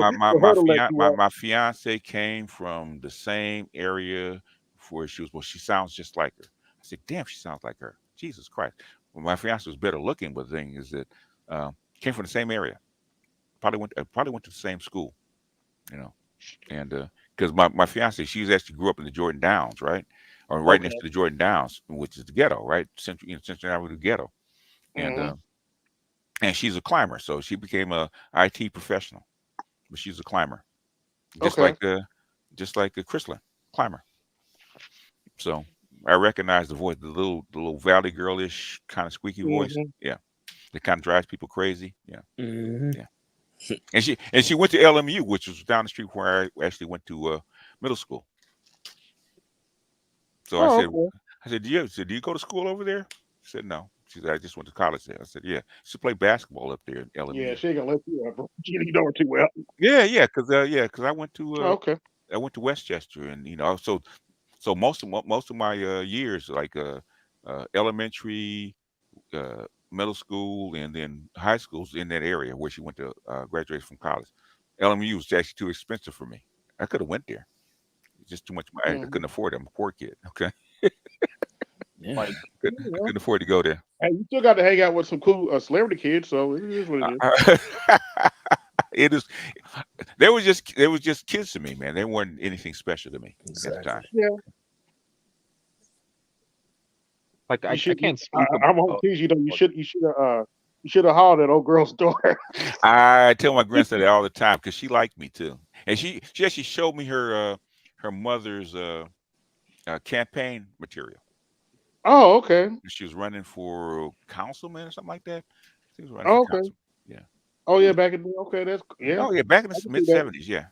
My fiance came from the same area where she was. Well, she sounds just like her. I said, "Damn, she sounds like her." Jesus Christ. Well, my fiance was better looking, but the thing is that came from the same area. Probably went to the same school, and because my fiance, she actually grew up in the Jordan Downs, right, or right next to the Jordan Downs, which is the ghetto, right, Central Avenue ghetto, and she's a climber, so she became a IT professional, but she's a climber, just like a Chrislyn climber. So I recognize the voice, the little valley girlish kind of squeaky voice. Yeah, that kind of drives people crazy. Yeah, yeah. And she went to LMU, which was down the street where I actually went to middle school. So I said, do you go to school over there? She said, no. She said, I just went to college there. I said, yeah. She played basketball up there at LMU. Yeah, she ain't gonna let you up. You know her too well. Yeah, because I went to Okay. I went to Westchester, and so most of my years, like elementary, middle school, and then high schools in that area where she went to graduate from college. LMU was actually too expensive for me. I could have went there. It's just too much. I couldn't afford it. I'm a poor kid. Okay. I couldn't afford to go there. Hey, you still got to hang out with some cool celebrity kids, so it is what it is. It is. They was just kids to me, man. They weren't anything special to me at the time. Yeah. Like I can't speak. I won't tease you though. You should have hollered at old girl's door. I tell my grandson that all the time because she liked me too, and she actually showed me her mother's campaign material. Oh, okay. She was running for councilman or something like that. She was running for councilman. Yeah. Oh yeah, back in the that's yeah. Oh yeah, back in the mid '70s. Yeah.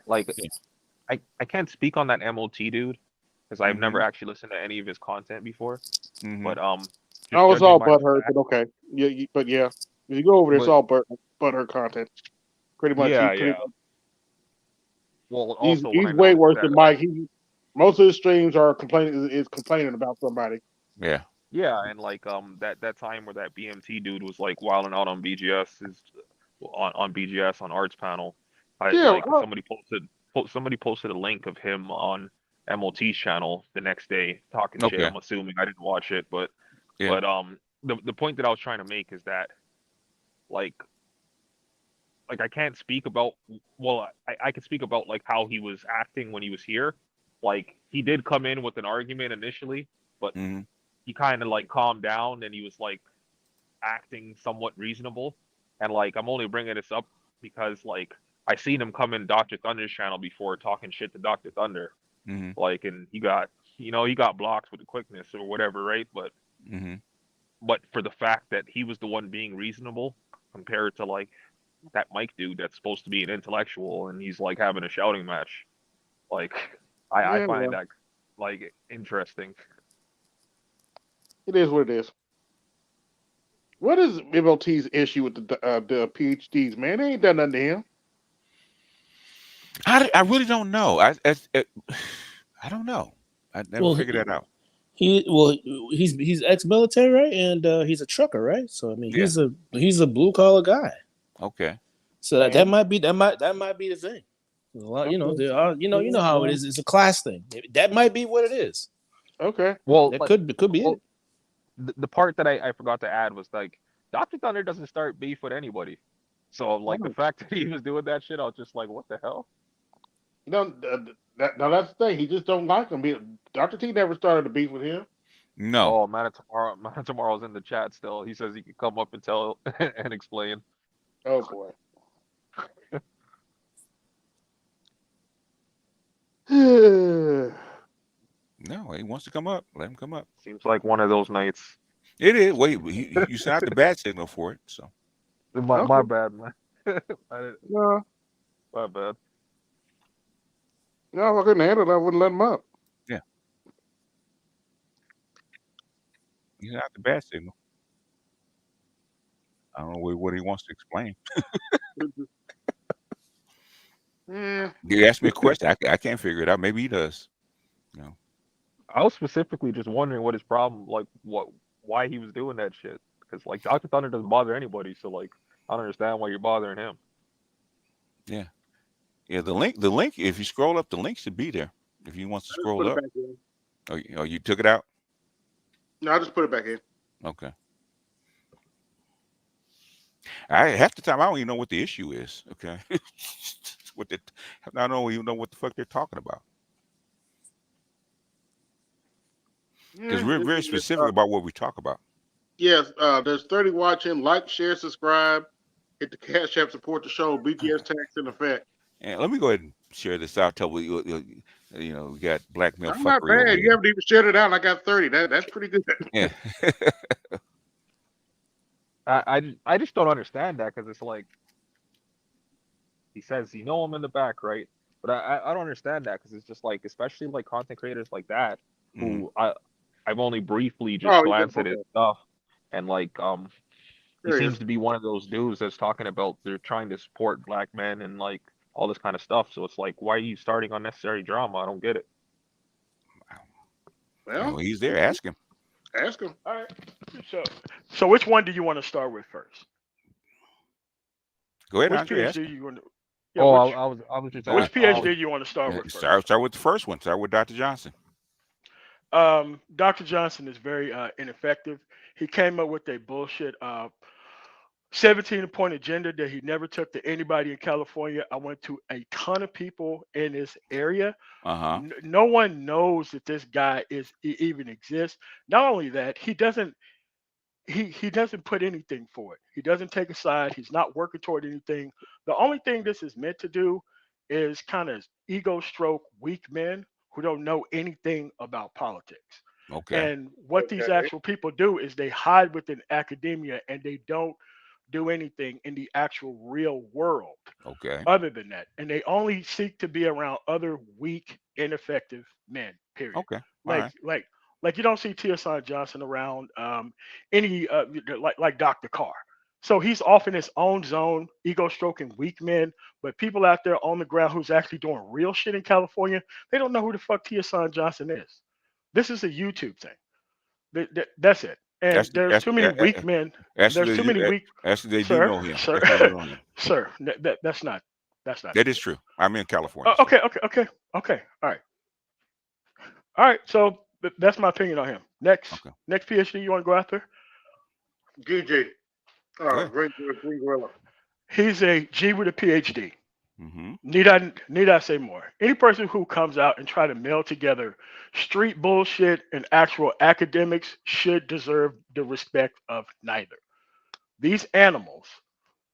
Like, I can't speak on that MOT dude because I've never actually listened to any of his content before. But I was all ButtHurt, but okay. Yeah, but yeah, if you go over there, it's all ButtHurt content. Pretty much. Yeah. Well, he's also way worse than Mike. Most of his streams are complaining about somebody. Yeah. Yeah, and like that time where that BMT dude was like wilding out on BGS on BGS on Arts Panel. Somebody posted a link of him on MLT's channel the next day talking shit. I'm assuming I didn't watch it, but the point that I was trying to make is that like I can't speak about I can speak about like how he was acting when he was here. Like he did come in with an argument initially, but he kind of like calmed down and he was like acting somewhat reasonable. And like I'm only bringing this up because like I seen him come in Dr. Thunder's channel before talking shit to Dr. Thunder. Like, and he got blocked with the quickness or whatever, right? But but for the fact that he was the one being reasonable compared to like that Mike dude that's supposed to be an intellectual and he's like having a shouting match. Like I find that like interesting. It is what it is. What is MLT's issue with the PhDs, man? They ain't done nothing to him. I really don't know. I don't know. I never figured that out. He's ex-military, right? And he's a trucker, right? So I mean, he's a blue collar guy. Okay. So that might be the thing. A lot, you know how it is. It's a class thing. That might be what it is. Okay. Well, it could be it. The part that I forgot to add was like Dr. Thunder doesn't start beef with anybody. So like the fact that he was doing that shit, I was just like, what the hell? No, that's the thing. He just don't like him. Dr. T never started a beef with him. No. Oh, Man of Tomorrow's in the chat still. He says he can come up and tell and explain. Oh boy. No, he wants to come up. Let him come up. Seems like one of those nights. It is. Wait, you sent out the bad signal for it, so. My bad, man. No. My bad. No, if I couldn't handle it, I wouldn't let him up. Yeah. You sent out the bad signal. I don't know what he wants to explain. You asked me a question. I can't figure it out. Maybe he does. No. I was specifically just wondering what his problem, like why he was doing that shit. Because like Dr. Thunder doesn't bother anybody, so like I don't understand why you're bothering him. Yeah. Yeah, the link, if you scroll up, the link should be there. If he wants to scroll up. Oh, you took it out? No, I just put it back in. Okay. Half the time I don't even know what the issue is. Okay. I don't even know what the fuck they're talking about. Because we're very specific about what we talk about. Yes, there's 30 watching. Like, share, subscribe. Hit the Cash App, support the show. BGS tax in effect. And let me go ahead and share this out. You know, we got black male I'm not fuckery over bad. You here. haven't even shut it out. I got 30. That's pretty good. Yeah. I just don't understand that because it's like he says, I'm in the back, right? But I don't understand that because it's just like, especially like content creators like that, who I've only briefly just glanced at his stuff, and like he seems to be one of those dudes that's talking about they're trying to support black men and like all this kind of stuff. So it's like, why are you starting unnecessary drama? I don't get it. Well, he's there. Ask him. Ask him. All right. So which one do you want to start with first? Go ahead, which Andre. Ask PhD you want to? Yeah, I was just. Which PhD you want to start with first? Start with the first one. Start with Dr. Johnson. Dr. Johnson is very ineffective. He came up with a bullshit 17-point agenda that he never took to anybody in California. I went to a ton of people in this area. No one knows that this guy even exists. Not only that, he doesn't put anything for it. He doesn't take a side. He's not working toward anything. The only thing this is meant to do is kind of ego stroke weak men who don't know anything about politics. Okay. And what these actual people do is they hide within academia and they don't do anything in the actual real world. Okay. Other than that. And they only seek to be around other weak, ineffective men, period. Okay. Like you don't see T.S. Johnson around any like Dr. Carr. So he's off in his own zone, ego stroking weak men. But people out there on the ground who's actually doing real shit in California, they don't know who the fuck T.S. Johnson is. This is a YouTube thing. That's it. And there's too many weak men. There's too many weak. Actually, they do know him. Sir, that's not. That is true. I'm in California. Okay. All right. So that's my opinion on him. Next PhD you want to go after? DJ. Green Gorilla. He's a G with a PhD. Need I say more? Any person who comes out and try to meld together street bullshit and actual academics should deserve the respect of neither. These animals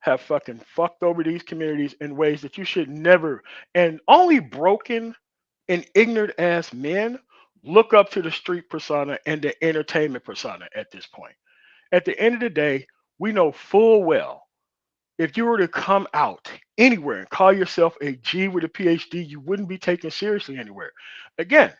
have fucking fucked over these communities in ways that you should never, and only broken and ignorant ass men look up to the street persona and the entertainment persona at this point. At the end of the day, we know full well if you were to come out anywhere and call yourself a G with a PhD, you wouldn't be taken seriously anywhere. Again,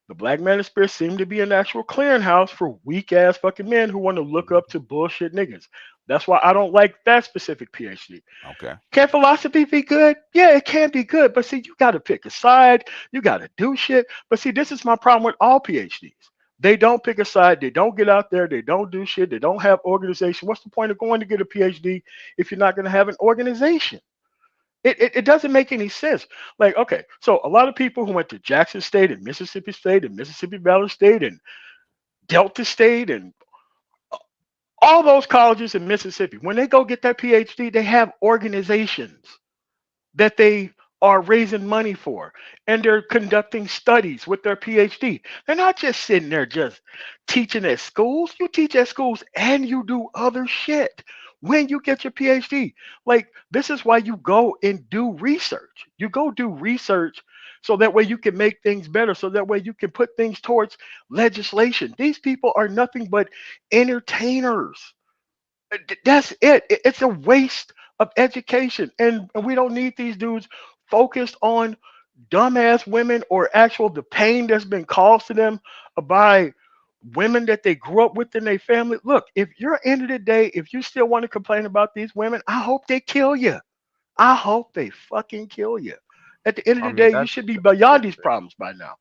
the Black Manosphere seemed to be an actual clearinghouse for weak ass fucking men who want to look up to bullshit niggas. That's why I don't like that specific PhD. Okay. Can philosophy be good? Yeah, it can be good. But see, you got to pick a side. You got to do shit. But see, this is my problem with all PhDs. They don't pick a side. They don't get out there. They don't do shit. They don't have organization. What's the point of going to get a PhD if you're not going to have an organization? It doesn't make any sense. Like, okay, so a lot of people who went to Jackson State and Mississippi Valley State and Delta State and all those colleges in Mississippi, when they go get their PhD, they have organizations that they are raising money for, and they're conducting studies with their PhD. They're not just sitting there just teaching at schools. You teach at schools and you do other shit when you get your PhD. Like, this is why you go and do research. You go do research so that way you can make things better, so that way you can put things towards legislation. These people are nothing but entertainers. That's it. It's a waste of education, and we don't need these dudes focused on dumbass women or the pain that's been caused to them by women that they grew up with in their family. Look, if you're end of the day, if you still want to complain about these women, I hope they kill you. I hope they fucking kill you. At the end of the day, you should be beyond these problems by now.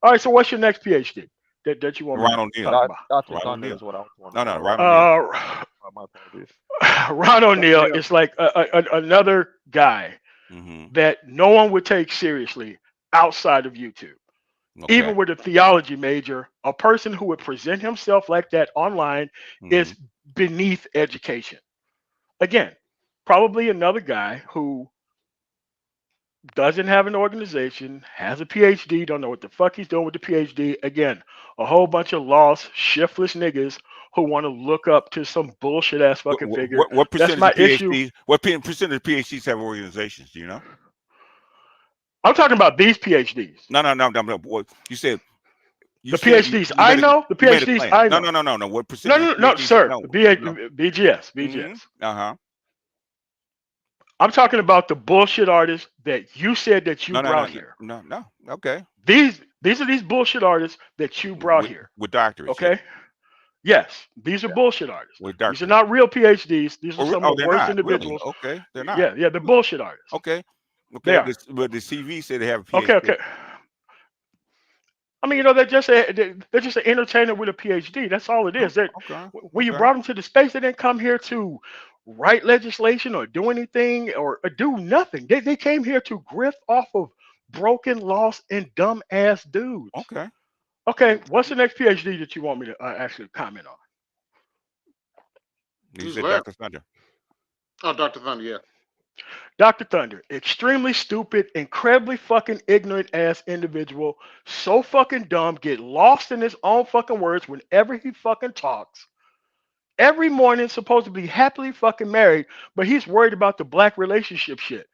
All right, so what's your next PhD that you want Ron to talk about? Ron O'Neill is what I was wondering. No, Ron O'Neill. My apologies. Ron O'Neill is like another guy that no one would take seriously outside of YouTube. Okay. Even with a theology major, a person who would present himself like that online is beneath education. Again, probably another guy who doesn't have an organization, has a PhD, don't know what the fuck he's doing with the PhD. Again, a whole bunch of lost, shiftless niggas who want to look up to some bullshit ass fucking figure. What percentage That's my of PhDs? issue. What percentage of PhDs have organizations? Do you know? I'm talking about these PhDs. No. Boy, you said the PhDs I know. The PhDs I know. No. What percentage? No, sir. No. BGS. Uh-huh. I'm talking about the bullshit artists that you said that you brought here. No. Okay. These are these bullshit artists that you brought here. With doctorates. Okay. Yes, these are bullshit artists. With these are not real PhDs. These are some of the worst not, individuals. Really? Okay, they're not. Yeah, they're bullshit artists. Okay. They are. But the CV said they have a PhD. Okay. I mean, they're just an entertainer with a PhD. That's all it is. When you brought them to the space, they didn't come here to write legislation or do anything or do nothing. They came here to grift off of broken, lost, and dumb ass dudes. Okay. What's the next PhD that you want me to actually comment on? You said Dr. Thunder. Oh, Dr. Thunder, yeah. Dr. Thunder, extremely stupid, incredibly fucking ignorant ass individual, so fucking dumb, get lost in his own fucking words whenever he fucking talks. Every morning, supposed to be happily fucking married, but he's worried about the black relationship shit.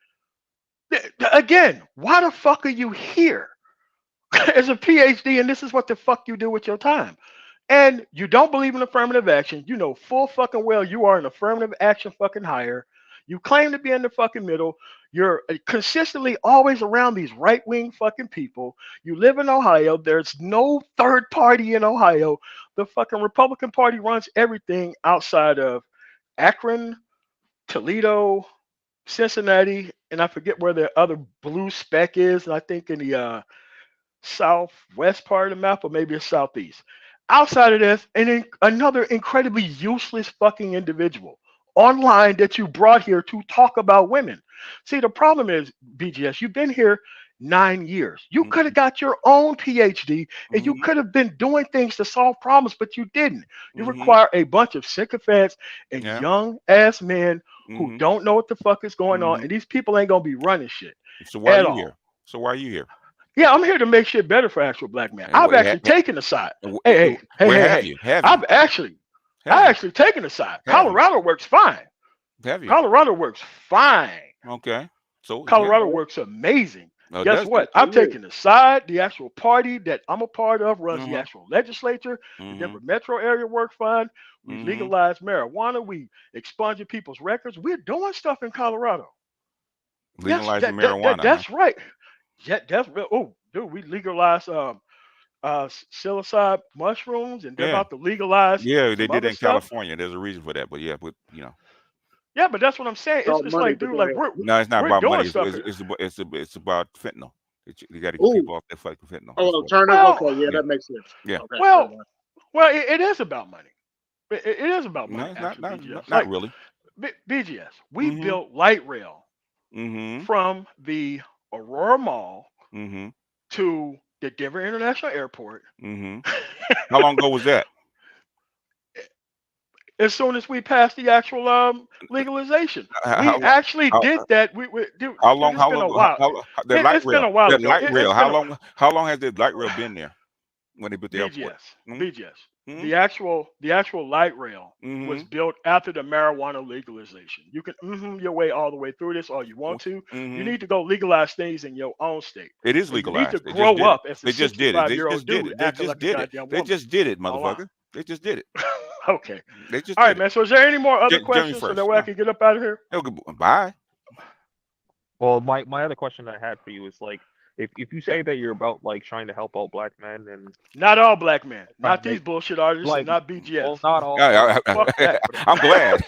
Again, why the fuck are you here? As a PhD, and this is what the fuck you do with your time. And you don't believe in affirmative action. You know full fucking well you are an affirmative action fucking hire. You claim to be in the fucking middle. You're consistently always around these right-wing fucking people. You live in Ohio. There's no third party in Ohio. The fucking Republican Party runs everything outside of Akron, Toledo, Cincinnati, and I forget where the other blue speck is. I think in the southwest part of the map, or maybe it's southeast. Outside of this, and then another incredibly useless fucking individual online that you brought here to talk about women. See, the problem is, BGS, you've been here 9 years. You could have got your own PhD and you could have been doing things to solve problems, but you didn't. You require a bunch of sycophants and young ass men who don't know what the fuck is going on, and these people ain't gonna be running shit. So why are you here? Why are you here? Yeah, I'm here to make shit better for actual black men. I've actually taken a side. Hey. I've actually taken a side. Colorado works fine. Colorado works fine. Okay. So Colorado works amazing. Guess what? I'm taking a side. The actual party that I'm a part of runs the actual legislature. The Denver metro area works fine. We legalized marijuana. We expunged people's records. We're doing stuff in Colorado. Legalizing marijuana. That's right. Yeah, that's real. Oh, dude, we legalized psilocybin mushrooms, and they're about to legalize. Yeah, they did that in California. There's a reason for that, but yeah, but you know. Yeah, but that's what I'm saying. It's like, dude, like no, it's not about money. It's about fentanyl. You got to get people off that fucking fentanyl. Oh, turn up. Okay, yeah, that makes sense. Yeah. Okay. Well, it is about money. It is about money. No, not really. BGS. We built light rail from the Aurora Mall to the Denver International Airport. How long ago was that? As soon as we passed the actual legalization, we actually did that. Dude, how long? It's been a while. It's been a while. Light rail. How long has the light rail been there when they built the airport? BGS. The actual light rail was built after the marijuana legalization. You can your way all the way through this all you want to. You need to go legalize things in your own state. It is legalized. You need to grow up as a They just did it. They just did it. They just did it, motherfucker. They just did it. Okay. They just all right, man. So is there any more other questions so that way I can get up out of here? Bye. Well, my other question I had for you is like, if you say that you're about like trying to help out black men and not all black men, not these bullshit artists, and not BGS. Well, not all. I'm glad.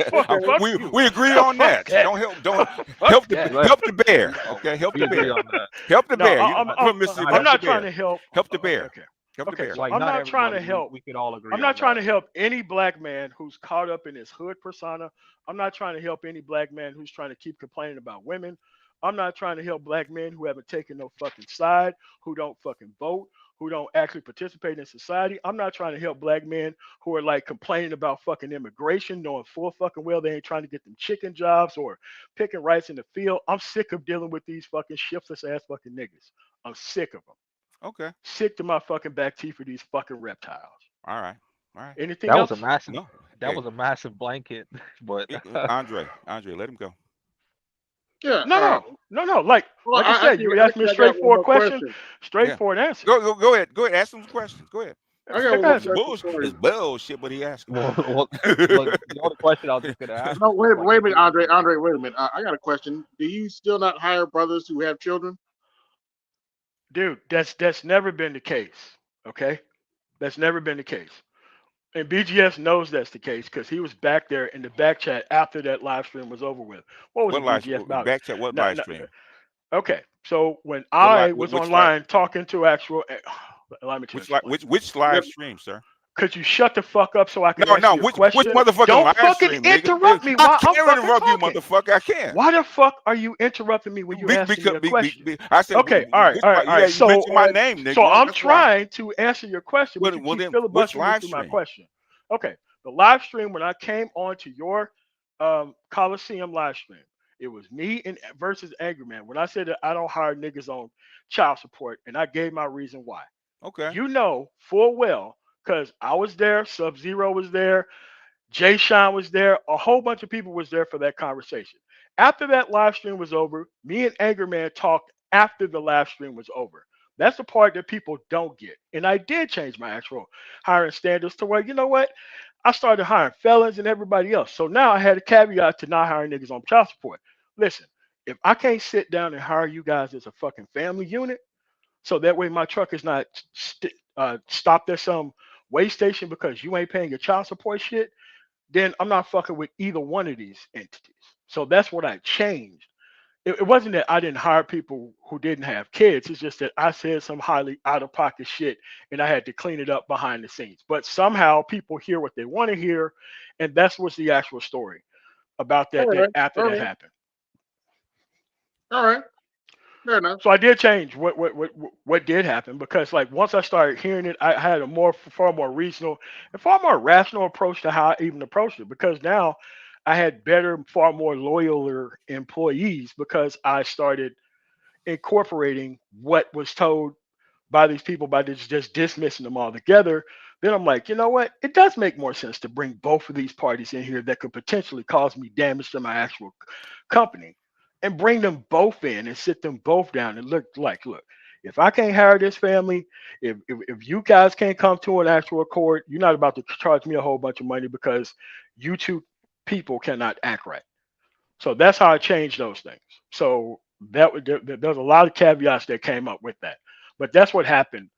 We agree on that. Don't help the bear. Okay, help the bear. Help the bear. I'm not trying to help. Help the bear. Okay, so I'm not trying to help. We could all agree. I'm not trying to help any black man who's caught up in his hood persona. I'm not trying to help any black man who's trying to keep complaining about women. I'm not trying to help black men who haven't taken no fucking side, who don't fucking vote, who don't actually participate in society. I'm not trying to help black men who are like complaining about fucking immigration, knowing full fucking well they ain't trying to get them chicken jobs or picking rice in the field. I'm sick of dealing with these fucking shiftless ass fucking niggas. I'm sick of them. Okay. Sick to my fucking back teeth for these fucking reptiles. All right. Anything that else? Was a massive. No. That was a massive blanket, but Andre, let him go. Yeah. No. Like I said, you asked me a straightforward question, straightforward answer. Go ahead. Ask some questions. Go ahead. I got one It's bullshit, but he asked. Well, the only question I was just gonna ask. No, wait a minute, Andre, wait a minute. I got a question. Do you still not hire brothers who have children? Dude, that's never been the case. Okay, that's never been the case. And BGS knows that's the case because he was back there in the back chat after that live stream was over with. What was BGS about? Back chat? What live stream? Okay, so when I was online talking to actual, let me which live stream, sir? Could you shut the fuck up so I can answer your question? Which motherfucking Don't live fucking stream, interrupt me. I can't interrupt you, motherfucker. I can't. Why the fuck are you interrupting me when you asking me a question? I said, okay, all right. So you mentioned my name, nigga. So I'm trying to answer your question, but you keep filibustering me through my question. Okay, the live stream when I came on to your Coliseum live stream, it was me and versus Angry Man. When I said that I don't hire niggas on child support, and I gave my reason why. Okay. You know full well, because I was there, Sub-Zero was there, Jay Sean was there, a whole bunch of people was there for that conversation. After that live stream was over, me and Angry Man talked after the live stream was over. That's the part that people don't get. And I did change my actual hiring standards to where, you know what? I started hiring felons and everybody else. So now I had a caveat to not hiring niggas on child support. Listen, if I can't sit down and hire you guys as a fucking family unit, so that way my truck is not stopped at some way station because you ain't paying your child support shit, then I'm not fucking with either one of these entities. So that's what I changed. It wasn't that I didn't hire people who didn't have kids. It's just that I said some highly out of pocket shit and I had to clean it up behind the scenes. But somehow people hear what they want to hear. And that's what's the actual story about that after that happened. All right. Fair enough. So I did change what did happen because like once I started hearing it, I had a far more reasonable and far more rational approach to how I even approached it because now I had better, far more loyaler employees because I started incorporating what was told by these people by just dismissing them all together. Then I'm like, you know what? It does make more sense to bring both of these parties in here that could potentially cause me damage to my actual company and bring them both in and sit them both down and look, if I can't hire this family, if you guys can't come to an actual accord, you're not about to charge me a whole bunch of money because you two people cannot act right. So that's how I changed those things. So there's a lot of caveats that came up with that, but that's what happened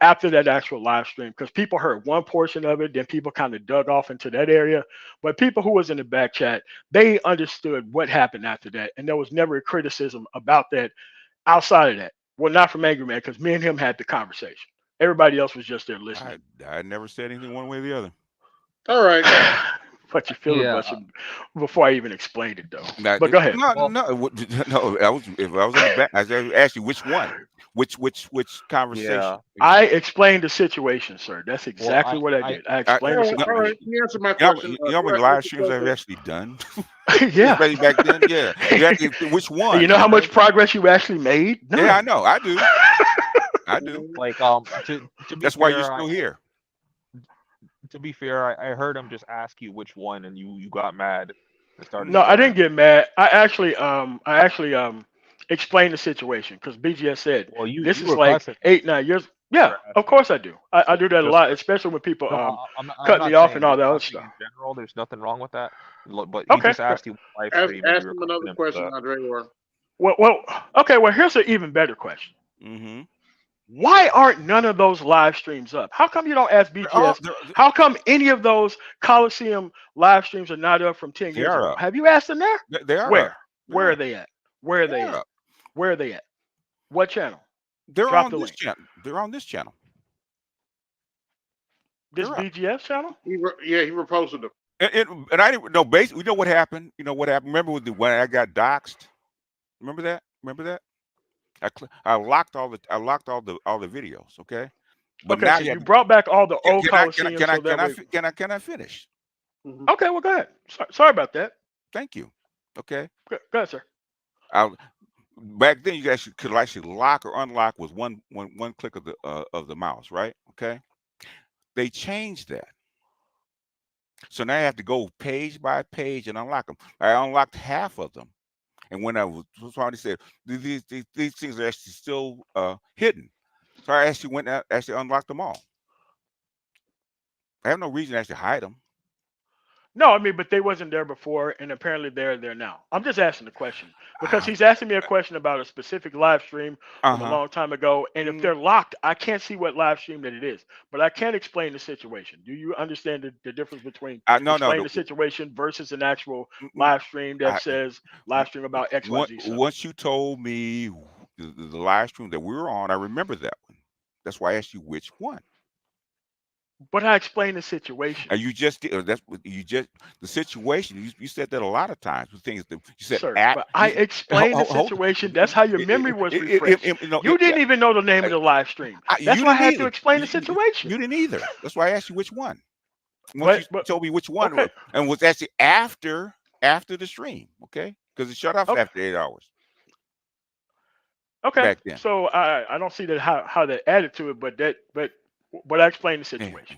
after that actual live stream because people heard one portion of it, then people kind of dug off into that area. But people who was in the back chat, they understood what happened after that, and there was never a criticism about that outside of that. Well, not from Angry Man because me and him had the conversation. Everybody else was just there listening. I never said anything one way or the other. All right. But you filibustered before I even explained it, though. But go ahead. No. I was in the back. I asked you which one, which conversation. Yeah. I explained the situation, sir. That's exactly what I did. I explained the situation. All right. You answered my question. You know how many live streams I've actually done? Yeah. Back then, yeah. Which one? You know how much progress you actually made? No. Yeah, I know. I do. I do. Like that's why you're still here. To be fair, I heard him just ask you which one, and you got mad. No, I didn't get mad. I actually explained the situation because BGS said, "Well, this is like 8-9 years." Yeah, of course I do. I do that a lot, especially when people cut me off and all that other stuff. In general, there's nothing wrong with that. But he just asked you live stream. Ask him another question, Andre. Well, okay. Well, here's an even better question. Mm-hmm. Why aren't none of those live streams up? How come you don't ask BGS? How come any of those Coliseum live streams are not up from 10 years ago? Have you asked them there? They are. Where? Where are they at? Where are they at? Where are they at? What channel? They're on this channel. They're on this channel. This BGS channel? He reposted them. And I didn't know. Basically, you know what happened? Remember when I got doxxed? Remember that? I locked all the videos. Okay. But okay, now so you brought back all the old Coliseum. Can I finish? Mm-hmm. Okay, well, go ahead. Sorry about that. Thank you. Okay. Go ahead, sir. Back then, you guys could actually lock or unlock with one click of the mouse, right? Okay. They changed that. So now I have to go page by page and unlock them. I unlocked half of them, And when I was trying to say these things are actually still hidden, so I actually went out, actually unlocked them all. I have no reason to actually hide them. No, I mean, but they wasn't there before, and apparently they're there now. I'm just asking the question because he's asking me a question about a specific live stream from a long time ago, and if they're locked, I can't see what live stream that it is, but I can't explain the situation. Do you understand the difference between explain the situation versus an actual live stream that says live stream about XYZ? Once you told me the live stream that we were on, I remember that one. That's why I asked you which one. But I explained the situation. You just did. That's what you just the situation. You said that a lot of times. The things that you said. Sir, but I explained the situation. That's how your memory was refreshed. You didn't even know the name of the live stream. That's why I had to explain the situation. You didn't either. That's why I asked you which one. Once you told me which one, and was actually after the stream, okay? Because it shut off after 8 hours. Okay. Back then. So I don't see that how that added to it, but I explained the situation.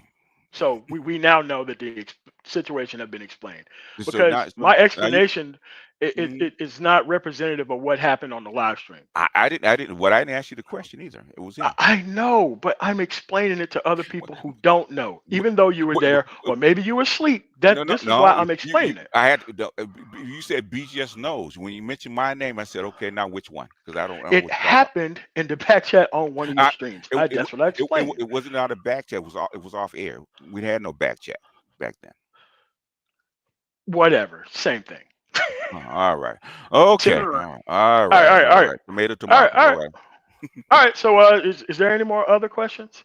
So we now know that the situation has been explained. Because my explanation is not representative of what happened on the live stream. I didn't ask you the question either. It was him. I know, but I'm explaining it to other people who don't know, even though you were there, or maybe you were asleep. This is why I'm explaining it. I had you said BGS knows. When you mentioned my name, I said, okay, now which one? Because I don't know. It happened in the back chat on one of your streams. That's what I explained. It wasn't out of back chat. It was off air. We had no back chat back then. Whatever, same thing. All right. Okay. All right. Tomato. All right. So, is there any more other questions?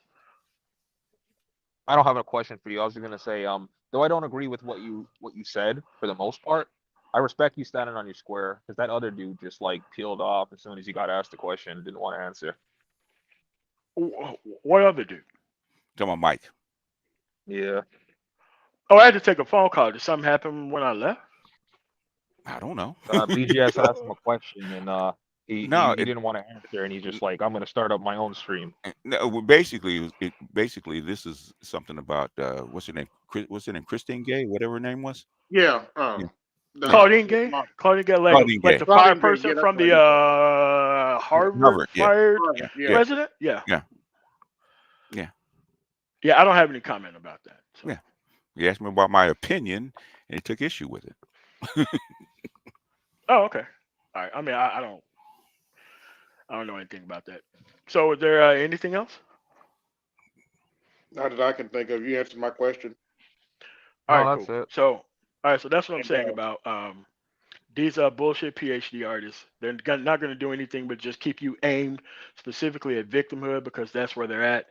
I don't have a question for you. I was going to say, though I don't agree with what you said for the most part, I respect you standing on your square because that other dude just like peeled off as soon as he got asked the question, didn't want to answer. What other dude? Talking about Mike. Yeah. Oh, I had to take a phone call. Did something happen when I left? I don't know. BGS asked him a question and he didn't want to answer, and he's just like, I'm going to start up my own stream. No, basically, this is something about what's her name? Christine Gay, whatever her name was. Yeah. Claudine Gay, like the fire person from the Harvard fired president. Yeah. I don't have any comment about that. So. Yeah. You asked me about my opinion, and he took issue with it. Oh, okay. All right. I mean, I don't know anything about that. So, is there anything else? Not that I can think of. You answered my question. All right, cool. So, all right. So that's what I'm saying about these bullshit PhD artists. They're not going to do anything but just keep you aimed specifically at victimhood because that's where they're at.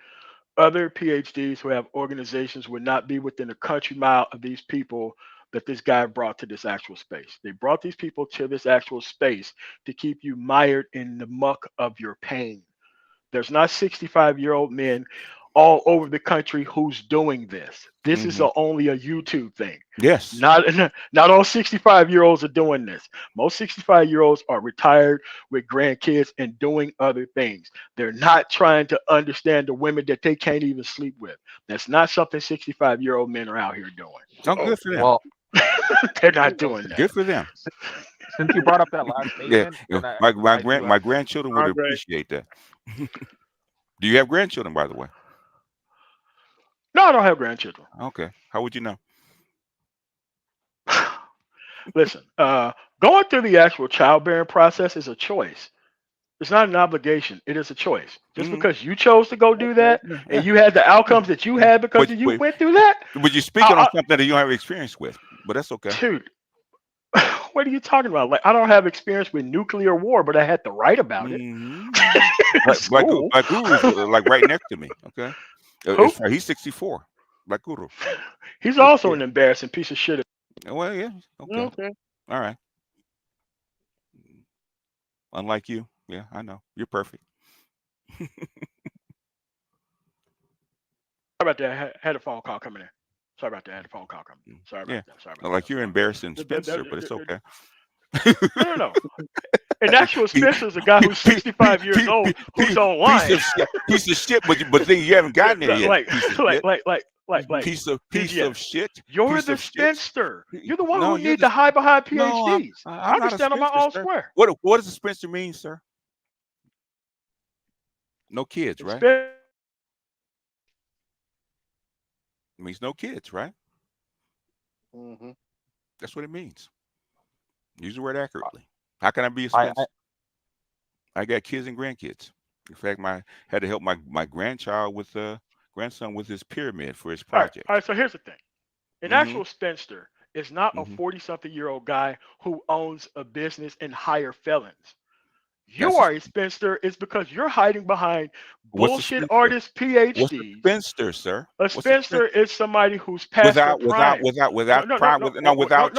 Other PhDs who have organizations would not be within a country mile of these people that this guy brought to this actual space. They brought these people to this actual space to keep you mired in the muck of your pain. There's not 65-year-old men all over the country who's doing this. This is only a YouTube thing. Yes. Not all 65-year-olds are doing this. Most 65-year-olds are retired with grandkids and doing other things. They're not trying to understand the women that they can't even sleep with. That's not something 65-year-old men are out here doing. Good for them. Well, they're not doing that. Good for them. Since you brought up that last statement, my grandchildren would appreciate that. Do you have grandchildren, by the way? No, I don't have grandchildren. Okay. How would you know? Listen, going through the actual childbearing process is a choice. It's not an obligation. It is a choice. Just because you chose to go do that and you had the outcomes that you had because you went through that. But you're speaking on something that you don't have experience with. But that's okay. Dude, what are you talking about? Like, I don't have experience with nuclear war, but I had to write about it. Like Guru's like right next to me. Okay. He's 64. Like Guru. He's also an embarrassing piece of shit. Well, yeah. Okay. All right. Unlike you. Yeah, I know. You're perfect. Sorry about that. I had a phone call coming in. Sorry about that. I had a phone call coming in. Sorry about that. Sorry about that. You're embarrassing Spencer, but it's okay. No. And actual Spencer's a guy who's 65 years old who's online. Piece of shit, but then you haven't gotten it yet. piece of shit. You're piece the of shit. spinster. You're the one who need to hide behind PhDs. I understand on my own square. What does a spinster mean, sir? No kids, right? It means no kids, right? Mm-hmm. That's what it means. Use the word accurately. How can I be a spinster? I got kids and grandkids. In fact, had to help my grandson with his pyramid for his project. All right. So here's the thing: an actual spinster is not a 40-something-year-old guy who owns a business and hire felons. You are a spinster is because you're hiding behind bullshit artist PhDs. What's a spinster, sir? A spinster is somebody who's past their prime. Without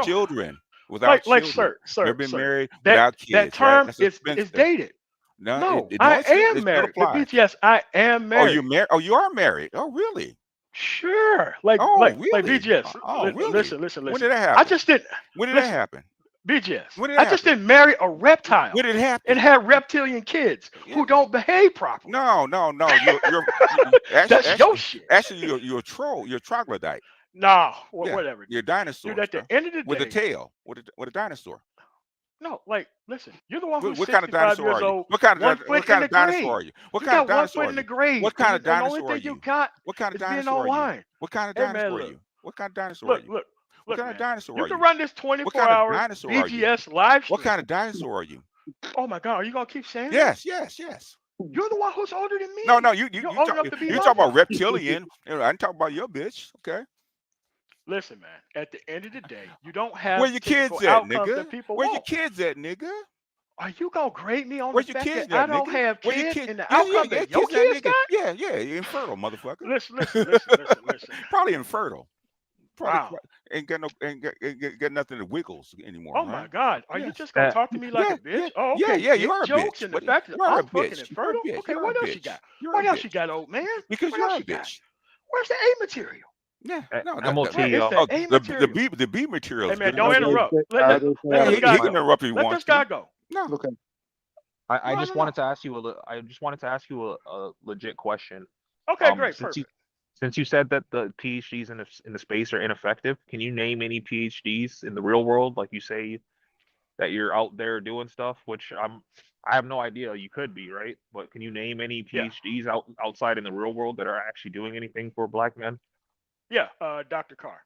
children. Without children. Sir, never been married without kids. That term is dated. No, I am married. BTS, I am married. Oh, you're married? Oh, you are married? Oh, really? Sure. Really? Like BGS. Oh, really? Listen. When did that happen? I just didn't. When did that happen? BGS. When did that I just didn't marry a reptile. When did it happen? And have reptilian kids who don't behave properly. No. You're That's your shit. Actually, you're a troll. You're a troglodyte. No, whatever. You're a dinosaur. Dude, at the end of the day, with a tail, with a dinosaur. No, listen. You're the one who's what kind of dinosaur are you? What kind of dinosaur are you? What kind of dinosaur are you? What kind of dinosaur are you? What kind of dinosaur are you? What kind of dinosaur are you? What kind of dinosaur are you? Look, what kind of dinosaur are you? You can run this 24-hour BGS live stream. What kind of dinosaur are you? Oh my God, are you gonna keep saying that? Yes. You're the one who's older than me. No, you talk about reptilian. I didn't talk about your bitch. Okay. Listen, man. At the end of the day, you don't have where your kids at, nigga? Where your kids at, nigga? Are you gonna grade me on where the your fact kids that at, I don't nigga? have kids and the outcome that your kids got? Yeah, you're infertile, motherfucker. Listen. Probably infertile. Wow. Ain't got nothing that wiggles anymore. Oh my God. Are you just gonna talk to me like a bitch? Oh, okay. Yeah, you are a jokes bitch. And the fact that I'm fucking infertile. Okay, what else you got? What else you got, old man? Because you're a bitch. Where's the A material? Yeah, no, the B material. Hey man, don't interrupt. Let he can interrupt if he wants to. Let this guy go. No. Okay. I just wanted to ask you a legit question. Okay, great. Perfect. Since you said that the PhDs in the space are ineffective, can you name any PhDs in the real world? Like you say that you're out there doing stuff, which I have no idea. You could be, right? But can you name any PhDs outside in the real world that are actually doing anything for Black men? Yeah, Dr. Carr.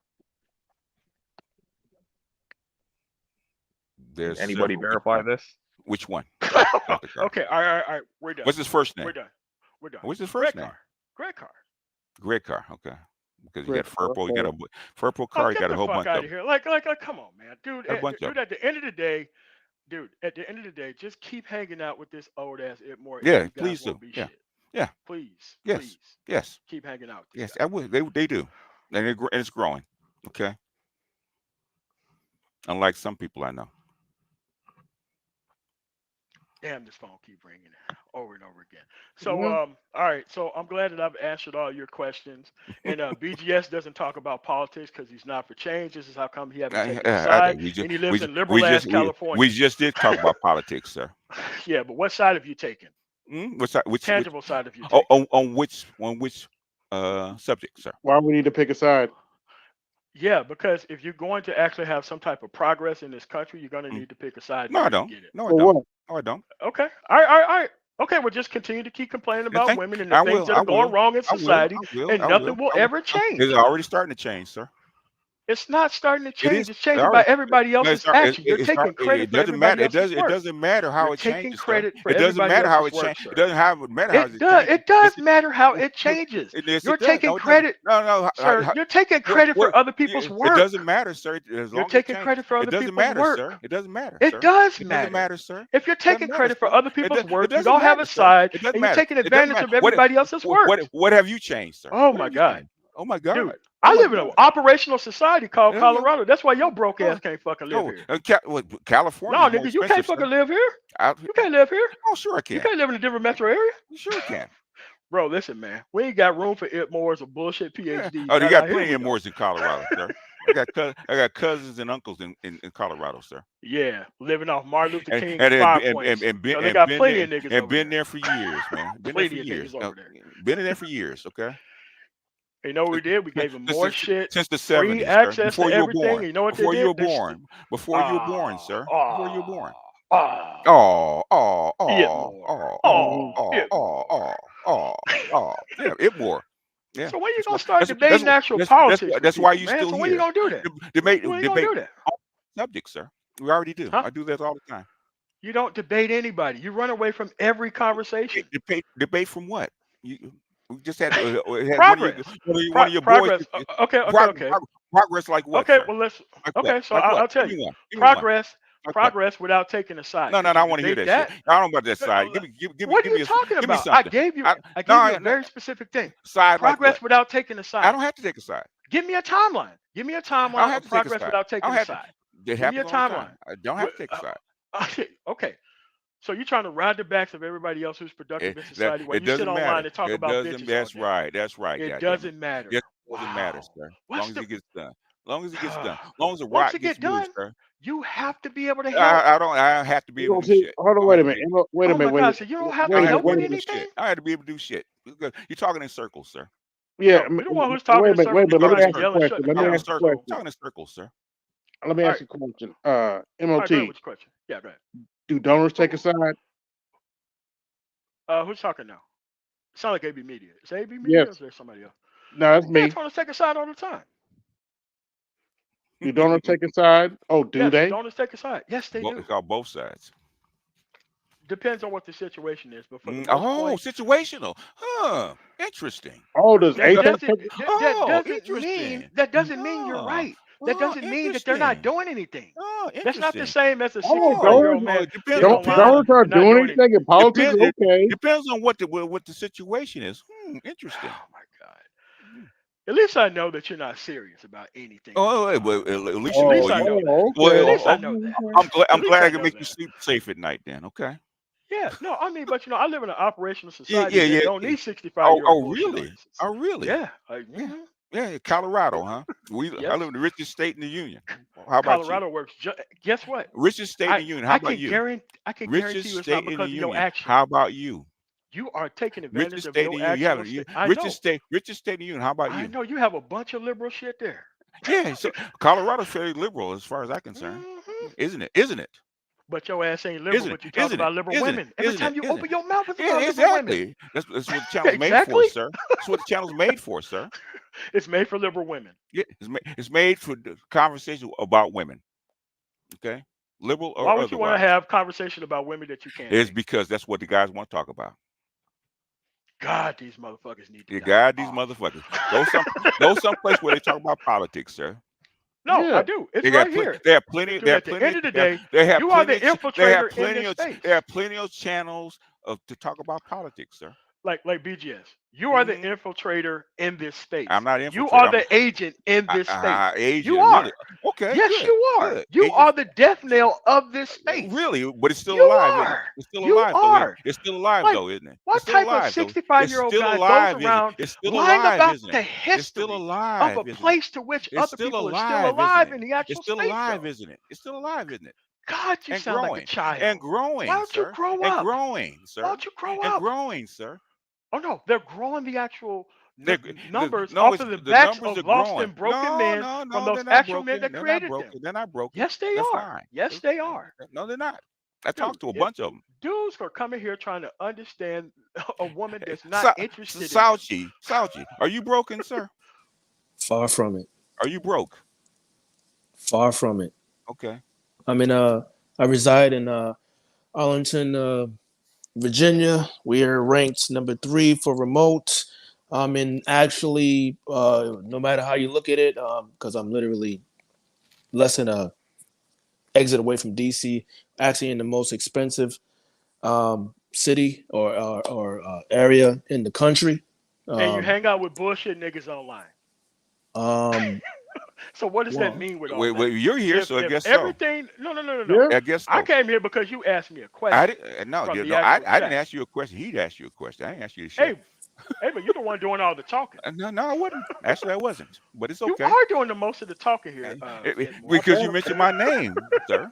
There's anybody verify this? Which one? Okay, all right. We're done. What's his first name? We're done. What's his first name? Greg Carr. Greg Carr. Okay. Because you got Furpo, you got a Furpo Carr, you got a whole bunch of here. Like, come on, man, dude. At the end of the day, just keep hanging out with this old ass more. Yeah, please do. Yeah. Please. Yes. Keep hanging out. Yes, I will. They do, and it's growing. Okay. Unlike some people I know. Damn, this phone keep ringing over and over again. So, all right. So I'm glad that I've answered all your questions. And BGS doesn't talk about politics because he's not for change. This is how come he hasn't taken a side. And he lives in liberal-ass California. We just did talk about politics, sir. Yeah, but what side have you taken? Which tangible side have you taken? On which subject, sir? Why we need to pick a side? Yeah, because if you're going to actually have some type of progress in this country, you're going to need to pick a side. No, I don't. No, I don't. Okay. All right. Okay, we'll just continue to keep complaining about women and the things that are going wrong in society, and nothing will ever change. It's already starting to change, sir. It's not starting to change. It's changing by everybody else's action. You're taking credit for everybody else's work. It doesn't matter how it changes. Taking credit for it doesn't matter how it changes. It doesn't matter how it changes. It does matter how it changes. You're taking credit. No, sir. You're taking credit for other people's work. It doesn't matter, sir. You're taking credit for other people's work. It doesn't matter. It does matter. It doesn't matter, sir. If you're taking credit for other people's work, you don't have a side, and you're taking advantage of everybody else's work. What have you changed, sir? Oh my God. Oh my God. Dude, I live in an operational society called Colorado. That's why your broke ass can't fucking live here. California. No, nigga, you can't fucking live here. You can't live here. Oh, sure I can. You can't live in a different metro area. You sure can. Bro, listen, man. We ain't got room for Itmores or bullshit PhDs. Oh, they got plenty of Itmores in Colorado, sir. I got cousins and uncles in Colorado, sir. Yeah, living off Martin Luther King 5 points. They got plenty of niggas and been there for years, man. Been there for years. Okay. You know what we did? We gave them more shit, since the free 70s, sir. access Before to you were everything. born. You know what Before they you were did? born. Before you were born, sir. Before you were born. Oh, Yeah, it more. Yeah. So when you gonna start debating actual politics? That's why you man. still So here. when you gonna do that? Debate when you gonna do that? Subjects, sir. We already do. Huh? I do that all the time. You don't debate anybody. You run away from every conversation. Debate from what? We just had progress. One of your progress. boys. Okay. Progress like what? Okay, sir? well let's. Like okay, what? so Like I'll tell you. Progress. Progress without taking a side. No, I want to hear that shit. I don't know about that side. What are you talking about? I gave you a very specific thing. Side progress without taking a side. I don't have to take a side. Give me a timeline. Give me a timeline of progress without taking a side. Give me a timeline. I don't have to take a side. Okay. So you're trying to ride the backs of everybody else who's productive in society while you sit online and talk about bitches. That's right. That's right. It doesn't matter. It doesn't matter, sir. As long as it gets done. As long as it gets done. As long as the rock gets done, sir. You have to be able to help. I have to be able to do shit. Hold on, wait a minute. Wait a minute. God, so you don't have to help with anything? I had to be able to do shit. You're talking in circles, sir. Yeah. You're the one who's talking in circles. Wait a minute. Let me ask you a question. Let me ask you a question. Talking in circles, sir. Let me ask you a question. MOT. Yeah, go ahead. Do donors take a side? Who's talking now? It sounds like AB Media. Is it AB Media or is there somebody else? No, that's me. Donors take a side all the time. Do donors take a side? Oh, do they? Donors take a side. Yes, they do. It's called both sides. Depends on what the situation is, but for the situational. Huh. Interesting. Oh, does that doesn't mean you're right. That doesn't mean that they're not doing anything. Oh, that's not the same as a 65-year-old man. Donors are doing anything in politics. Okay. Depends on what the situation is. Interesting. Oh my God. At least I know that you're not serious about anything. Well, at least I know that. I'm glad I can make you sleep safe at night. Then, okay. Yeah, no, I mean, but I live in an operational society that don't need 65-year-olds. Oh, really? Oh, really? Yeah. Yeah, Colorado, huh? I live in the richest state in the union. How about Colorado works. Guess what? Richest state in the union. How about you? I can guarantee you it's not because of your action. How about you? You are taking advantage of your action. Richest state in the union. How about you? I know you have a bunch of liberal shit there. Yeah, so Colorado's fairly liberal as far as I'm concerned, isn't it? Isn't it? But your ass ain't liberal, but you talk about liberal women. Every time you open your mouth, it's about liberal women. That's what the channel's made for, sir. That's what the channel's made for, sir. It's made for liberal women. Yeah, it's made for the conversation about women. Okay, liberal or why would you want to have conversation about women that you can't? It's because that's what the guys want to talk about. God, these motherfuckers need to. These motherfuckers go someplace where they talk about politics, sir. No, I do. It's right here. They have plenty. At the end of the day, you are the infiltrator in this space. There are plenty of channels to talk about politics, sir. Like BGS. You are the infiltrator in this space. I'm not infiltrator. You are the agent in this space. Agent, you are. Really? Okay. Yes, good, you are. Good. You are the death nail of this space. Really? But it's still alive. Are. It's still alive. Though, it's still alive, though, isn't it? What type of 65-year-old guy goes around lying about the history of a place to which other people are still alive in the actual space? It's still alive, isn't it? It's still alive, isn't it? God, you sound like a child. And growing. Why don't you grow up? And growing, sir. Why don't you grow up? And growing, sir. Oh no, they're growing the actual numbers off of the backs of lost and broken men from those actual men that created them. They're not broken. Yes, they are. Yes, they are. No, they're not. I talked to a bunch of them. Dudes are coming here trying to understand a woman that's not interested in them. Sauchi, are you broken, sir? Far from it. Are you broke? Far from it. Okay. I mean, I reside in Arlington, Virginia. We are ranked number 3 for remote. And actually, no matter how you look at it, because I'm literally less than a exit away from DC, actually in the most expensive city or area in the country. And you hang out with bullshit niggas online. So what does that mean with all that? Wait, you're here, so I guess everything, so. No. Yeah. I guess so. I came here because you asked me a question. I didn't ask you a question. He'd ask you a question. I didn't ask you to shit. Hey, but you're the one doing all the talking. No, I wasn't. Actually, I wasn't. But it's okay. You are doing the most of the talking here. Because you mentioned my name, sir.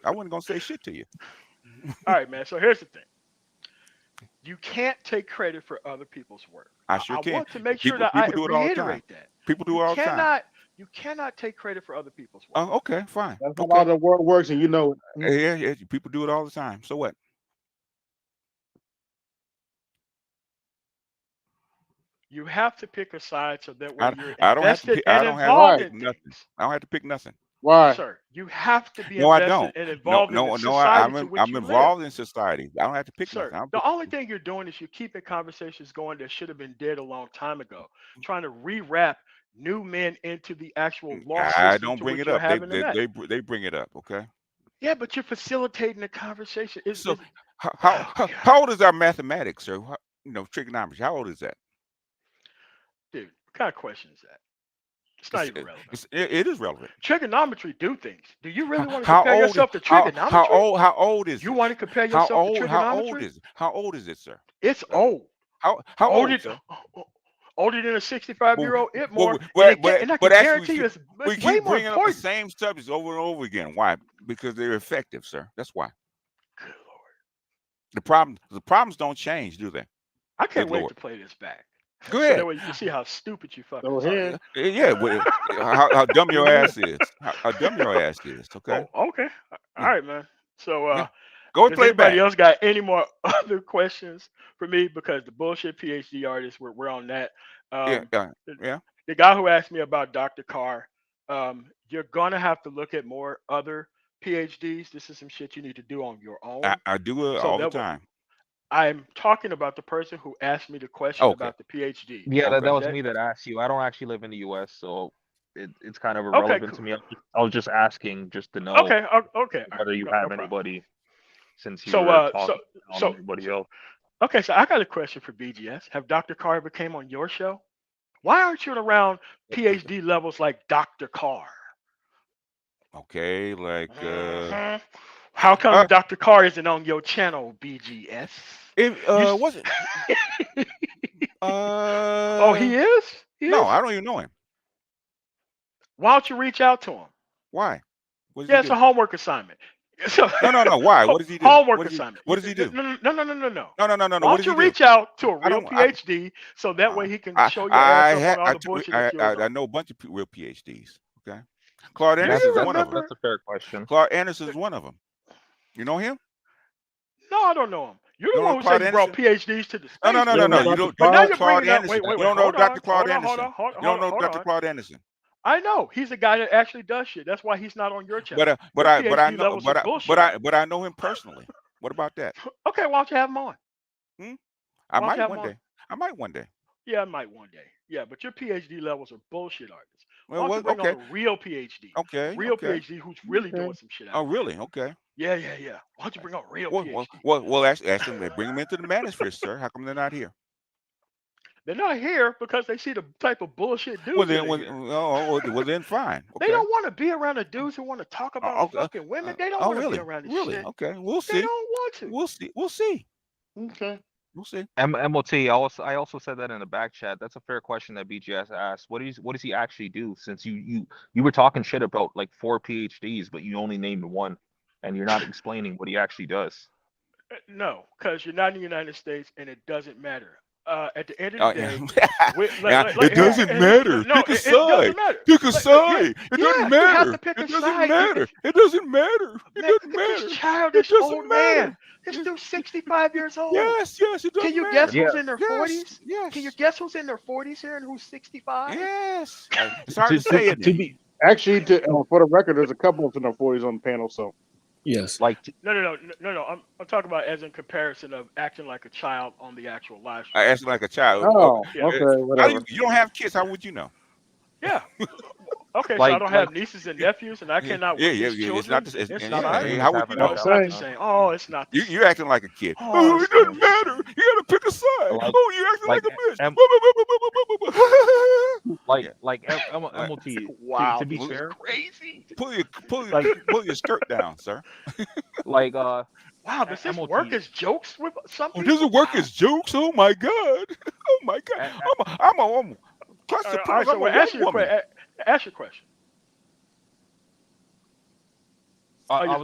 I wasn't going to say shit to you. All right, man. So here's the thing. You can't take credit for other people's work. I sure I can. want to make sure that I People do it all the time. reiterate that. People do it all the time. You cannot take credit for other people's work. Oh, okay, fine. That's okay. how the world works, and you know it. Yeah, people do it all the time. So what? You have to pick a side so that way you're I don't have to invested pick. I and don't have to involved pick in nothing. things. I don't have to pick nothing. Why? Sir, you have to be No, I invested don't. and involved in the No. society to which I'm you involved live. in society. I don't have to pick Sir, nothing. I don't the pick only nothing. thing you're doing is you're keeping conversations going that should have been dead a long time ago, trying to rewrap new men into the actual law I system don't to bring which it you're up. having them at. They bring it up. Okay. Yeah, but you're facilitating the conversation. So how old is our mathematics, sir? Trigonometry. How old is that? Dude, what kind of question is that? It's not even relevant. It is relevant. Trigonometry do things. Do you really want to How compare old? yourself to trigonometry? How old is You it? want to compare yourself to trigonometry? How old is it, sir? It's old. How old, sir? Older than a 65-year-old Itmore. And I can But guarantee you, it's we way keep more bringing up the important. same subjects over and over again. Why? Because they're effective, sir. That's why. Good Lord. The problems don't change, do they? I can't Good wait Lord. to play this back. Go So ahead. that way you can see how stupid you fucking Go are. ahead. Yeah. How dumb your ass is. How dumb your ass is. Okay. Oh, okay. All right, man. So Go and does play it anybody back. else got any more other questions for me? Because the bullshit PhD artists, we're on that. Yeah. The guy who asked me about Dr. Carr, you're gonna have to look at more other PhDs. This is some shit you need to do on your own. I do it all the time. I'm talking about the person who asked me the question Okay. about the PhD. Yeah, Okay. that was me that asked you. I don't actually live in the U.S., so it's kind of irrelevant to me. I was just asking just to know Okay. whether you No have problem. anybody since you So, were talking on everybody else. Okay, so I got a question for BGS. Have Dr. Carr ever came on your show? Why aren't you around PhD levels like Dr. Carr? Okay, like How come Dr. Carr isn't on your channel, BGS? Was it? Oh, he is? No, I don't even know him. Why don't you reach out to him? Why? Yeah, it's a homework assignment. No. Why? What does he do? Homework assignment. What does he do? No. No. Why don't you reach out to a real PhD so that way he can show your ass up on all the bullshit I know a bunch of real PhDs. Okay. Claude Anderson is one of them. That's a fair question. Claude Anderson is one of them. You know him? No, I don't know him. You're the one who said you brought PhDs to the space. No. You don't know Claude Anderson. You don't know Dr. Claude Anderson. You don't know Dr. Claude Anderson. I know he's a guy that actually does shit. That's why he's not on your channel. But I know him personally. What about that? Okay, why don't you have him on? I might one day. Yeah, I might one day. Yeah, but your PhD levels are bullshit artists. Well, why don't you bring on a real PhD? Okay. Real PhD who's really doing some shit out Oh, really? Okay. Yeah. Why don't you bring on a real PhD? Well, ask them. Bring them into the manosphere, sir. How come they're not here? They're not here because they see the type of bullshit dudes. Well, then fine. Okay. They don't want to be around the dudes who want to talk about fucking women. They don't want to be around this shit. Okay, we'll see. They don't want to. We'll see. Okay. We'll see. MOT. I also said that in the back chat. That's a fair question that BGS asked. What does he actually do? Since you were talking shit about like 4 PhDs, but you only named one, and you're not explaining what he actually does. No, because you're not in the United States, and it doesn't matter. At the end of the day, it doesn't matter. Pick a side. Pick a side. It doesn't matter. It doesn't matter. It doesn't matter. It doesn't matter. This childish old man. This dude's 65 years old. Yes, it doesn't Can you matter. guess who's in their 40s? Yes. Can you guess who's in their 40s here and who's 65? Yes. It's hard to say it. Actually, for the record, there's a couple of in their 40s on the panel, so. Yes. Like No. I'm talking about as in comparison of acting like a child on the actual live stream. Acting like a child. Oh, okay, whatever. You don't have kids. How would you know? Yeah. Okay, so I don't have nieces and nephews, and I cannot Yeah. children. It's not the It's not the How would you know? It's not the same. Oh, it's not. You're acting like a kid. Oh, It doesn't matter. You gotta pick a side. You're acting like a bitch. MOT. Wow. To be fair, crazy. Pull your skirt down, sir. Wow, does this work as jokes with some people? Does it work as jokes? Oh my god. Oh my god. I'm a plus the All right, so ask your question. I was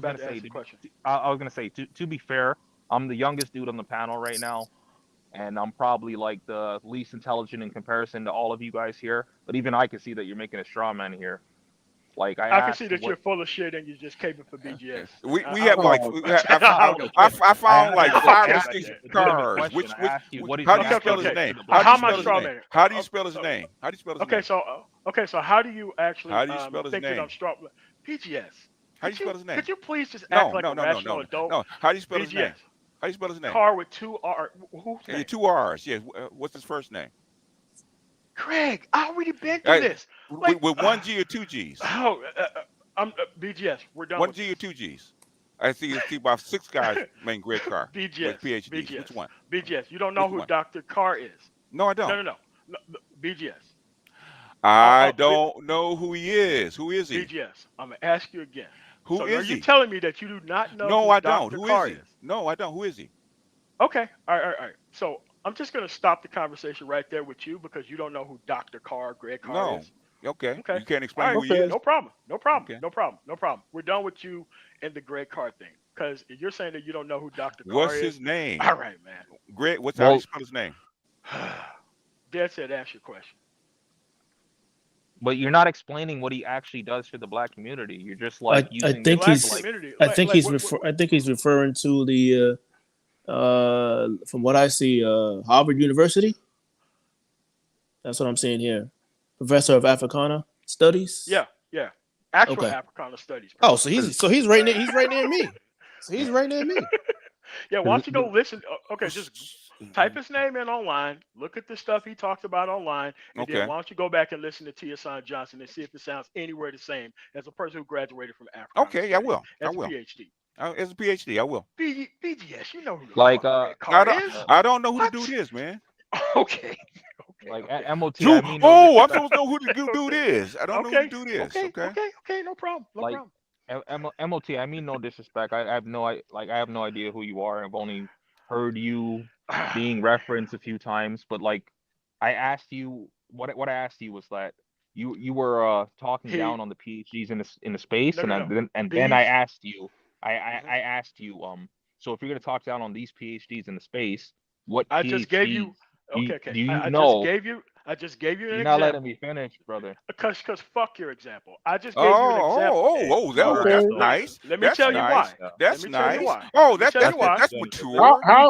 gonna say, to be fair, I'm the youngest dude on the panel right now. and I'm probably like the least intelligent in comparison to all of you guys here. But even I can see that you're making a straw man here. Like I can see that you're full of shit and you're just caping for BGS. We have like I found like 5 or 6 cars. Which how do you spell his name? How do you spell his name? How do you spell his name? How do you spell his name? So how do you actually spell his think name? that I'm strong? BGS. How do you spell his name? Could you please just act like a rational adult? No. How do you spell his BGS. name? How do you spell his name? Car with 2 R. Who's name? 2 R's. Yeah. What's his first name? Craig, I already been through this. Like, with 1 G or 2 G's? Oh, I'm BGS. We're done. 1 G or 2 G's? I see about 6 guys named Greg Carr. BGS. With PhDs. BGS. Which one? BGS. You don't know who Dr. Carr is? No, I don't. No. BGS. I don't know who he is. Who is he? BGS. I'm gonna ask you again. Who is he? Are you telling me that you do not know? No, who I don't. Dr. Who Carr is he? No, I don't. Who is he? Okay. All right. So I'm just gonna stop the conversation right there with you because you don't know who Dr. Carr, Greg Carr is. Okay. Okay. You can't explain who he is? No problem. Okay. No problem. We're done with you and the Greg Carr thing because you're saying that you don't know who Dr. Carr is. What's his name? All right, man. Greg. How do you spell his name? Dad said, ask your question. But you're not explaining what he actually does for the black community. You're just like using. I think he's referring to the from what I see, Harvard University. That's what I'm seeing here. Professor of Africana Studies. Yeah. Actual Africana Studies. Oh, so he's right near me. So he's right near me. Yeah, why don't you go listen? Okay, just type his name in online. Look at the stuff he talks about online, and then why don't you go back and listen to Tia Son Johnson and see if it sounds anywhere the same as a person who graduated from Africa. Okay, I will. As a PhD. As a PhD, I will. BGS, you know who I don't know who the dude is, man. Okay. Like MOT. I'm supposed to know who the dude is. I don't know who the dude is. Okay, no problem. MOT. I mean no disrespect. I have no idea who you are. I've only heard you being referenced a few times, but like I asked you what I asked you was that you were talking down on the PhDs in the space, then I asked you I asked you so if you're gonna talk down on these PhDs in the space, what I PhDs just gave you okay. Do you I know? just gave you an You're example. not letting me finish, brother. Because fuck your example. I just gave you an example. That's nice. Let me tell you why. That's nice. That's mature. How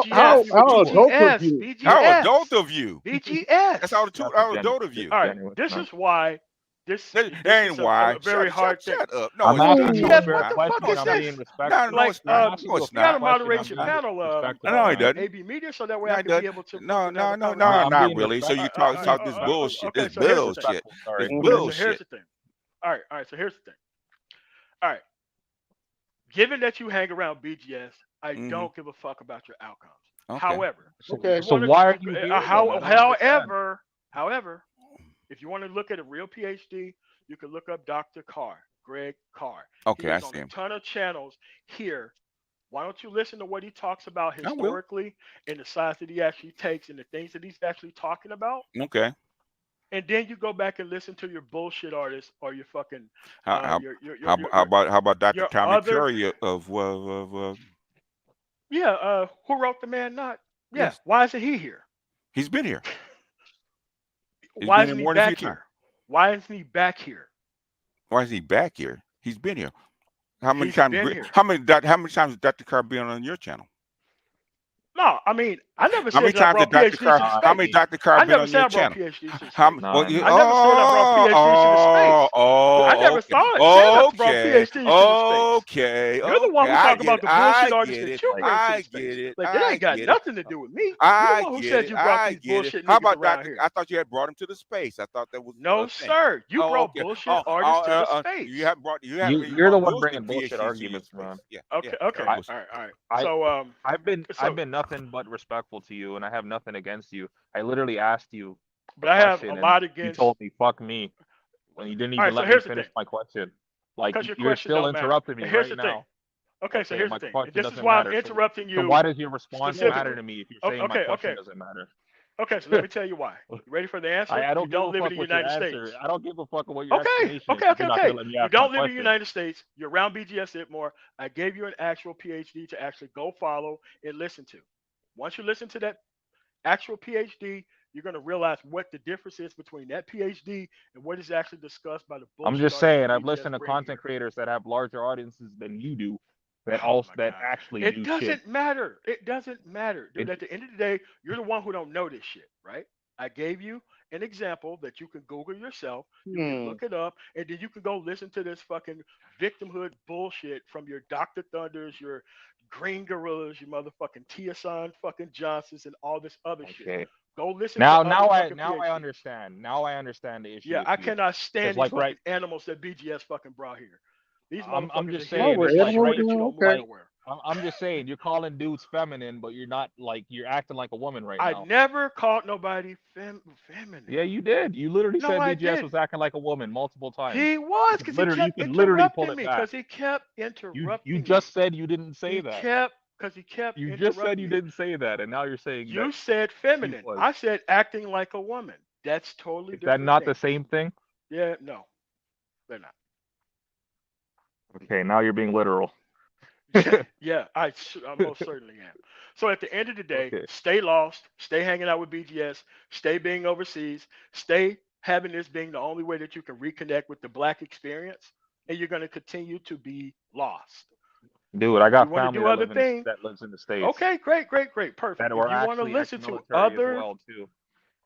adult of you? BGS. That's how adult of you. All right. This is why. This ain't why. A very hard thing. Shut up. No, I'm asking you a fair what question. I'm being respectful. No, it's not. No, it's You gotta not. moderate your panel. No, he doesn't. AB Media, so that way I can be able to. No, not really. So you talk this bullshit. This bullshit. This bullshit. So here's the thing. All right. So here's the thing. All right. Given that you hang around BGS, I don't give a fuck about your outcomes. However, so why are you here? However, if you want to look at a real PhD, you can look up Dr. Carr, Greg Carr. Okay, I see on him. A ton of channels here. Why don't you listen to what he talks about historically and the sides that he actually takes and the things that he's actually talking about? Okay. And then you go back and listen to your bullshit artists or your fucking. How about Dr. Tommy Curry of Yeah, who wrote The Man Not? Yeah. Yes. Why isn't he here? He's been here. Why isn't he back here? Why isn't he back here? Why is he back here? He's been here. How many times? How many times has Dr. Carr been on your channel? No, I mean, I never said how many times did Dr. Carr? How many Dr. Carr been on your channel? I never said I brought PhDs to the space. I never said I brought PhDs to the space. Okay. You're the one who talk about the bullshit artists that you bring to the I space. get it. Like that ain't got nothing to do with me. I You're the one who said you brought these bullshit How niggas about around Dr. here. I thought you had brought him to the space. I thought that was no, sir. You brought bullshit artists to the space. You have brought. You're the one bringing bullshit arguments, man. Okay. All right. So I've been nothing but respectful to you, and I have nothing against you. I literally asked you, but I have a lot against. You told me "fuck me" when you didn't even let me finish my question. Like you're still interrupting me right now. Okay, so here's the thing. This is why I'm interrupting you. So why does your response matter to me if you're saying my question doesn't matter? Okay, so let me tell you why. You ready for the answer? I don't you don't live in the United States. I don't give a fuck what your explanation is. Okay. You don't live in the United States. You're around BGS Itmore. I gave you an actual PhD to actually go follow and listen to. Once you listen to that actual PhD, you're going to realize what the difference is between that PhD and what is actually discussed by the bullshit. I'm just saying, I've listened to content creators that have larger audiences than you do, that actually do shit. It doesn't matter. It doesn't matter, dude. At the end of the day, you're the one who don't know this shit, right? I gave you an example that you can Google yourself, you can look it up, and then you can go listen to this fucking victimhood bullshit from your Dr. Thunders, your Green Gorillas, your motherfucking Tiasan fucking Johnsons, and all this other shit. Go listen now to I understand. Now I understand the issue. Yeah, I cannot stand these fucking animals that BGS fucking brought here. These motherfuckers I'm just saying, it's like, that you don't move nowhere. I'm just saying, you're calling dudes feminine, but you're not, like, you're acting like a woman right now. I never called nobody feminine. Yeah, you did. You literally said BGS was acting like a woman multiple times. He was, because he kept interrupting me. Because he kept interrupting me. You just said you didn't say that. You just said you didn't say that, and now you're saying you said feminine. I said acting like a woman. That's totally different. Is that not the same thing? Yeah, no, they're not. Okay, now you're being literal. Yeah, I most certainly am. So at the end of the day, stay lost, stay hanging out with BGS, stay being overseas, stay having this being the only way that you can reconnect with the Black experience, and you're going to continue to be lost. Dude, I got family that lives in the States. Okay, great, perfect. That if you want to listen to other,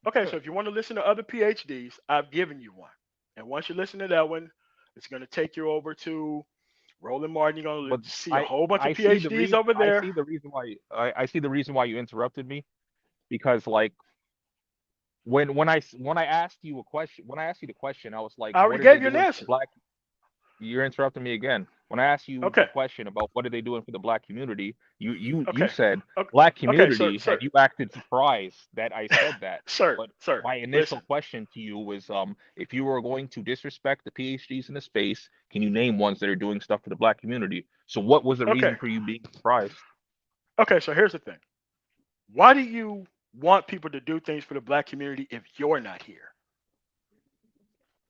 okay, so if you want to listen to other PhDs, I've given you one, and once you listen to that one, it's going to take you over to Roland Martin. You're going to see a whole bunch of PhDs over there. I see the reason why. I see the reason why you interrupted me, because like when I asked you a question, the question, I was like, I already gave you an answer. You're interrupting me again. When I asked you the question about what are they doing for the Black community, you said Black community, sir. and you acted surprised that I said that. Sir, my initial question to you was, if you were going to disrespect the PhDs in the space, can you name ones that are doing stuff for the Black community? So what was the reason for you being surprised? Okay, so here's the thing. Why do you want people to do things for the Black community if you're not here?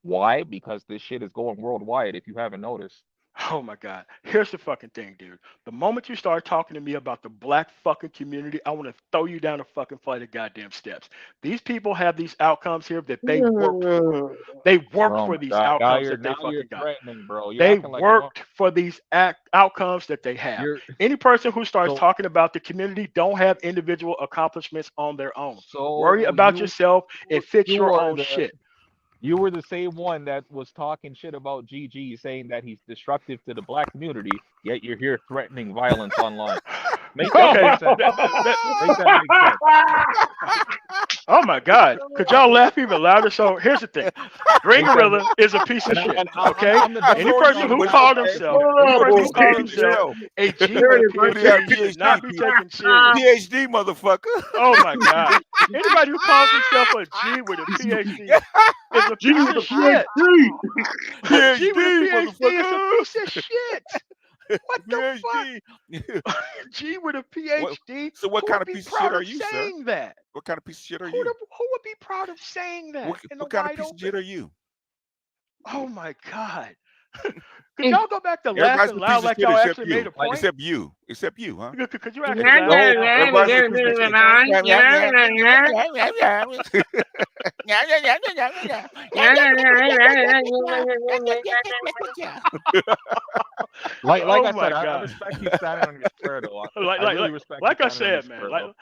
Why? Because this shit is going worldwide, if you haven't noticed. Oh my God. Here's the fucking thing, dude. The moment you start talking to me about the Black fucking community, I want to throw you down a fucking flight of goddamn steps. These people have these outcomes here that they worked for. They worked for these outcomes that they fucking got. Bro. They worked for these outcomes that they have. Any person who starts talking about the community don't have individual accomplishments on their own. Worry about yourself and fix your own shit. You were the same one that was talking shit about GG, saying that he's destructive to the Black community, yet you're here threatening violence online. Make that make sense. Oh my God. Could y'all laugh even louder? So here's the thing. Green Gorilla is a piece of shit. Okay? Any person who called himself a G with a PhD should not be taken serious. PhD motherfucker. Oh my God. Anybody who calls himself a G with a PhD is a piece of shit. A G with a PhD is a piece of shit. What the fuck? G with a PhD. So what kind of piece of shit are you, sir? That? What kind of piece of shit are you? Who would be proud of saying that? What kind of piece of shit are you? Oh my God. Could y'all go back to laughing loud like y'all actually made a point? Except you, huh? Could you actually laugh? Like I said, I respect you standing on your square though. Like I said, man.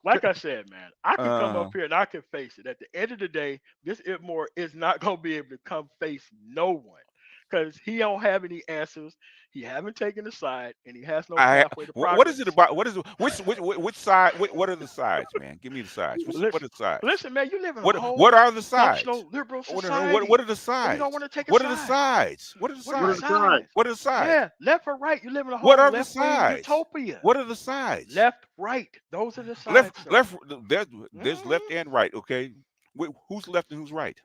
Like I said, man, I can come up here and I can face it. At the end of the day, this Itmore is not going to be able to come face no one because he don't have any answers. He haven't taken a side, and he has no pathway to progress. What is it about? What is which side? What are the sides, man? Give me the sides. What are the sides? Listen, man, you live in a whole what are the sides? Liberal society. What are the sides? You don't want to take a what side. Are the sides? What are the sides? What are the sides? Yeah, left or right. You live in a whole what are the sides? Utopia. What are the sides? Left, right. Those are the sides. Left. There's left and right. Okay, who's left and who's right?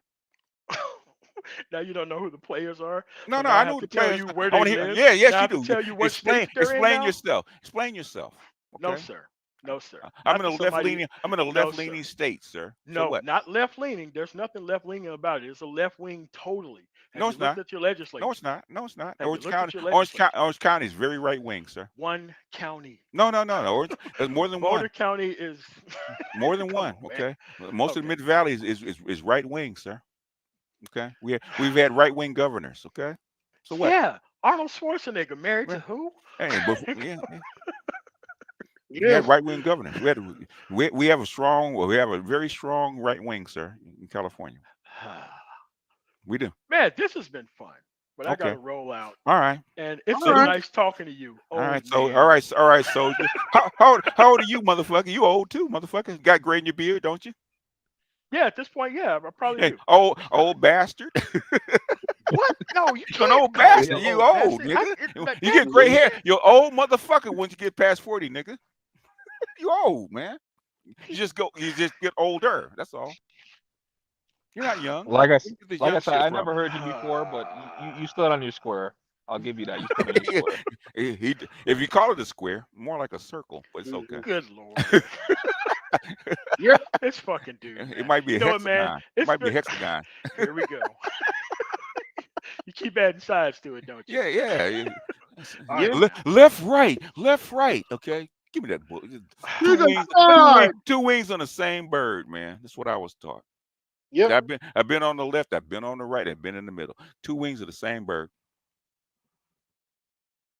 Now you don't know who the players are. No, I know the players. You where they live. Yeah, yes, now you do. Tell you what explain yourself. Explain yourself. Okay? No, sir. I'm in a left-leaning. I'm in a left-leaning state, sir. No, not left-leaning. There's nothing left-leaning about it. It's a left wing totally. No, it's not. At your legislature? No, it's not. No, it's not. Have Orange County is very right wing, sir. One county. No. There's more than Boulder one. County is more than one. On, okay. Most of the Mid Valley is right wing, sir. Okay. We've had right wing governors. Okay. So what? Yeah. Arnold Schwarzenegger married to who? Hey, We had right wing governors. We have a very strong right wing, sir, in California. We do. Man, this has been fun, but I Okay. got to roll out. All right. And it's All right. nice talking to you. All right. So, all right. So, how old are you, motherfucker? You old too, motherfucker. Got gray in your beard, don't you? Yeah, at this point, yeah, I probably Hey, do. old bastard. What? No, you You're an old bastard. You old, nigga. You get gray hair. You're old motherfucker once you get past 40, nigga. You old, man. You just get older. That's all. You're not young. Like I Young said, shit, I bro. never heard you before, but you stood on your square. I'll give you that. You stood on your square. If you call it a square, more like a circle, but it's okay. Good Lord. Yeah. This fucking dude. It might be a You know what, hexagon. man? It might be a hexagon. Here we go. You keep adding sides to it, don't you? Yeah. Right. Left, right. Okay, give me that book. Two wings on the same bird, man. That's what I was taught. Yeah. I've been on the left. I've been on the right. I've been in the middle. Two wings of the same bird.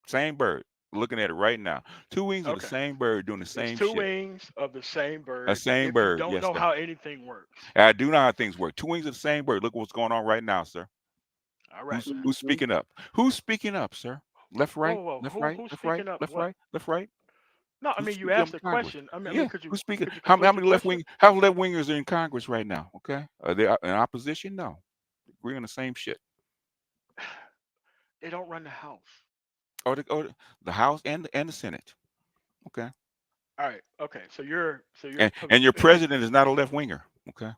Same bird. Looking at it right now. Two wings of the same bird doing the same It's two shit. wings of the same bird. A same if bird. You don't yes, know sir. how anything works. I do know how things work. Two wings of the same bird. Look at what's going on right now, sir. All right. Who's speaking up? Who's speaking up, sir? Left, right, Whoa. left, Who's right, left, right, speaking up? left, What? right, left, right. No, I Who's mean you speaking up asked in a Congress? question. I mean, Yeah. could you? Who's speaking? Could you How complete many your left question? wing? How left wingers are in Congress right now? Okay, are they in opposition? No, we're on the same shit. They don't run the House. Or the House and the Senate. Okay. All right. Okay. So you're. And your president is not a left winger. Okay.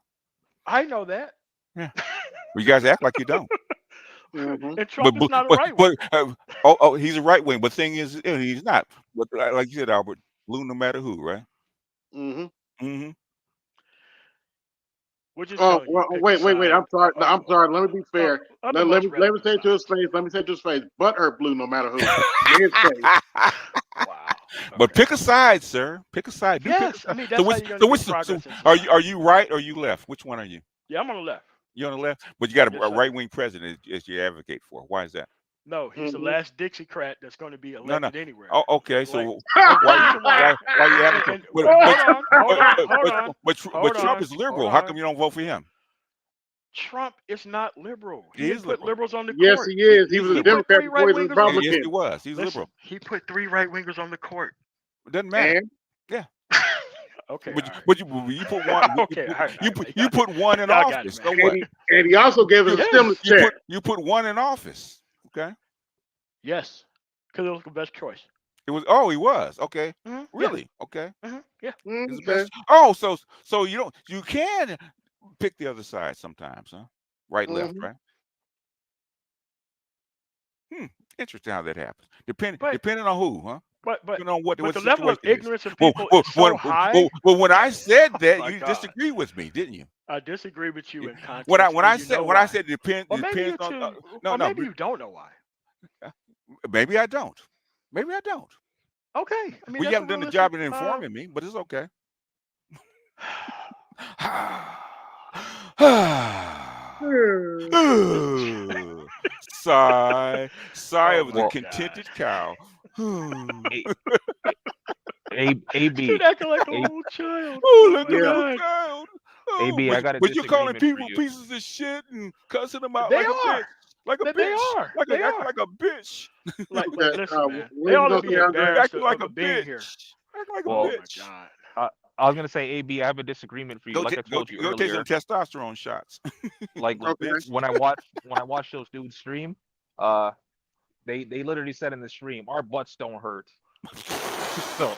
I know that. Yeah. Well, you guys act like you don't. And Trump is not a right wing. He's a right wing. But thing is, he's not. But like you said, Albert, blue no matter who, right? Which is well, wait. I'm sorry. I'm sorry. Let me be fair. Let me say to his face. Let me say to his face. ButtHurt blue no matter who. His face. Wow. But pick a side, sir. Pick a side. Yes, I mean that's how you're gonna get progress. Are you right or are you left? Which one are you? Yeah, I'm on the left. You're on the left, but you got a right wing president as you advocate for. Why is that? No, he's the last Dixiecrat that's going to be elected anywhere. Oh, okay. So Like, why you advocate? But Hold Trump on, is liberal. hold How on. come you don't vote for him? Trump is not liberal. He He is put liberal. liberals on the Yes, court. he is. He was a Democrat before he was a Republican. Yes, he was. He's Listen, liberal. he put 3 right wingers on the court. It doesn't matter. And Yeah. Okay. But you put one. Okay, You put one in Y'all got office. it, So man. what? and he also gave us a stimulus check. You put one in office. Okay. Yes, because it was the best choice. It was. Oh, he was. Okay. Mhm, Really? Okay. Yeah. It's the best. Oh, so you can pick the other side sometimes, huh? Right, left, right? Interesting how that happens. Depending on who, huh? But Depending on what the level of situation is. ignorance of people is so high. Well, when I said that, My you God. disagreed with me, didn't you? I disagree with you in context. When I and you know said why. it depends. Or It maybe depends you on. two, maybe you don't know why. Maybe I don't. Maybe I don't. Okay. I mean, Well, you that's haven't a done the job in realistic, informing me, but it's okay. Sigh of the contented cow. AB. You're acting like a little child. Oh, look at the child. AB, I got a But you're calling disagreement people for you. pieces of shit and cussing them out They like a are. bitch. Like a They bitch. are. Like They a, are. like a bitch. Like, Okay, listen, man. where They you ought to gonna be say, Andre? embarrassed Acting like a of being here. Acting like a Oh bitch. my God. I was gonna say, AB, I have a disagreement for you. Like I told you Go take some earlier, testosterone shots. like Okay. when I watch those dudes stream, they literally said in the stream, our butts don't hurt. So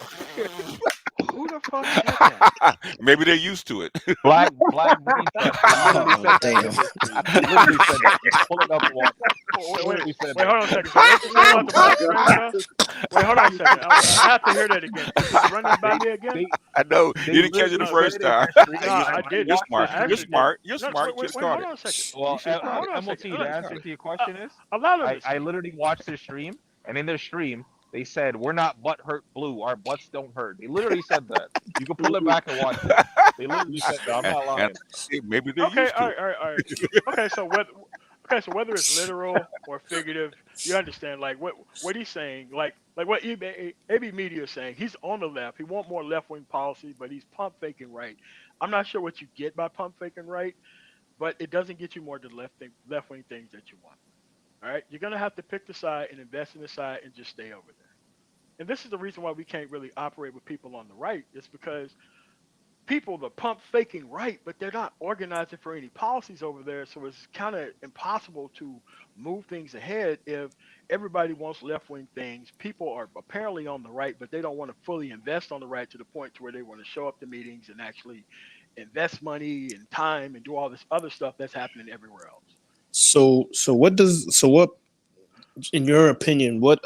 Who the fuck said that? Maybe they're used to it. black green test. They literally said that. Damn. They literally said that. Just pull it up and watch. Literally said Wait, that. hold on a second. So what you say about the black friend stuff? Wait, hold on a second. I have to hear that again. Could you run that by me again? I know They you didn't catch it the literally first said it in time. their stream. No, I didn't. You're watched smart. the I You're actually stream. smart. didn't. You're No, smart. You wait, just wait, caught hold it. on a second. Well, Hold on a MOT, second. the Look, answer to your question is, allow them to I speak. literally watched their stream, and in their stream, they said, "We're not ButtHurt Blue. Our butts don't hurt." They literally said that. You can pull it back and watch it. They literally said that. I'm not And lying. maybe they're Okay, used to all right. Okay, so whether it's literal or figurative, you understand like what he's saying, like what AB Media is saying. He's on the left. He want more left wing policy, but he's pump faking right. I'm not sure what you get by pump faking right, but it doesn't get you more to left wing things that you want. All right, you're gonna have to pick the side and invest in the side and just stay over there. And this is the reason why we can't really operate with people on the right. It's because people are pump faking right, but they're not organizing for any policies over there. So it's kind of impossible to move things ahead if everybody wants left wing things. People are apparently on the right, but they don't want to fully invest on the right to the point to where they want to show up to meetings and actually invest money and time and do all this other stuff that's happening everywhere else. So what, in your opinion, what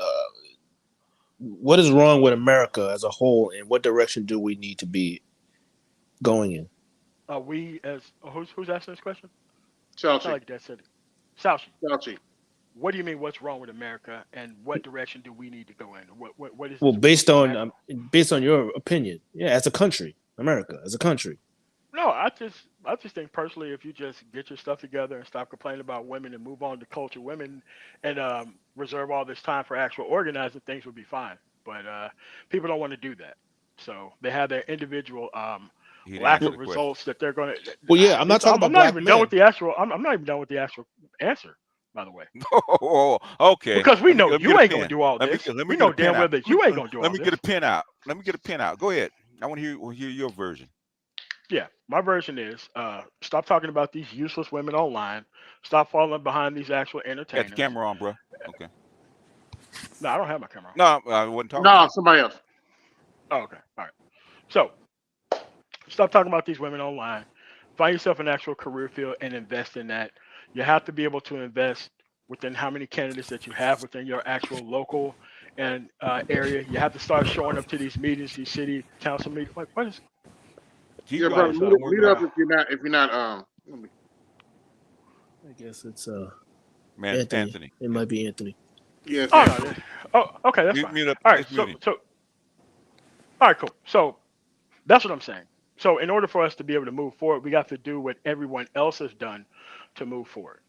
is wrong with America as a whole, and what direction do we need to be going in? We as who's asking this question? Chelsea. I like that said. Chelsea. Chelsea. What do you mean? What's wrong with America, and what direction do we need to go in? What is? Well, based on your opinion, yeah, as a country, America as a country. No, I just think personally, if you just get your stuff together and stop complaining about women and move on to culture women, and reserve all this time for actual organizing, things would be fine. But people don't want to do that, so they have their individual lack of results that they're going to. Well, yeah, I'm not talking about. I'm not even done with the actual. I'm not even done with the actual answer. By the way. Oh, okay. Because we know you ain't gonna do all this. We know damn well that you ain't gonna do all this. Let me get a pen out. Let me get a pen out. Go ahead. I want to hear your version. Yeah, my version is stop talking about these useless women online. Stop falling behind these actual entertainers. Got the camera on, bro. Okay. No, I don't have my camera on. No, I wasn't talking. No, somebody else. Oh, okay. All right. So stop talking about these women online. Find yourself an actual career field and invest in that. You have to be able to invest within how many candidates that you have within your actual local and area. You have to start showing up to these meetings, these city council meetings. What is? Yeah, bro. Meet up if you're not. I guess it's Man, Anthony. It might be Anthony. Yes. Okay, that's fine. All right, all right, cool. So that's what I'm saying. So in order for us to be able to move forward, we got to do what everyone else has done to move forward.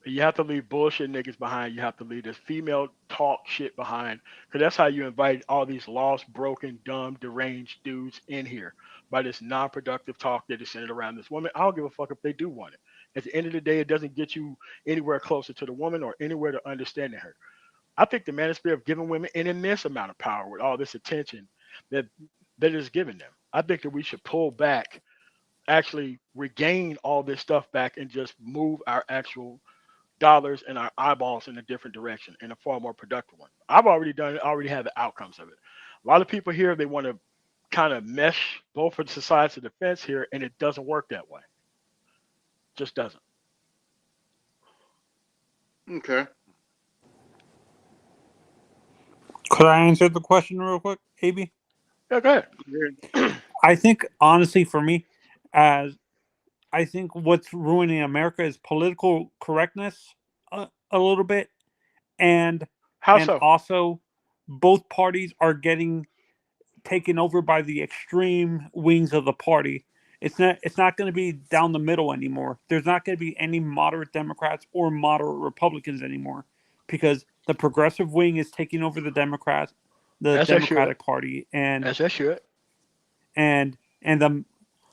You have to leave bullshit niggas behind. You have to leave this female talk shit behind, because that's how you invite all these lost, broken, dumb, deranged dudes in here by this non-productive talk that is centered around this woman. I don't give a fuck if they do want it. At the end of the day, it doesn't get you anywhere closer to the woman or anywhere to understanding her. I think the manosphere of giving women an immense amount of power with all this attention that is given them. I think that we should pull back, actually regain all this stuff back, and just move our actual dollars and our eyeballs in a different direction, in a far more productive one. I've already done it, already have the outcomes of it. A lot of people here, they want to kind of mesh both of the sides of the fence here, and it doesn't work that way. Just doesn't. Okay. Could I answer the question real quick, AB? Yeah, go ahead. I think, honestly, for me, I think what's ruining America is political correctness a little bit, and also both parties are getting taken over by the extreme wings of the party. It's not going to be down the middle anymore. There's not going to be any moderate Democrats or moderate Republicans anymore, because the progressive wing is taking over the Democratic Party, and and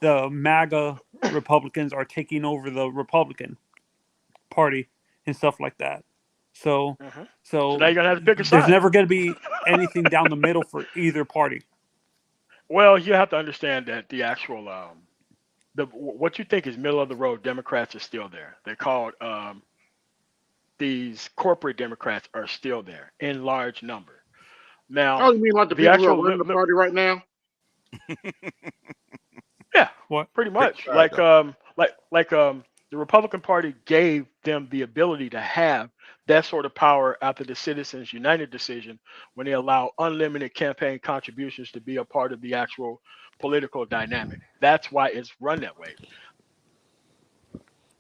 the MAGA Republicans are taking over the Republican Party and stuff like that. So now you're gonna have to pick a side. There's never going to be anything down the middle for either party. Well, you have to understand that the actual what you think is middle of the road Democrats are still there. They're called these corporate Democrats are still there in large number. Now, oh, you mean like the people who are running the party right now? Yeah, pretty much. Like The Republican Party gave them the ability to have that sort of power after the Citizens United decision when they allow unlimited campaign contributions to be a part of the actual political dynamic. That's why it's run that way.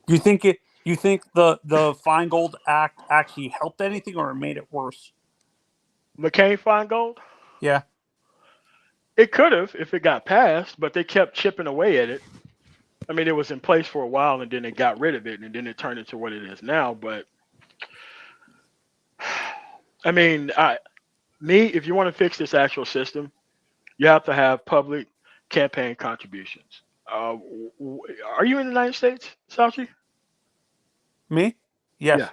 You think the Feingold Act actually helped anything or it made it worse? McCain-Feingold? Yeah. It could have if it got passed, but they kept chipping away at it. I mean, it was in place for a while, and then they got rid of it, and then it turned into what it is now. But I mean, if you want to fix this actual system, you have to have public campaign contributions. Are you in the United States, Sauchi? Me? Yes. Yeah.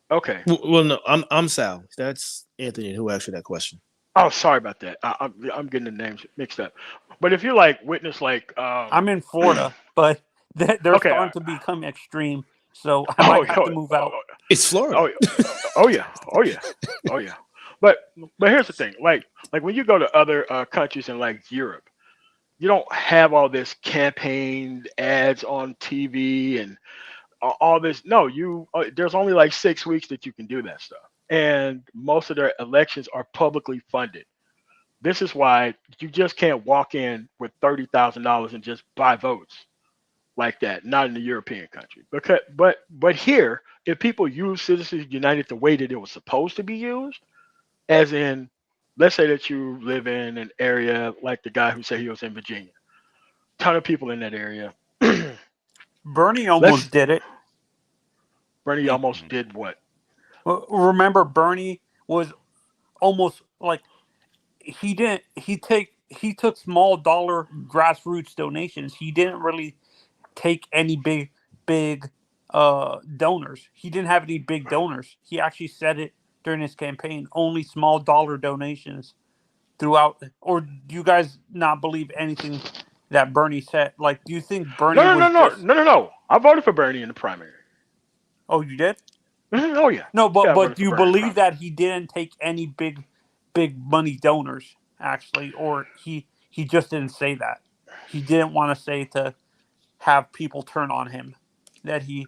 Okay. Well, no, I'm Sal. That's Anthony who asked you that question. Oh, sorry about that. I'm getting the names mixed up. But if you're like witness, like I'm in Florida, but they're starting to become extreme, so I might have to move out. It's Florida. Oh yeah. But here's the thing, like when you go to other countries in like Europe, you don't have all this campaign ads on TV and all this. No, there's only like 6 weeks that you can do that stuff. And most of their elections are publicly funded. This is why you just can't walk in with $30,000 and just buy votes like that. Not in the European country. But here, if people use Citizens United the way that it was supposed to be used, as in, let's say that you live in an area like the guy who said he was in Virginia, ton of people in that area. Bernie almost did it. Bernie almost did what? Remember, Bernie was almost like he took small dollar grassroots donations. He didn't really take any big donors. He didn't have any big donors. He actually said it during his campaign, only small dollar donations throughout. Or do you guys not believe anything that Bernie said? Like, do you think Bernie No. I voted for Bernie in the primary. Oh, you did? Mm-hmm. Oh, yeah. No, Yeah, but do you believe that he didn't take any big money donors, actually? Or he just didn't say that? He didn't want to say to have people turn on him.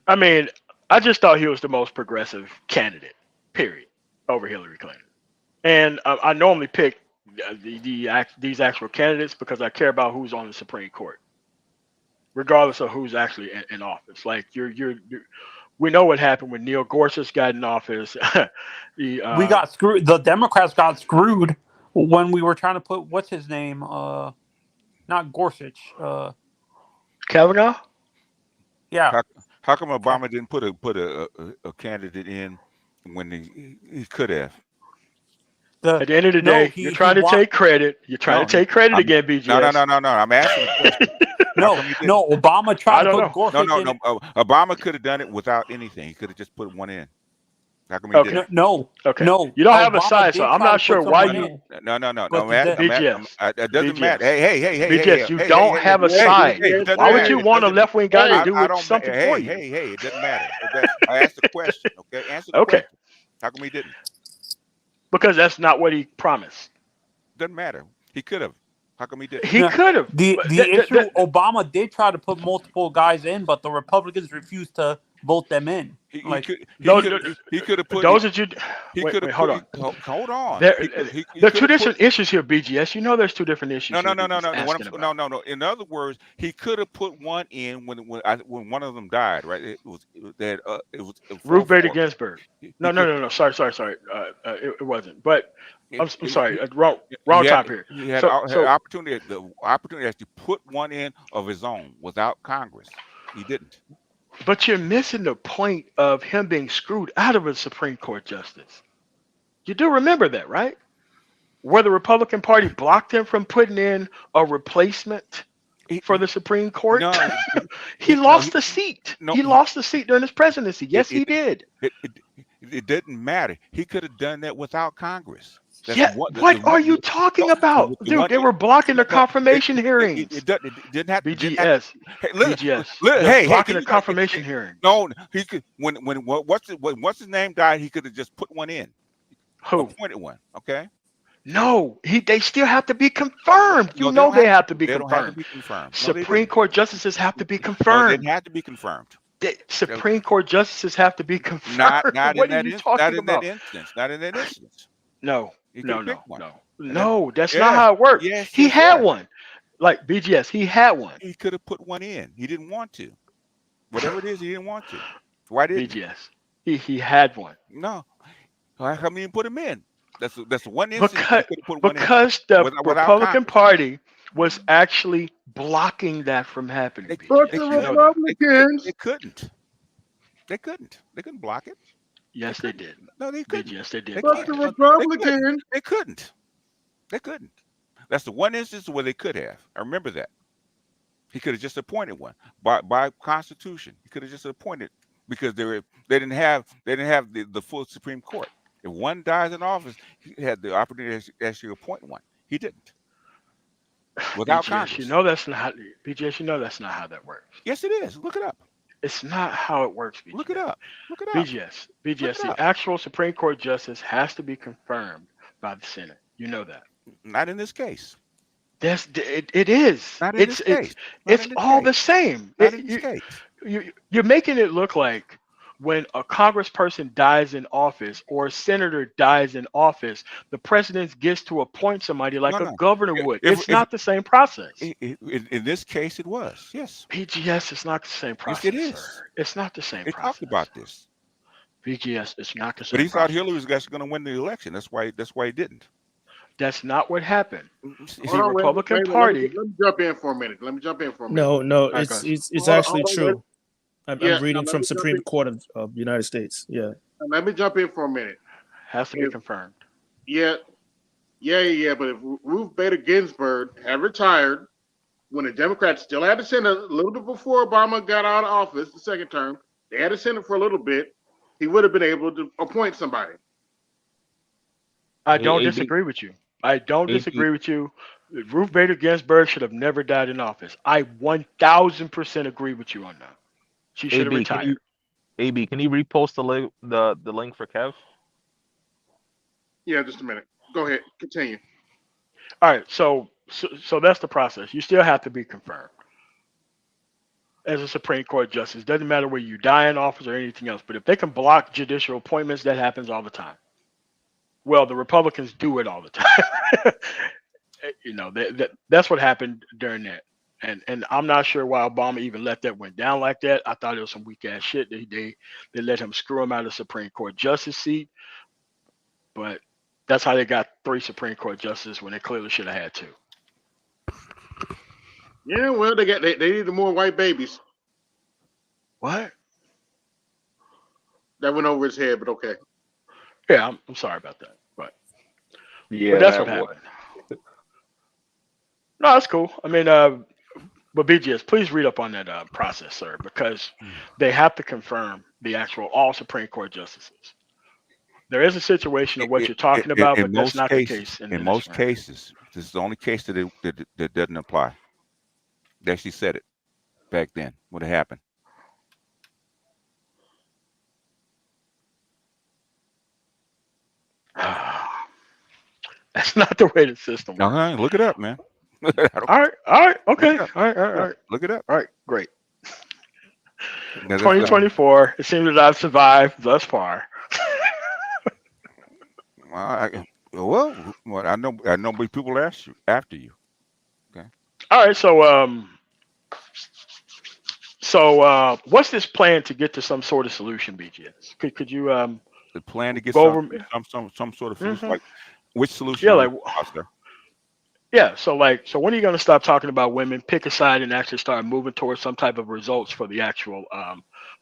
I mean, I just thought he was the most progressive candidate, period, over Hillary Clinton. And I normally pick these actual candidates because I care about who's on the Supreme Court, regardless of who's actually in office. Like we know what happened when Neil Gorsuch got in office. We got screwed. The Democrats got screwed when we were trying to put what's his name? Not Gorsuch. Kavanaugh. Yeah. How come Obama didn't put a candidate in when he could have? At the end of the day, you're trying to take credit. You're trying to take credit again, BGS. No. I'm asking a question. No. Obama tried to put Gorsuch in. No. Obama could have done it without anything. He could have just put one in. How come he Okay. didn't? No. You don't have a side, so I'm not sure why you. No. BGS. It doesn't matter. Hey. BGS, you don't have a side. Why would you want a left-wing guy to do something for you? Hey, it doesn't matter. I asked the question. Okay, answer the question. How come he didn't? Because that's not what he promised. Doesn't matter. He could have. How come he didn't? He could have. The issue, Obama did try to put multiple guys in, but the Republicans refused to vote them in. He could have put. Those that you. Wait, hold on. Hold on. There are two different issues here, BGS. You know, there's two different issues. No. In other words, he could have put one in when one of them died. Right? It was Ruth Bader Ginsburg. No. Sorry. It wasn't. But I'm sorry. Wrong time period. He had the opportunity to actually put one in of his own without Congress. He didn't. But you're missing the point of him being screwed out of a Supreme Court justice. You do remember that, right? Where the Republican Party blocked him from putting in a replacement for the Supreme Court. No, he lost the seat. He lost the seat during his presidency. Yes, he did. It didn't matter. He could have done that without Congress. What are you talking about? Dude, they were blocking the confirmation hearings. It didn't have to. BGS. Blocking the confirmation hearing. No, he could. When what's his name died, he could have just put one in. Who? Appointed one. Okay. No, they still have to be confirmed. No, You know they have to be they don't have to confirmed. be confirmed. No, they Supreme didn't. Court justices have to be No, they confirmed. had to be confirmed. Supreme Court justices have to be confirmed. Not What in are that you talking about? instance. Not in that instance. No, He no, could pick no, one. no, And no. That's not yes, how it worked. yes, He yes, had yes. one. Like BGS, he had one. He could have put one in. He didn't want to. Whatever it is, he didn't want to. Why didn't BGS? He had one. No. How come he didn't put him in? That's one instance he could have put one in. Because the without Republican Party was actually blocking that from happening. But the Republicans, they couldn't. They couldn't block it. Yes, they did. No, they couldn't. Yes, they did. But the Republicans, they couldn't. They couldn't. That's the one instance where they could have. I remember that. He could have just appointed one by Constitution. He could have just appointed because they didn't have the full Supreme Court. If one dies in office, he had the opportunity to actually appoint one. He didn't. Without Congress. You know that's not BGS. You know that's not how that works. Yes, it is. Look it up. It's not how it works, BGS. Look it up. Look it up. BGS. The actual Supreme Court justice has to be confirmed by the Senate. You know that. Not in this case. It is. Not in this case. It's all the same. Not in this case. You're making it look like when a congressperson dies in office or a senator dies in office, the president gets to appoint somebody like a governor would. It's not the same process. In this case, it was. Yes. BGS, it's not the same process. Yes, it is. Sir. It's not the same They process. talked about this. BGS, it's not the same. But he thought Hillary was actually going to win the election. That's why he didn't. That's not what happened. The Republican Party. Let me jump in for a minute. No, it's actually true. I'm reading from Supreme Court of the United States. Yeah. Let me jump in for a minute. Has to be confirmed. Yeah. But if Ruth Bader Ginsburg had retired when the Democrats still had the Senate a little bit before Obama got out of office, the second term, they had the Senate for a little bit, he would have been able to appoint somebody. I don't disagree with you. I don't disagree with you. Ruth Bader Ginsburg should have never died in office. I 1000% agree with you on that. She should have retired. AB, can you repost the link for Kev? Yeah, just a minute. Go ahead. Continue. All right. So that's the process. You still have to be confirmed as a Supreme Court justice. Doesn't matter whether you die in office or anything else. But if they can block judicial appointments, that happens all the time. Well, the Republicans do it all the time. You know, that's what happened during that. And I'm not sure why Obama even let that went down like that. I thought it was some weak ass shit. They let him screw him out of the Supreme Court justice seat. But that's how they got 3 Supreme Court justices when they clearly should have had 2. Yeah, well, they needed more white babies. What? That went over his head, but okay. Yeah, I'm sorry about that. But that's what happened. No, that's cool. I mean, but BGS, please read up on that process, sir, because they have to confirm the actual all Supreme Court justices. There is a situation of what you're talking about, but that's not the case. In most cases, this is the only case that doesn't apply. They actually said it back then. What had happened? That's not the way the system works. No, look it up, man. All right, okay. All right. Look it up. All right, great. 2024. It seems that I've survived thus far. Well, I know people after you. Okay. All right, so what's this plan to get to some sort of solution, BGS? Could you the plan to get some sort of solution? Like which solution? Yeah, so when are you going to stop talking about women, pick a side, and actually start moving towards some type of results for the actual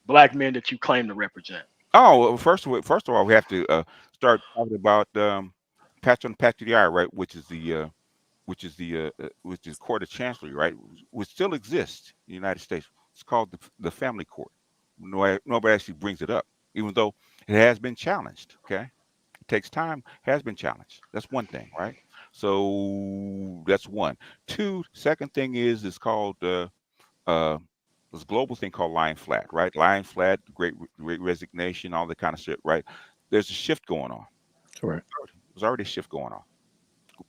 black men that you claim to represent? Oh, well, first of all, we have to start talking about patch to the eye, right? Which is Court of Chancery, right? Which still exists in the United States. It's called the Family Court. Nobody actually brings it up, even though it has been challenged. Okay, it takes time. Has been challenged. That's one thing, right? So that's one. 2, second thing is it's called this global thing called lying flat, right? Lying flat, great resignation, all that kind of shit, right? There's a shift going on. Correct. There's already a shift going on.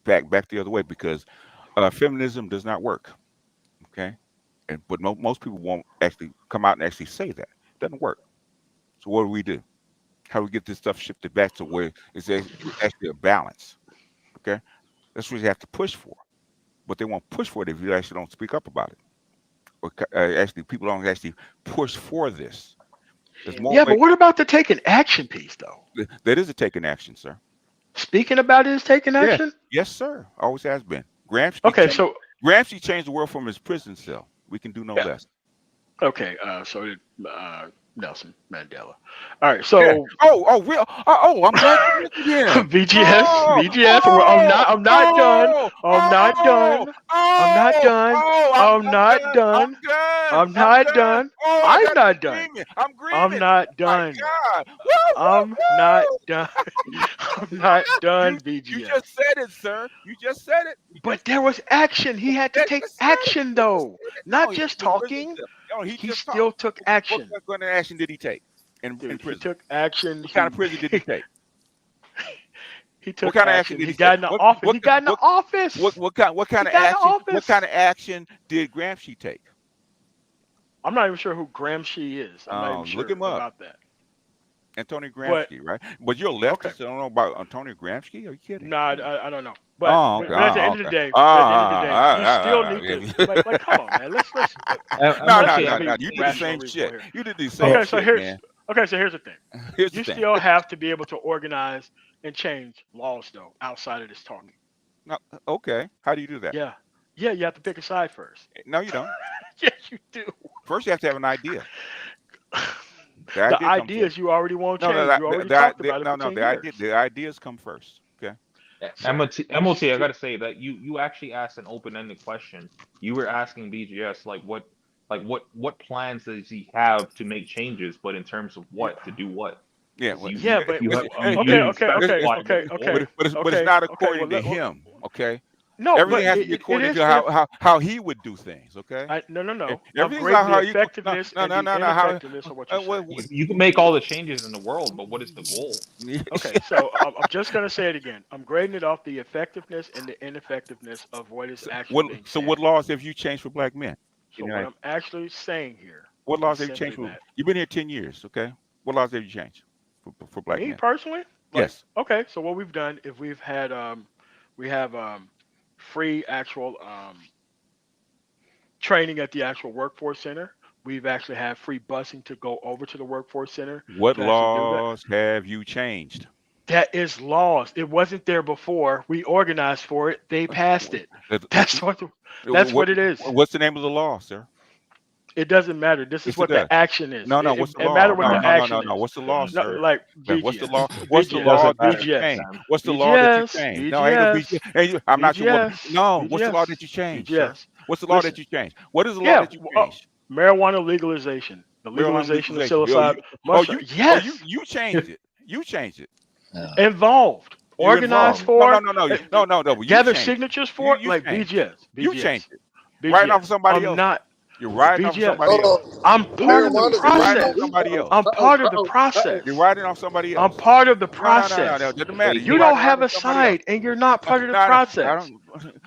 back the other way because feminism does not work. Okay, but most people won't actually come out and actually say that it doesn't work. So what do? How do we get this stuff shifted back to where it's actually a balance? Okay, that's what you have to push for. But they won't push for it if you actually don't speak up about it. Or actually, people don't actually push for this. Yeah, but what about the taking action piece, though? That is a taking action, sir. Speaking about it is taking action? Yes, sir. Always has been. Gramsci changed the world from his prison cell. We can do no less. Okay, so did Nelson Mandela. All right, so real. I'm glad you mentioned him. VGS. I'm not done. I'm not done. I'm not done. I'm not done. I'm not done. I'm not done. I'm not done. I'm not done. I'm not done, VGS. You just said it, sir. You just said it. But there was action. He had to take action, though, not just talking. He still took action. What kind of action did he take in prison? He took action. What kind of prison did he take? He took what kind of action did he got in the office? He got in the office. What kind of action? What kind of action did Gramsci take? I'm not even sure who Gramsci is. I'm not even sure look him up. about that. Antonio Gramsci, right? But you're a leftist. I don't know about Antonio Gramsci. Are you kidding? No, I don't know. But, at the end of the day, you still need to like come on, man. Let's no. You did the same shit. You did the same shit, man. Okay, so here's the thing. You still have to be able to organize and change laws, though, outside of this talking. No, okay. How do you do that? Yeah, you have to pick a side first. No, you don't. Yes, you do. First, you have to have an idea. The ideas you already won't change. You already talked about it for 10 years. The ideas come first. Okay. MOT, I gotta say that you actually asked an open-ended question. You were asking BGS what plans does he have to make changes, but in terms of what to do what? Yeah, but okay. But it's not according to him. Okay. No, everything has to be according to how he would do things. Okay. No. Everything's not how you. You can make all the changes in the world, but what is the goal? Okay, so I'm just gonna say it again. I'm grading it off the effectiveness and the ineffectiveness of what is actually. So what laws have you changed for black men? So what I'm actually saying here. What laws have you changed for? You've been here 10 years. Okay. What laws have you changed for black men? Me personally? Yes. Okay, so what we've done is we have free actual training at the actual workforce center. We've actually had free busing to go over to the workforce center. What laws have you changed? That is laws. It wasn't there before. We organized for it. They passed it. That's what it is. What's the name of the law, sir? It doesn't matter. This is what the action is. No. What's the law? It matters what the action is. No. What's the law, sir? No, like BGS. What's the law? What's the law that you changed? What's the law that you changed? No, ain't no BGS. I'm not sure. No. What's the law that you changed? Yes. What's the law that you changed? What is the law that you changed? Marijuana legalization. The legalization of psilocybin. Yes. You changed it. You changed it. Involved. Organized for. No. Gather signatures for it. Like BGS. You changed it. Right off of somebody else. I'm not. You're riding off somebody else. I'm part of the process. I'm part of the process. You're riding off somebody else. I'm part of the process. No, doesn't matter. You don't have a side, and you're not part of the process.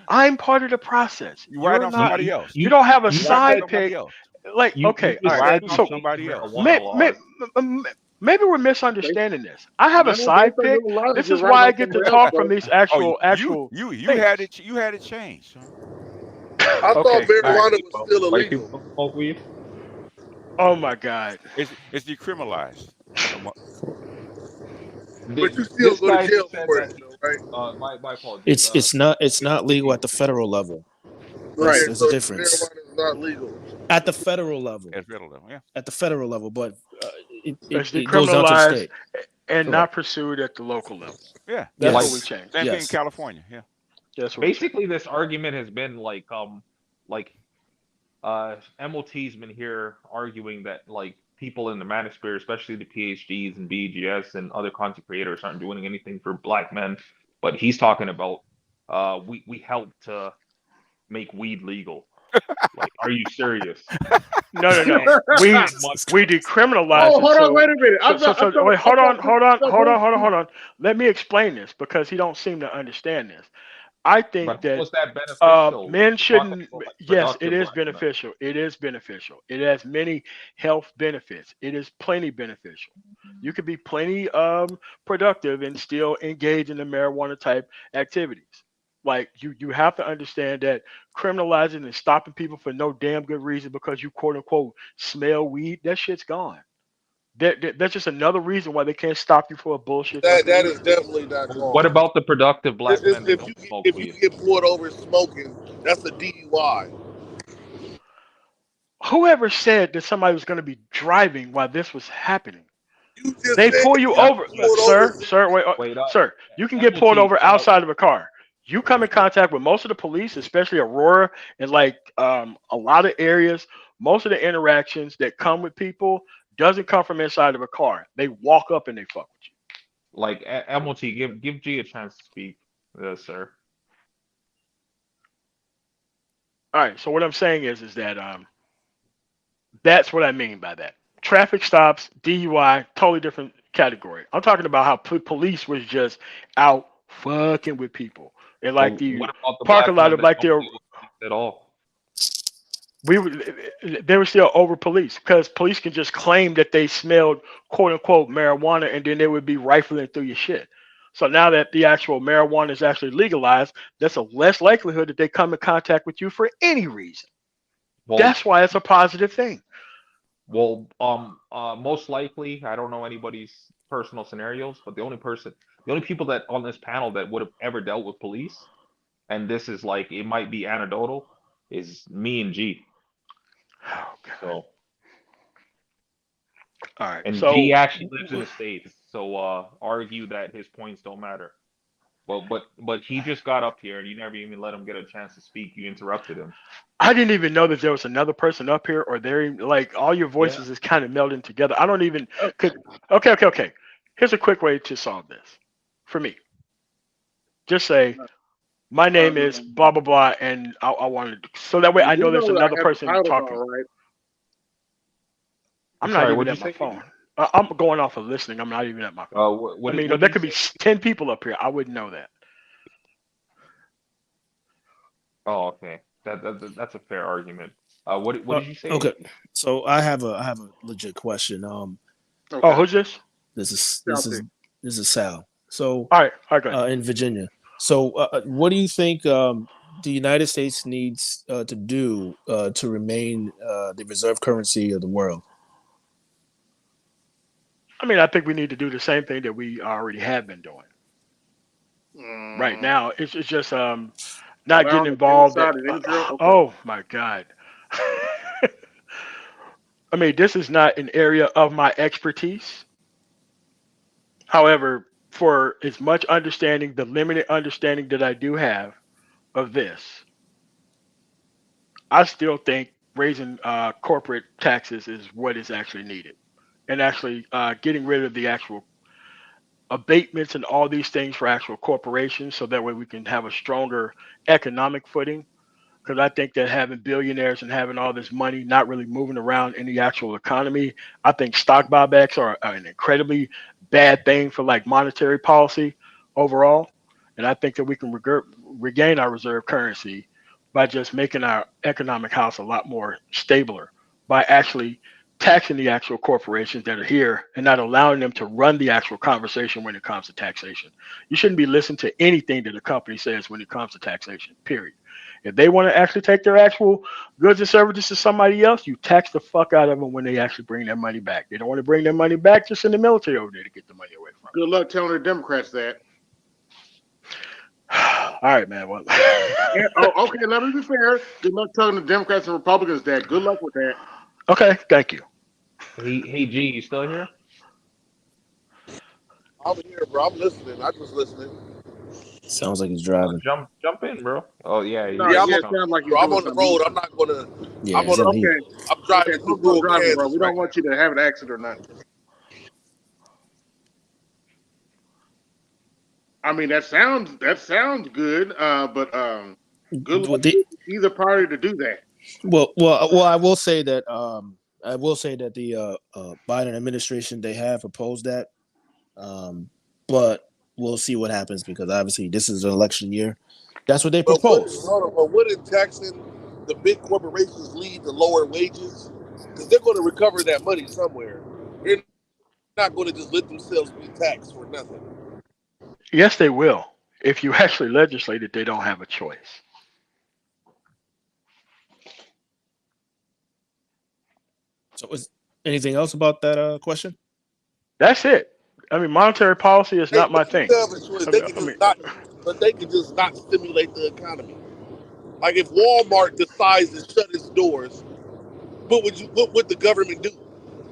I'm part of the process. You're riding off somebody else. You don't have a side pick. Like, okay, all right. So maybe we're misunderstanding this. I have a side pick. This is why I get to talk from these actual. You had it. You had it changed. I thought marijuana was still illegal. Oh my God! It's decriminalized. But you still go to jail for it, right? My apologies. It's not legal at the federal level. Right. There's a difference. Marijuana is not legal at the federal level. At the federal level, but it's it goes down to the state and not pursued at the local level. Yeah, that's what we changed. Same thing in California. Yeah. Basically, this argument has been MOT's been here arguing that people in the manosphere, especially the PhDs and BGS and other content creators, aren't doing anything for black men. But he's talking about we helped to make weed legal. Are you serious? No. We decriminalized. Oh, hold on, wait a minute. Wait, hold on. Let me explain this because he don't seem to understand this. I think But was that that beneficial? men Talking shouldn't. about like Yes, it productive is black men. beneficial. It is beneficial. It has many health benefits. It is plenty beneficial. You could be plenty productive and still engage in the marijuana type activities. Like you have to understand that criminalizing and stopping people for no damn good reason because you quote unquote smell weed, that shit's gone. That's just another reason why they can't stop you for a bullshit That fucking that is reason. definitely not What gone. about the productive black men that If don't you smoke if you weed? get pulled over smoking, that's a DUI. Whoever said that somebody was going to be driving while this was happening? You just They said pull if you you Yep. over, get pulled over, sir. Wait, Wait up, sir. You can get pulled MLT. over outside of a car. You come in contact with most of the police, especially Aurora and like a lot of areas. Most of the interactions that come with people doesn't come from inside of a car. They walk up and they fuck with you. Like MLT, give G a chance to speak, sir. All right. So what I'm saying is that that's what I mean by that. Traffic stops, DUI, totally different category. I'm talking about how police was just out fucking with people. And like Well, the what about the parking black lot men of that like don't the deal with police at all? we were they were still over police because police can just claim that they smelled quote unquote marijuana and then they would be rifling through your shit. So now that the actual marijuana is actually legalized, that's a less likelihood that they come in contact with you for any reason. Well, That's why it's a positive thing. most likely, I don't know anybody's personal scenarios, but the only people that on this panel that would have ever dealt with police, and this is like it might be anecdotal, is me and G. Oh, God. So, All right. and So G actually lives in the States, so argue that his points don't matter. Well, but he just got up here and you never even let him get a chance to speak. You interrupted him. I didn't even know that there was another person up here, or there. Like all your Yeah. voices is kind of melding together. I don't even could. Okay. Here's a quick way to solve this for me. Just say my name is blah blah blah, and I wanted so that way I You know there's know I another have the person titles talking. all right. I'm not Sorry, even what'd at you my say? phone. I'm going off of listening. I'm not even at my phone. What I mean, did there you could be say? 10 people up here. I wouldn't know that. Oh, okay. That's a fair argument. What did you say? Okay, so I have a legit question. Okay. Oh, who's this? This is Sal. So, all right, in Virginia. So, what do you think the United States needs to do to remain the reserve currency of the world? I mean, I think we need to do the same thing that we already have been doing. Right now, it's just not getting involved. Oh my God. I mean, this is not an area of my expertise. However, for as much understanding, the limited understanding that I do have of this, I still think raising corporate taxes is what is actually needed, and actually getting rid of the actual abatements and all these things for actual corporations, so that way we can have a stronger economic footing. Because I think that having billionaires and having all this money not really moving around in the actual economy, I think stock buybacks are an incredibly bad thing for like monetary policy overall. And I think that we can regain our reserve currency by just making our economic house a lot more stabler by actually taxing the actual corporations that are here and not allowing them to run the actual conversation when it comes to taxation. You shouldn't be listening to anything that a company says when it comes to taxation, period. If they want to actually take their actual goods and services to somebody else, you tax the fuck out of them when they actually bring their money back. They don't want to bring their money back, just send the military over there to get the money away from Good luck telling the Democrats that. All right, man. Well, yeah, okay, let me be fair. Good luck telling the Democrats and Republicans that. Good luck with that. Okay, thank you. Hey, G, you still here? I'm here, bro. I'm listening. I just listening. Sounds like he's driving. Jump in, bro. Oh yeah, I'm on the road. I'm not gonna. Yeah, I'm driving through rural Kansas. Bro. We don't want you to have an accident or nothing. I mean, that sounds good, but good luck either party to do that. Well, I will say that the Biden administration, they have proposed that, but we'll see what happens because obviously this is an election year, That's what they propose. But wouldn't taxing the big corporations lead to lower wages? Because they're going to recover that money somewhere. They're not going to just let themselves be taxed for nothing. Yes, they will. If you actually legislate it, they don't have a choice. So, is anything else about that question? That's it. I mean, monetary policy is not my thing. But they can just not stimulate the economy. Like if Walmart decides to shut its doors, what would the government do?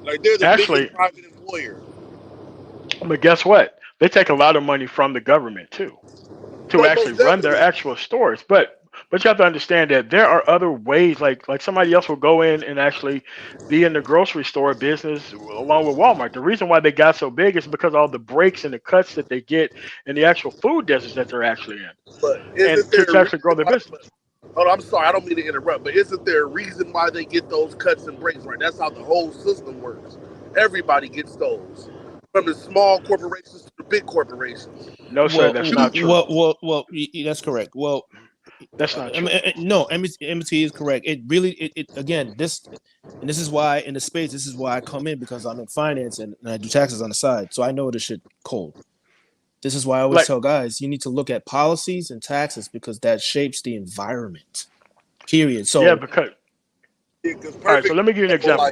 Like they're the biggest private employer. But guess what? They take a lot of money from the government too, to actually run their actual stores. But you have to understand that there are other ways. Like somebody else will go in and actually be in the grocery store business along with Walmart. The reason why they got so big is because all the breaks and the cuts that they get in the actual food deserts that they're actually in, but and to actually grow their business. Hold on, I'm sorry, I don't mean to interrupt, but isn't there a reason why they get those cuts and breaks? Right, that's how the whole system works. Everybody gets those, from the small corporations to the big corporations. No, sir, that's not true. Well, that's correct. Well, that's not true. No, MT is correct. It really, again, this is why in the space. This is why I come in, because I'm in finance and I do taxes on the side, so I know this shit cold. This is why I always tell guys, you need to look at policies and taxes because that shapes the environment. Period. So yeah, because all right. So let me give you an example.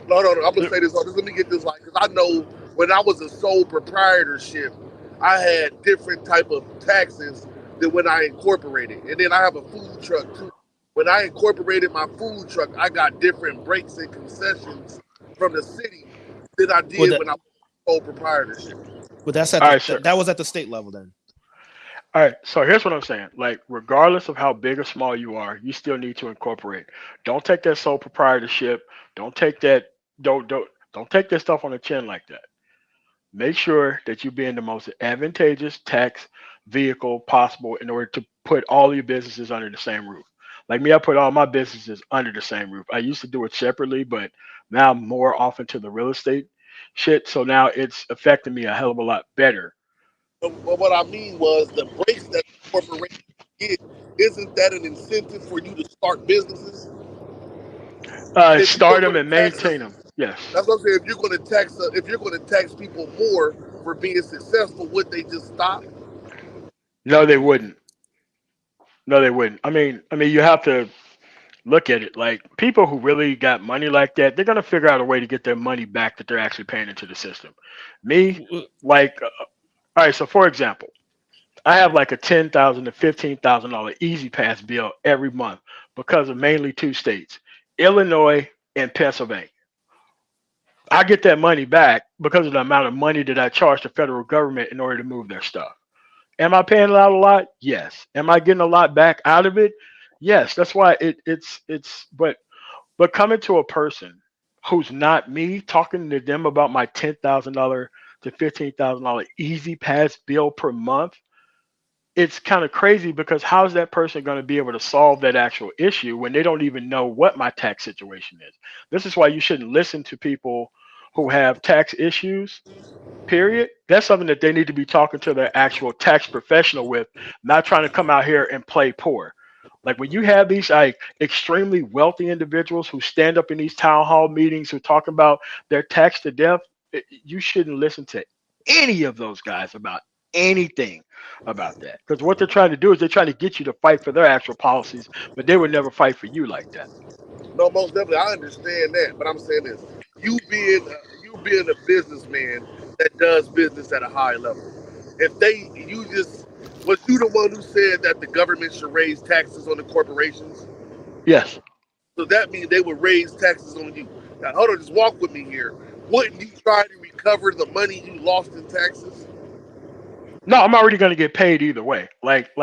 No, I'm gonna say this. Let me get this because I know when I was a sole proprietorship, I had different type of taxes than when I incorporated, and then I have a food truck too. When I incorporated my food truck, I got different breaks and concessions from the city than I did when I was sole proprietorship. But that's at that was at the state level then. All right, so here's what I'm saying. Like, regardless of how big or small you are, you still need to incorporate. Don't take that sole proprietorship. Don't take that. Don't take that stuff on the chin like that. Make sure that you be in the most advantageous tax vehicle possible in order to put all your businesses under the same roof. Like me, I put all my businesses under the same roof. I used to do it separately, but now I'm more often to the real estate shit. So now it's affecting me a hell of a lot better. But what I mean was the breaks that the corporation get, isn't that an incentive for you to start businesses? Start them and maintain them. Yes. That's what I'm saying. If you're going to tax people more for being successful, would they just stop? No, they wouldn't. No, they wouldn't. I mean, you have to look at it. Like, people who really got money like that, they're gonna figure out a way to get their money back that they're actually paying into the system. Me, like, all right. So, for example, I have like a $10,000 to $15,000 Easy Pass bill every month because of mainly two states, Illinois and Pennsylvania. I get that money back because of the amount of money that I charge the federal government in order to move their stuff. Am I paying out a lot? Yes. Am I getting a lot back out of it? Yes. That's why but coming to a person who's not me, talking to them about my $10,000 to $15,000 Easy Pass bill per month, it's kind of crazy because how's that person going to be able to solve that actual issue when they don't even know what my tax situation is? This is why you shouldn't listen to people who have tax issues, period. That's something that they need to be talking to their actual tax professional with, not trying to come out here and play poor. Like, when you have these like extremely wealthy individuals who stand up in these town hall meetings who talk about their tax to death, you shouldn't listen to any of those guys about anything about that, because what they're trying to do is they're trying to get you to fight for their actual policies, but they would never fight for you like that. No, most definitely, I understand that, but I'm saying this: you being a businessman that does business at a high level, was you the one who said that the government should raise taxes on the corporations? Yes. So that means they would raise taxes on you. Now, hold on, just walk with me here. Wouldn't you try to recover the money you lost in taxes? No, I'm already going to get paid either way. Like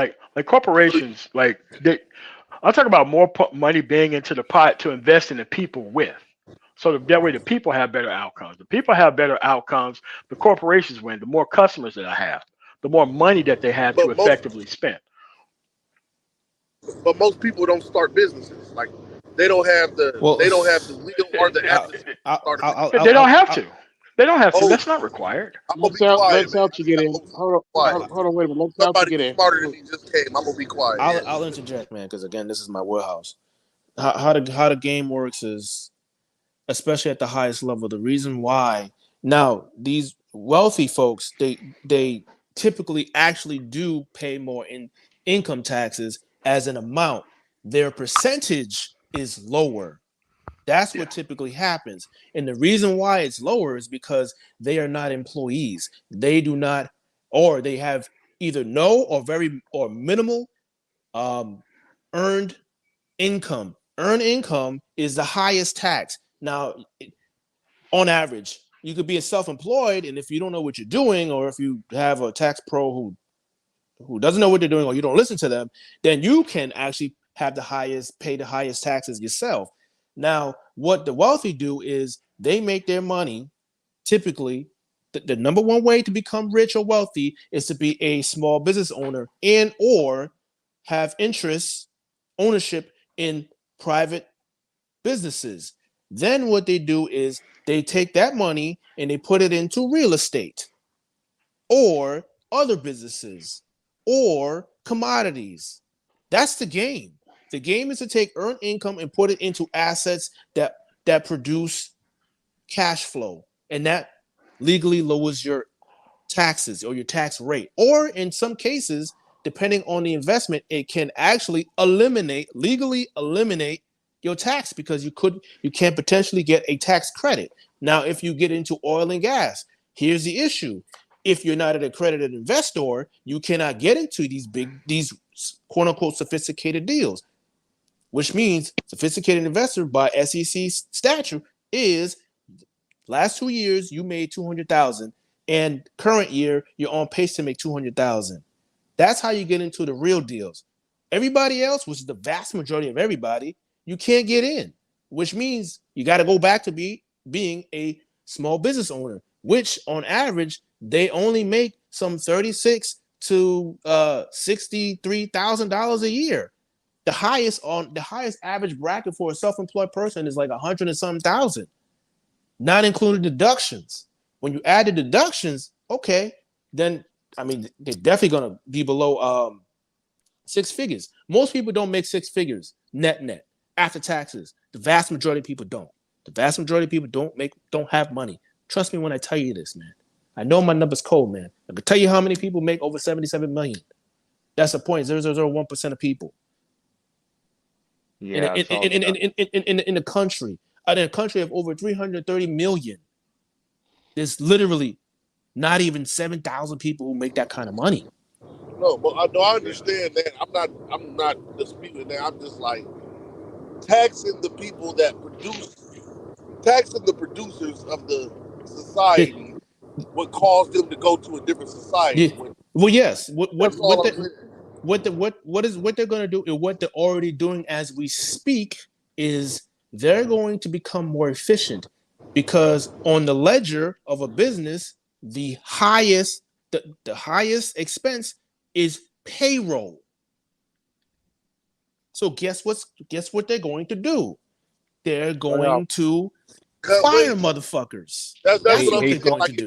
corporations, I'll talk about more money being into the pot to invest in the people with. So that way the people have better outcomes. The people have better outcomes. The corporations win. The more customers that I have, the more money that they have to effectively spend. But most people don't start businesses. Like, they don't have the will or the aptitude. They don't have to. They don't have to. That's not required. Let Salchi get in. Hold on, wait a minute. Let Salchi get in. Smarter than he just came. I'm gonna be quiet. I'll interject, man, because again, this is my warehouse. How the game works is, especially at the highest level, the reason why now these wealthy folks they typically actually do pay more in income taxes as an amount. Their percentage is lower. That's what typically happens. And the reason why it's lower is because they are not employees. They do not, or they have either no or very or minimal earned income. Earned income is the highest tax. Now, on average, you could be a self-employed, and if you don't know what you're doing, or if you have a tax pro who doesn't know what they're doing, or you don't listen to them, then you can actually have pay the highest taxes yourself. Now, what the wealthy do is they make their money. Typically, the number one way to become rich or wealthy is to be a small business owner and or have ownership in private businesses. Then what they do is they take that money and they put it into real estate or other businesses or commodities. That's the game. The game is to take earned income and put it into assets that produce cash flow, and that legally lowers your taxes or your tax rate. Or in some cases, depending on the investment, it can actually legally eliminate your tax, because you can potentially get a tax credit. Now, if you get into oil and gas, here's the issue. If you're not an accredited investor, you cannot get into these quote unquote sophisticated deals, which means sophisticated investor by SEC statute is last 2 years you made 200,000 and current year you're on pace to make 200,000. That's how you get into the real deals. Everybody else, which is the vast majority of everybody, you can't get in, which means you got to go back to being a small business owner, which on average they only make some $36,000 to $63,000 a year. The highest average bracket for a self-employed person is like 100 and some thousand, not including deductions. When you add the deductions, okay, then I mean they're definitely gonna be below six figures. Most people don't make six figures net after taxes. The vast majority of people don't. The vast majority of people don't have money. Trust me when I tell you this, man. I know my number's cold, man. I can tell you how many people make over 77 million. That's a 0.0001% of people. Yeah, in the country. In a country of over 330 million, there's literally not even 7,000 people who make that kind of money. No, but I understand that. I'm not disputing that. I'm just like taxing the people that taxing the producers of the society would cause them to go to a different society. Yeah. Well, yes. What they're going to do and what they're already doing as we speak is they're going to become more efficient, because on the ledger of a business, the highest expense is payroll. So guess what they're going to do? They're going to fire motherfuckers. That's what they're going to do.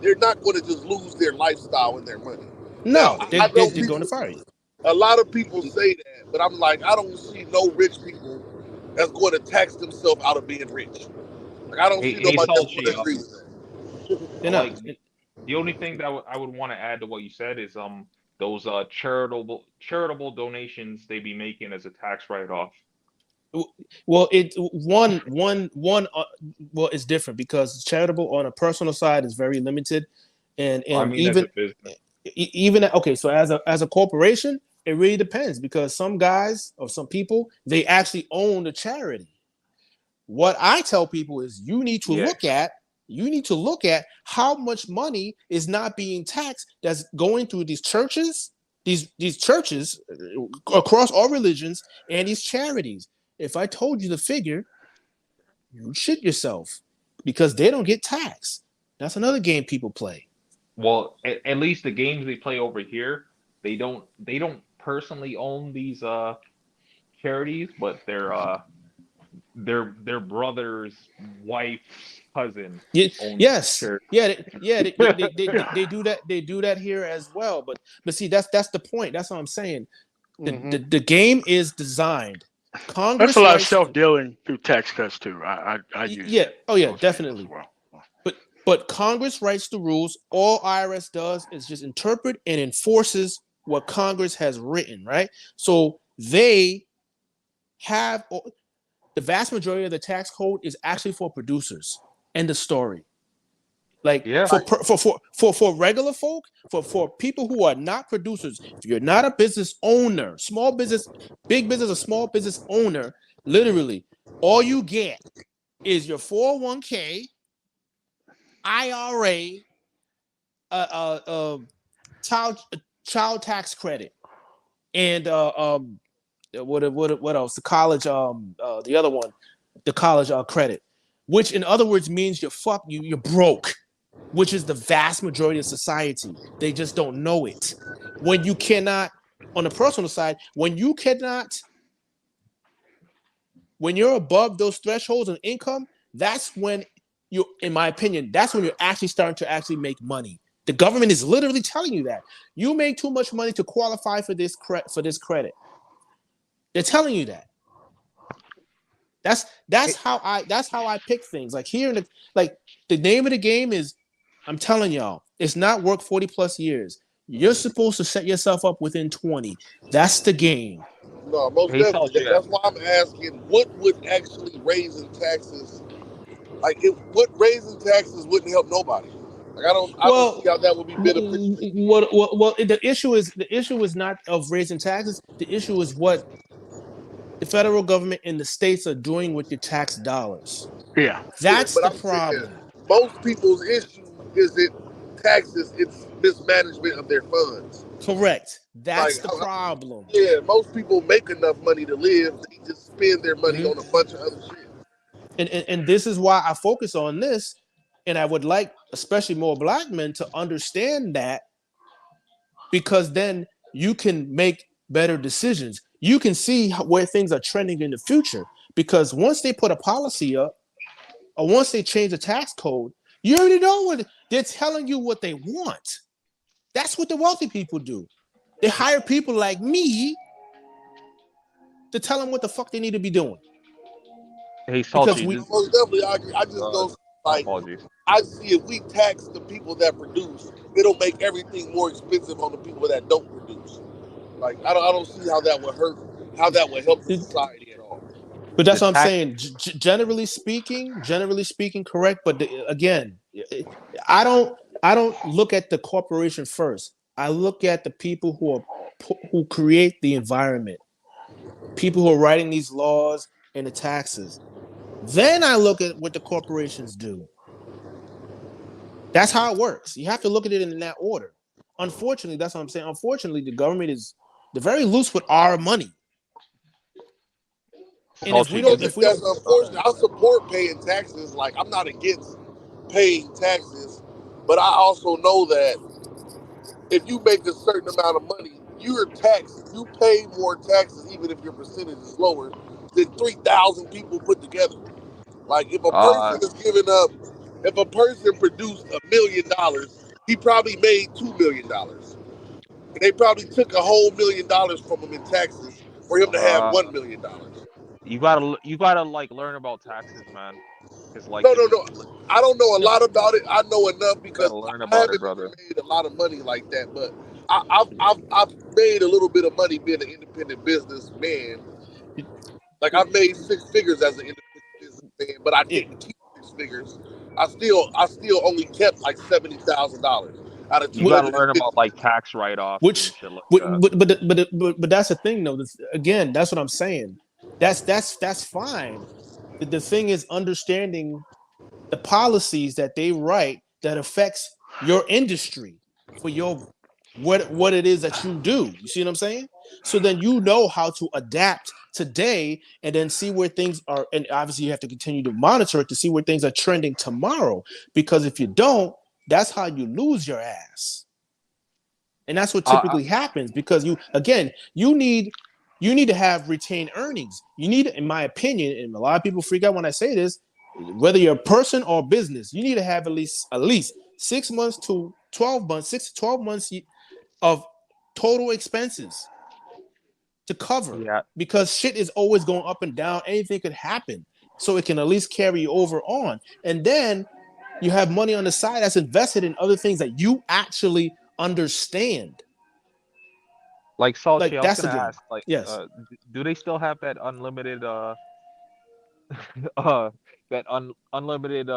They're not going to just lose their lifestyle and their money. No, they're going to fire you. A lot of people say that, but I'm like, I don't see no rich people that's going to tax themselves out of being rich. Like, I don't see nobody that's going to agree with that. Like, the only thing that I would want to add to what you said is those charitable donations they be making as a tax write-off. Well, it's different, because charitable on a personal side is very limited, and I mean, even as a business. Okay, so as a corporation, it really depends, because some guys or some people, they actually own the charity. What I tell people is you need to look at how much money is not being taxed that's going through these churches across all religions and these charities. If I told you the figure, you'd shit yourself, because they don't get taxed. That's another game people play. Well, at least the games they play over here, they don't personally own these charities, but their brother's wife's cousin. Yes, they do that. They do that here as well. But see, that's the point. That's what I'm saying. The game is designed. Congress That's a lot of self-dealing through tax cuts too. I use that. Oh yeah, definitely. Well. But Congress writes the rules. All IRS does is just interpret and enforces what Congress has written, right? So they have the vast majority of the tax code is actually for producers. End of story. Like for regular folk, for people who are not producers, if you're not a business owner, small business, big business, or small business owner, literally, all you get is your 401k, IRA, child tax credit, and what else? The college, the other one, the college credit, which in other words means you're broke, which is the vast majority of society. They just don't know it. When you cannot, on the personal side, when you're above those thresholds of income, that's when in my opinion, that's when you're actually starting to actually make money. The government is literally telling you that you make too much money to qualify for this credit. They're telling you that. That's how I pick things. Like here, the name of the game is, I'm telling y'all, it's not work 40 plus years. You're supposed to set yourself up within 20. That's the game. No, most definitely. That's why I'm asking, what would actually raising taxes? Like, what raising taxes wouldn't help nobody. Like, I don't see how that would be beneficial. Well, the issue is not of raising taxes. The issue is what the federal government and the states are doing with your tax dollars. Yeah, that's the problem. Most people's issue isn't taxes; it's mismanagement of their funds. Correct. That's the problem. Yeah, most people make enough money to live; they just spend their money on a bunch of other shit. And this is why I focus on this, and I would like, especially more Black men, to understand that, because then you can make better decisions. You can see where things are trending in the future, because once they put a policy up, or once they change the tax code, you already know what they're telling you what they want. That's what the wealthy people do. They hire people like me to tell them what the fuck they need to be doing. Hey, Salty, most definitely, I just don't like. I see if we tax the people that produce, it'll make everything more expensive on the people that don't produce. Like, I don't see how that would hurt, how that would help society at all. But that's what I'm saying. Generally speaking, correct. But again, I don't look at the corporation first. I look at the people who create the environment, people who are writing these laws and the taxes. Then I look at what the corporations do. That's how it works. You have to look at it in that order. Unfortunately, that's what I'm saying. Unfortunately, the government they're very loose with our money. And if we don't, that's unfortunate. I support paying taxes. Like, I'm not against paying taxes, but I also know that if you make a certain amount of money, you're taxed. You pay more taxes, even if your percentage is lower than 3,000 people put together. Like, if a person is giving up, if a person produced $1 million, he probably made $2 million. And they probably took a whole $1 million from him in taxes for him to have $1 million. You gotta like learn about taxes, man. It's like no. I don't know a lot about it. I know enough because I haven't made a lot of money like that. But I've made a little bit of money being an independent businessman. Like, I've made 6 figures as an independent businessman, but I didn't keep 6 figures. I still only kept like $70,000 out of. You gotta learn about like tax write-offs, but that's the thing though. Again, that's what I'm saying. That's fine. The thing is understanding the policies that they write that affects your industry for your what it is that you do. You see what I'm saying? So then you know how to adapt today and then see where things are. And obviously you have to continue to monitor it to see where things are trending tomorrow. Because if you don't, that's how you lose your ass. And that's what typically happens, because you need you need to have retained earnings. You need, in my opinion, and a lot of people freak out when I say this, whether you're a person or business, you need to have at least 6 months to 12 months, 6 to 12 months of total expenses to cover. Yeah. Because shit is always going up and down. Anything could happen. So it can at least carry you over on. And then you have money on the side that's invested in other things that you actually understand. Like Salchi, Like, I was that's the gonna game. ask, like, Yes. do they still have that unlimited unlimited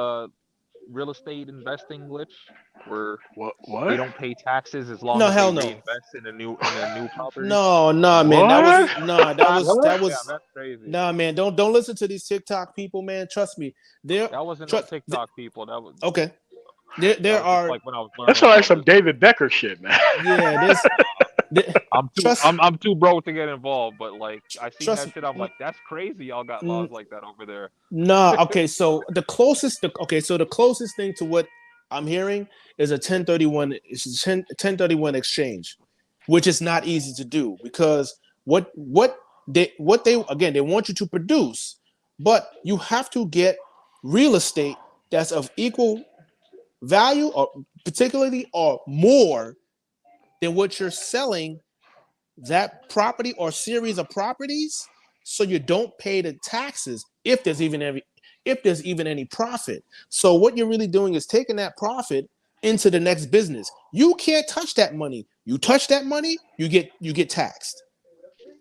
real estate investing glitch where What? they don't pay taxes as long No, as they hell no. reinvest in a new property? No, man. That was Damn, that's crazy. nah, man. Don't listen to these TikTok people, man. Trust me. That wasn't no TikTok people. That was okay. There that was are just like when I was learning. That's like some David Becker shit, man. Yeah, I'm too broke to get involved, but like I seen trust- that shit, I'm like, that's crazy. Y'all got laws like that over there. No, okay. So the closest thing to what I'm hearing is a 1031. It's a 1031 exchange, which is not easy to do because what they again, they want you to produce, but you have to get real estate that's of equal value or particularly or more than what you're selling that property or series of properties, so you don't pay the taxes if there's even any profit. So what you're really doing is taking that profit into the next business. You can't touch that money. You touch that money, you get taxed.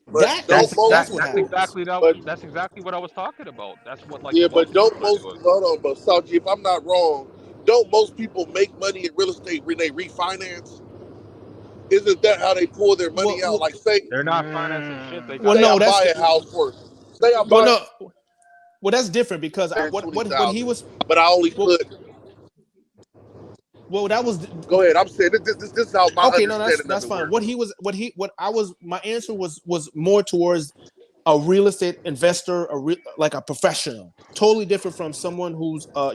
But That's exactly what I was talking about. That's what like yeah, the but wealthy people don't are most doing. hold on, but Salchi, if I'm not wrong, don't most people make money in real estate when they refinance? Isn't that how they pull their money out? Like say they're not financing shit. They say I buy a house for say I buy well, that's different because what he was, but I only put. Well, that was. Go ahead. I'm saying this is how my okay. No, understanding that's of it fine. works. My answer was more towards a real estate investor, like a professional, totally different from someone who's a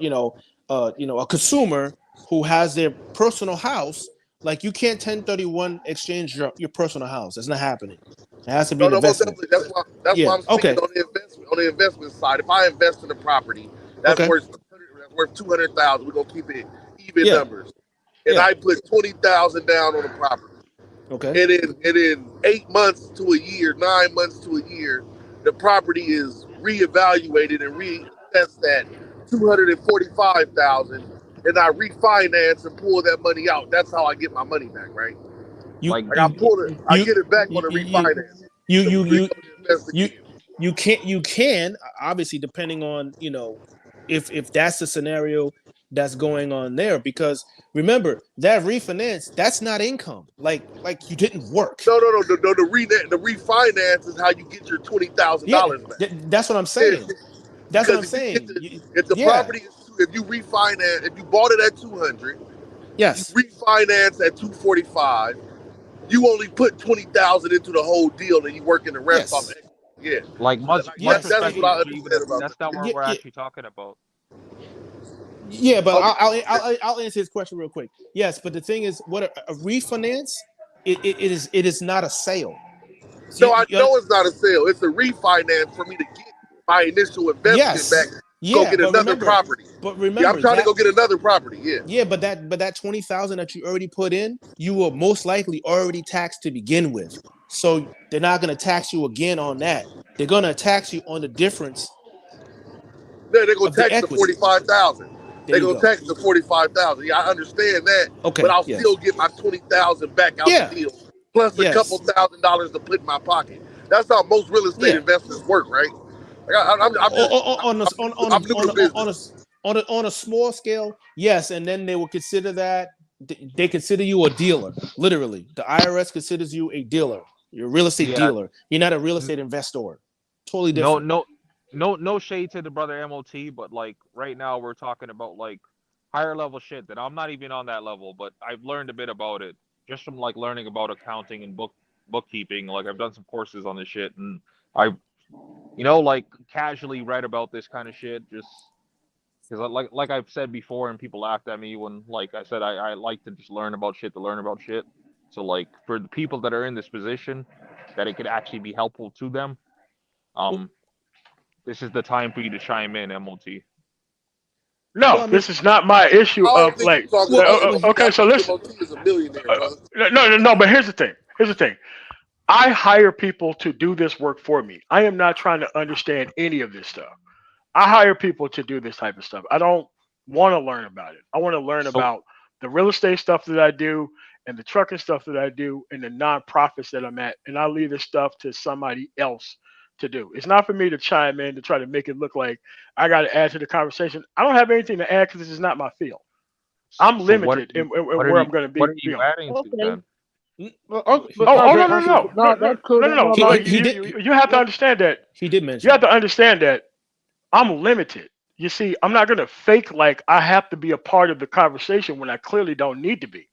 consumer who has their personal house. Like you can't 1031 exchange your personal house. That's not happening. It has to be an Most investment. definitely. That's why I'm speaking on the investment side. If I invest in a property that's worth 200,000, we're gonna keep it even numbers, and I put 20,000 down on the property. Okay. And in 8 months to a year, 9 months to a year, the property is reevaluated and reassessed at 245,000, and I refinance and pull that money out. That's how I get my money back, right? I get it back on a refinance. You can obviously, depending on if that's the scenario that's going on there, because remember that refinance, that's not income. Like you didn't work. No. The refinance is how you get your $20,000 back. That's what I'm saying. That's what I'm saying. If the property is, if you refinance, if you bought it at 200, yes, you refinance at 245. You only put 20,000 into the whole deal, and you working the rest off. Yeah, like much that's what I understand about. That's not what we're actually talking about. Yeah, but I'll answer his question real quick. Yes, but the thing is, what a refinance, it is not a sale. So I know it's not a sale. It's a refinance for me to get my initial investment back. Go get another property. But remember, I'm trying to go get another property. Yeah, but that 20,000 that you already put in, you were most likely already taxed to begin with. So they're not going to tax you again on that. They're going to tax you on the difference. Yeah, they're going to tax the 45,000. They're going to tax the 45,000. Yeah, I understand that. Okay, but I'll still get my 20,000 back out the deal, plus a couple $1,000s to put in my pocket. That's how most real estate investors work, right? On a small scale, yes, and then they will consider that they consider you a dealer. Literally, the IRS considers you a dealer. You're a real estate dealer. You're not a real estate investor. Totally different. No shade to the brother MOT, but like right now we're talking about like higher level shit that I'm not even on that level, but I've learned a bit about it just from like learning about accounting and bookkeeping. Like I've done some courses on this shit, and I've like casually read about this kind of shit just because like I've said before, and people laughed at me when like I said I like to just learn about shit to learn about shit. So like for the people that are in this position, that it could actually be helpful to them, this is the time for you to chime in, MOT. No, this is not my issue of like. Okay, so listen. is a millionaire, brother. No. But here's the thing. I hire people to do this work for me. I am not trying to understand any of this stuff. I hire people to do this type of stuff. I don't want to learn about it. I want to learn about the real estate stuff that I do and the trucking stuff that I do and the nonprofits that I'm at. And I leave this stuff to somebody else to do. It's not for me to chime in to try to make it look like I got to add to the conversation. I don't have anything to add because this is not my field. I'm limited in where I'm going to be. What are you adding to then? No. That's cool. No. You have to understand that. He did mention. You have to understand that I'm limited. You see, I'm not going to fake like I have to be a part of the conversation when I clearly don't need to be.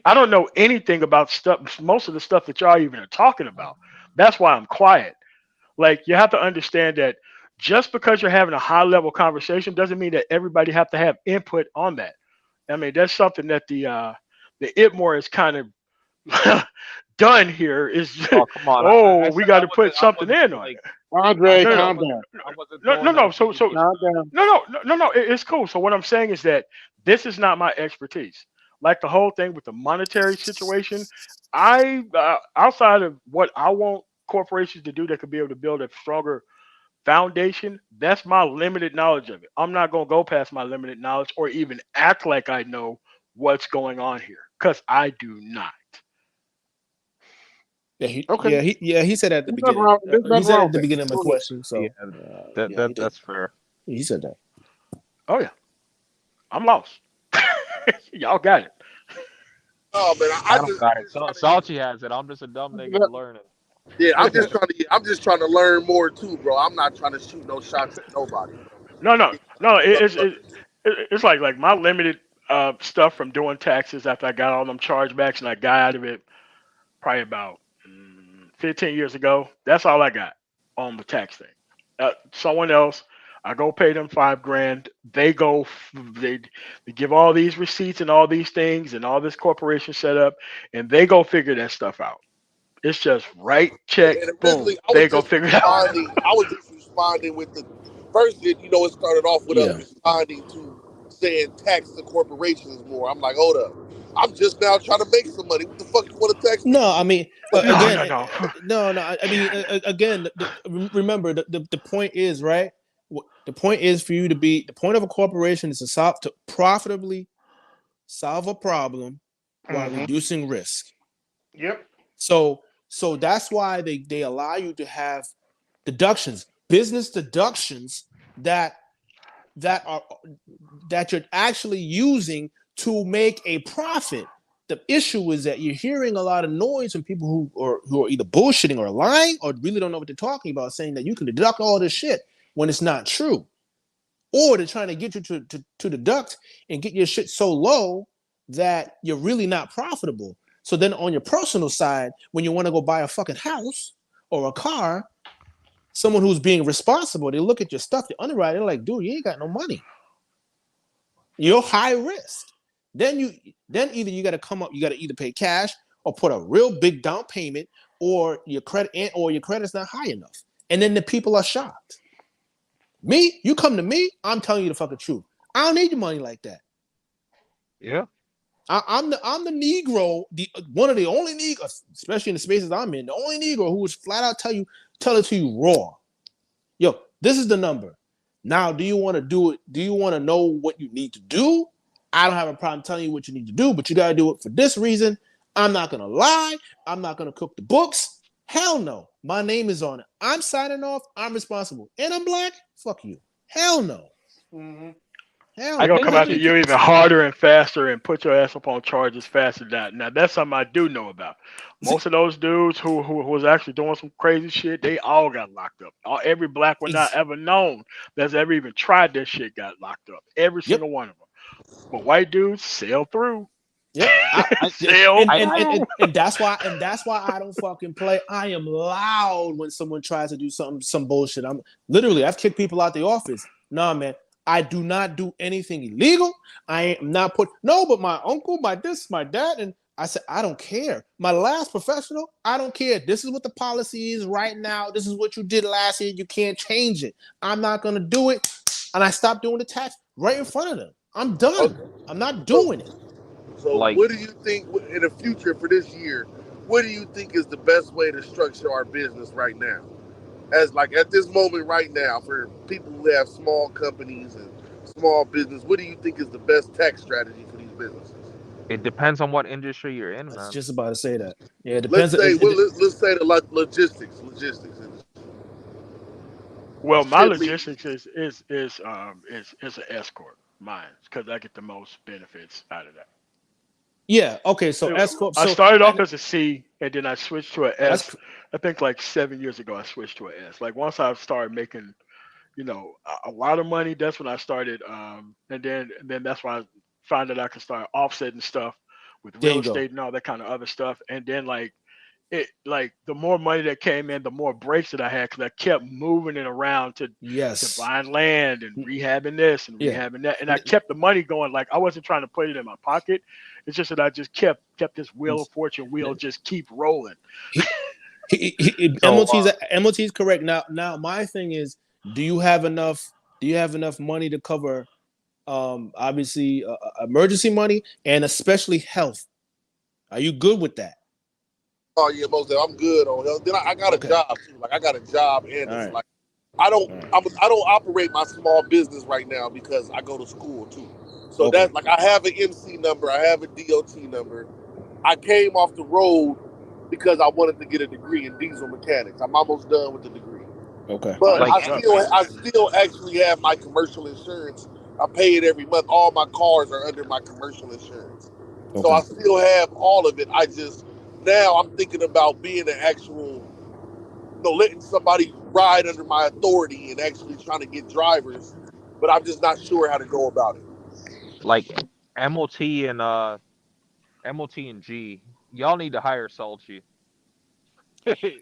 I don't know anything about stuff, most of the stuff that y'all even are talking about. That's why I'm quiet. Like, you have to understand that just because you're having a high level conversation doesn't mean that everybody have to have input on that. I mean, that's something that the ITMOR is kind of done here is come on. We got to put something in on it. Andre, calm down. No. No. It's cool. So what I'm saying is that this is not my expertise. Like the whole thing with the monetary situation, I outside of what I want corporations to do that could be able to build a stronger foundation, that's my limited knowledge of it. I'm not going to go past my limited knowledge or even act like I know what's going on here because I do not. Yeah, he said that at the beginning. He said at the beginning of my question. So that's fair. He said that. Oh yeah, I'm lost. Y'all got it. Oh man, I don't got it. Salty has it. I'm just a dumb nigga learning. Yeah, I'm just trying to learn more too, bro. I'm not trying to shoot no shots at nobody. No. It's like my limited stuff from doing taxes after I got all them chargebacks and I got out of it probably about 15 years ago. That's all I got on the tax thing. Someone else, I go pay them $5,000. They give all these receipts and all these things and all this corporation set up, and they go figure that stuff out. It's just right, check, boom. They go figure it out. I was just responding with the first, it started off with us responding to saying tax the corporations more. I'm like, hold up. I'm just now trying to make some money. What the fuck you want to tax me? No, I mean, again, no. I mean, again, remember the point is, right? The point is for you to be, the point of a corporation is to profitably solve a problem while reducing risk. Yep. So that's why they allow you to have deductions, business deductions that you're actually using to make a profit. The issue is that you're hearing a lot of noise from people who are either bullshitting or lying or really don't know what they're talking about, saying that you can deduct all this shit when it's not true. Or they're trying to get you to deduct and get your shit so low that you're really not profitable. So then on your personal side, when you want to go buy a fucking house or a car, someone who's being responsible, they look at your stuff, they underwrite, they're like, dude, you ain't got no money. You're high risk. Then either you got to come up, you got to either pay cash or put a real big down payment, or your credit's not high enough. And then the people are shocked. Me, you come to me, I'm telling you the fucking truth. I don't need your money like that. Yeah. I'm the Negro, one of the only Negroes, especially in the spaces I'm in, the only Negro who would flat out tell it to you raw. Yo, this is the number. Now, do you want to do it? Do you want to know what you need to do? I don't have a problem telling you what you need to do, but you got to do it for this reason. I'm not going to lie. I'm not going to cook the books. Hell no. My name is on it. I'm signing off. I'm responsible. And I'm black? Fuck you. Hell no. Mm-hmm. I'm gonna come after you even harder and faster and put your ass up on charges faster than that. Now that's something I do know about. Most of those dudes who was actually doing some crazy shit, they all got locked up. Every black one I ever known that's ever even tried that shit got locked up. Every single one of them. But white dudes sail through. Yeah, and that's why I don't fucking play. I am loud when someone tries to do some bullshit. I've kicked people out the office. Nah, man. I do not do anything illegal. I am not but my uncle, my this, my dad, and I said, I don't care. My last professional, I don't care. This is what the policy is right now. This is what you did last year. You can't change it. I'm not going to do it. And I stopped doing the tax right in front of them. I'm done. Okay. I'm not doing it. So what do you think in the future for this year, what do you think is the best way to structure our business right now? As like at this moment right now, for people who have small companies and small business, what do you think is the best tax strategy for these businesses? It depends on what industry you're in, man. I was just about to say that. Yeah, it depends. Let's say the logistics industry. Well, my logistics is an S corp, mine, because I get the most benefits out of that. Yeah. Okay. So S corp. I started off as a C, and then I switched to an S. I think like 7 years ago, I switched to an S. Like once I started making, a lot of money, that's when I started. And then that's when I found that I could start offsetting stuff with real estate and all that kind of other stuff. And then like the more money that came in, the more breaks that I had because I kept moving it around to buying land and rehabbing this and rehabbing that, and I kept the money going. Like I wasn't trying to put it in my pocket. It's just that I just kept this wheel of fortune wheel just keep rolling. MOT is correct. Now my thing is, do you have enough money to cover obviously emergency money and especially health? Are you good with that? Oh yeah, most of I'm good on health. Then I got a job too. Like I got a job and it's like I don't operate my small business right now because I go to school too. So that's like I have an MC number, I have a DOT number. I came off the road because I wanted to get a degree in diesel mechanics. I'm almost done with the degree. Okay. But I still actually have my commercial insurance. I pay it every month. All my cars are under my commercial insurance. Okay. So I still have all of it. Now I'm thinking about being an actual, letting somebody ride under my authority and actually trying to get drivers, but I'm just not sure how to go about it. Like MOT and G, y'all need to hire Salchi.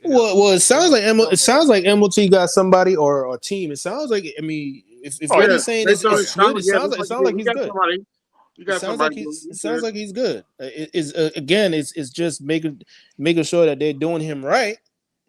Well, it sounds like MOT got somebody or a team. It sounds like if Eddie's saying it's good, it sounds like he's good. It sounds like he's good. It's just making sure that they're doing him right.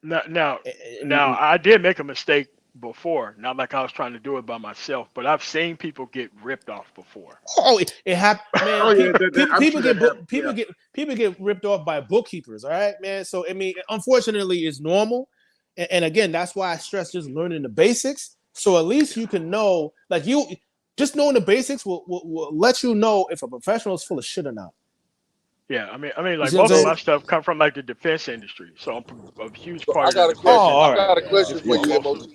Now, I did make a mistake before. Not like I was trying to do it by myself, but I've seen people get ripped off before. Oh, it happened, man. People get ripped off by bookkeepers. All right, man. So unfortunately, it's normal. And again, that's why I stress just learning the basics. So at least you can know, just knowing the basics will let you know if a professional is full of shit or not. Yeah, I mean, like most of my stuff come from like the defense industry, so I'm a huge part. I got a question for you, MOT.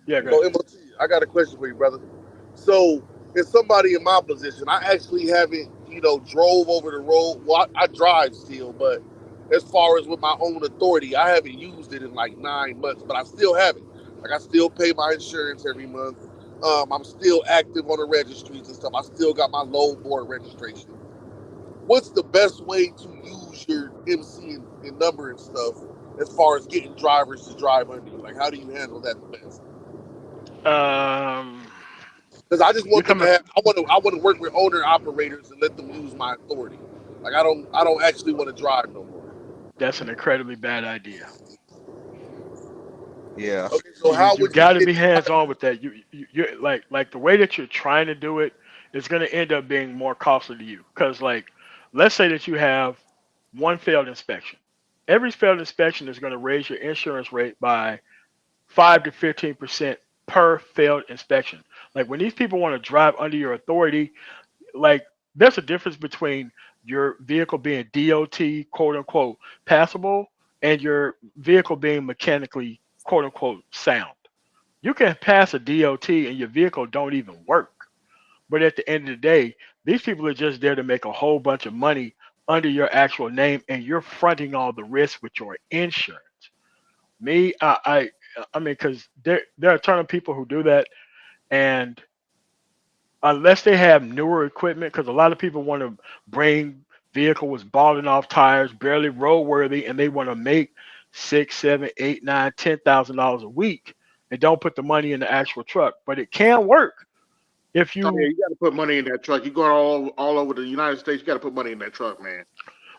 Yeah, go ahead. MOT, I got a question for you, brother. So, if somebody in my position, I actually haven't, drove over the road. Well, I drive still, but as far as with my own authority, I haven't used it in like 9 months, but I still have it. Like I still pay my insurance every month. I'm still active on the registries and stuff. I still got my load board registration. What's the best way to use your MC and number and stuff as far as getting drivers to drive under you? Like, how do you handle that the best? Because I just want I want to work with owner operators and let them use my authority. Like, I don't actually want to drive no more. That's an incredibly bad idea. Yeah. Okay, so you got to be hands on with that. You like the way that you're trying to do it is going to end up being more costly to you. Because let's say that you have one failed inspection. Every failed inspection is going to raise your insurance rate by 5 to 15% per failed inspection. Like when these people want to drive under your authority, like there's a difference between your vehicle being DOT, quote unquote, passable, and your vehicle being mechanically, quote unquote, sound. You can pass a DOT and your vehicle don't even work. But at the end of the day, these people are just there to make a whole bunch of money under your actual name, and you're fronting all the risk with your insurance. I mean, because there are a ton of people who do that, and unless they have newer equipment, because a lot of people want to bring vehicle with balling off tires, barely roadworthy, and they want to make $6,000, $7,000, $8,000, $9,000, $10,000 a week, and don't put the money in the actual truck. But it can work. If you you got to put money in that truck. You go all over the United States, you got to put money in that truck, man.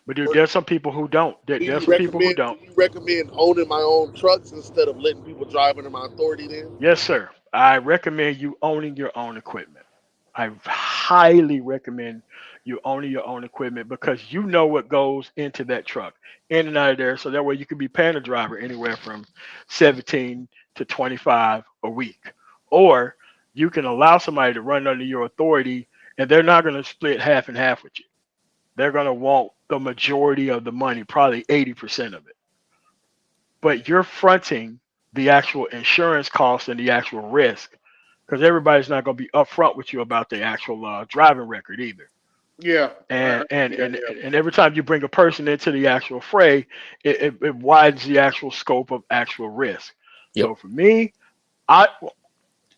But dude, there's some people who don't. There's some people who don't. Do you recommend owning my own trucks instead of letting people drive under my authority then? Yes, sir. I recommend you owning your own equipment. I highly recommend you owning your own equipment because you know what goes into that truck, in and out of there. So that way you can be paying a driver anywhere from 17 to 25 a week. Or you can allow somebody to run under your authority and they're not going to split half and half with you. They're going to want the majority of the money, probably 80% of it. But you're fronting the actual insurance cost and the actual risk because everybody's not going to be upfront with you about the actual driving record either. Yeah. And every time you bring a person into the actual fray, it widens the actual scope of actual risk. Yep. So for me,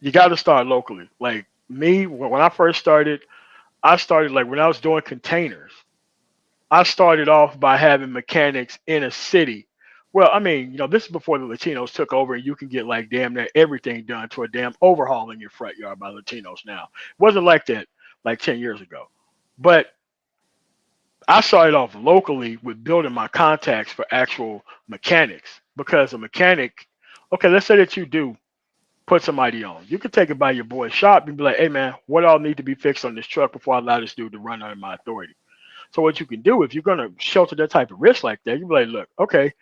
you got to start locally. Like me, when I first started, I started like when I was doing containers. I started off by having mechanics in a city. Well, I mean, this is before the Latinos took over, and you can get like damn near everything done to a damn overhaul in your front yard by Latinos now. It wasn't like that like 10 years ago. But I started off locally with building my contacts for actual mechanics because a mechanic, okay, let's say that you do put somebody on. You can take it by your boy's shop and be like, hey, man, what all need to be fixed on this truck before I allow this dude to run under my authority? So what you can do, if you're going to shelter that type of risk like that, you be like, look, okay,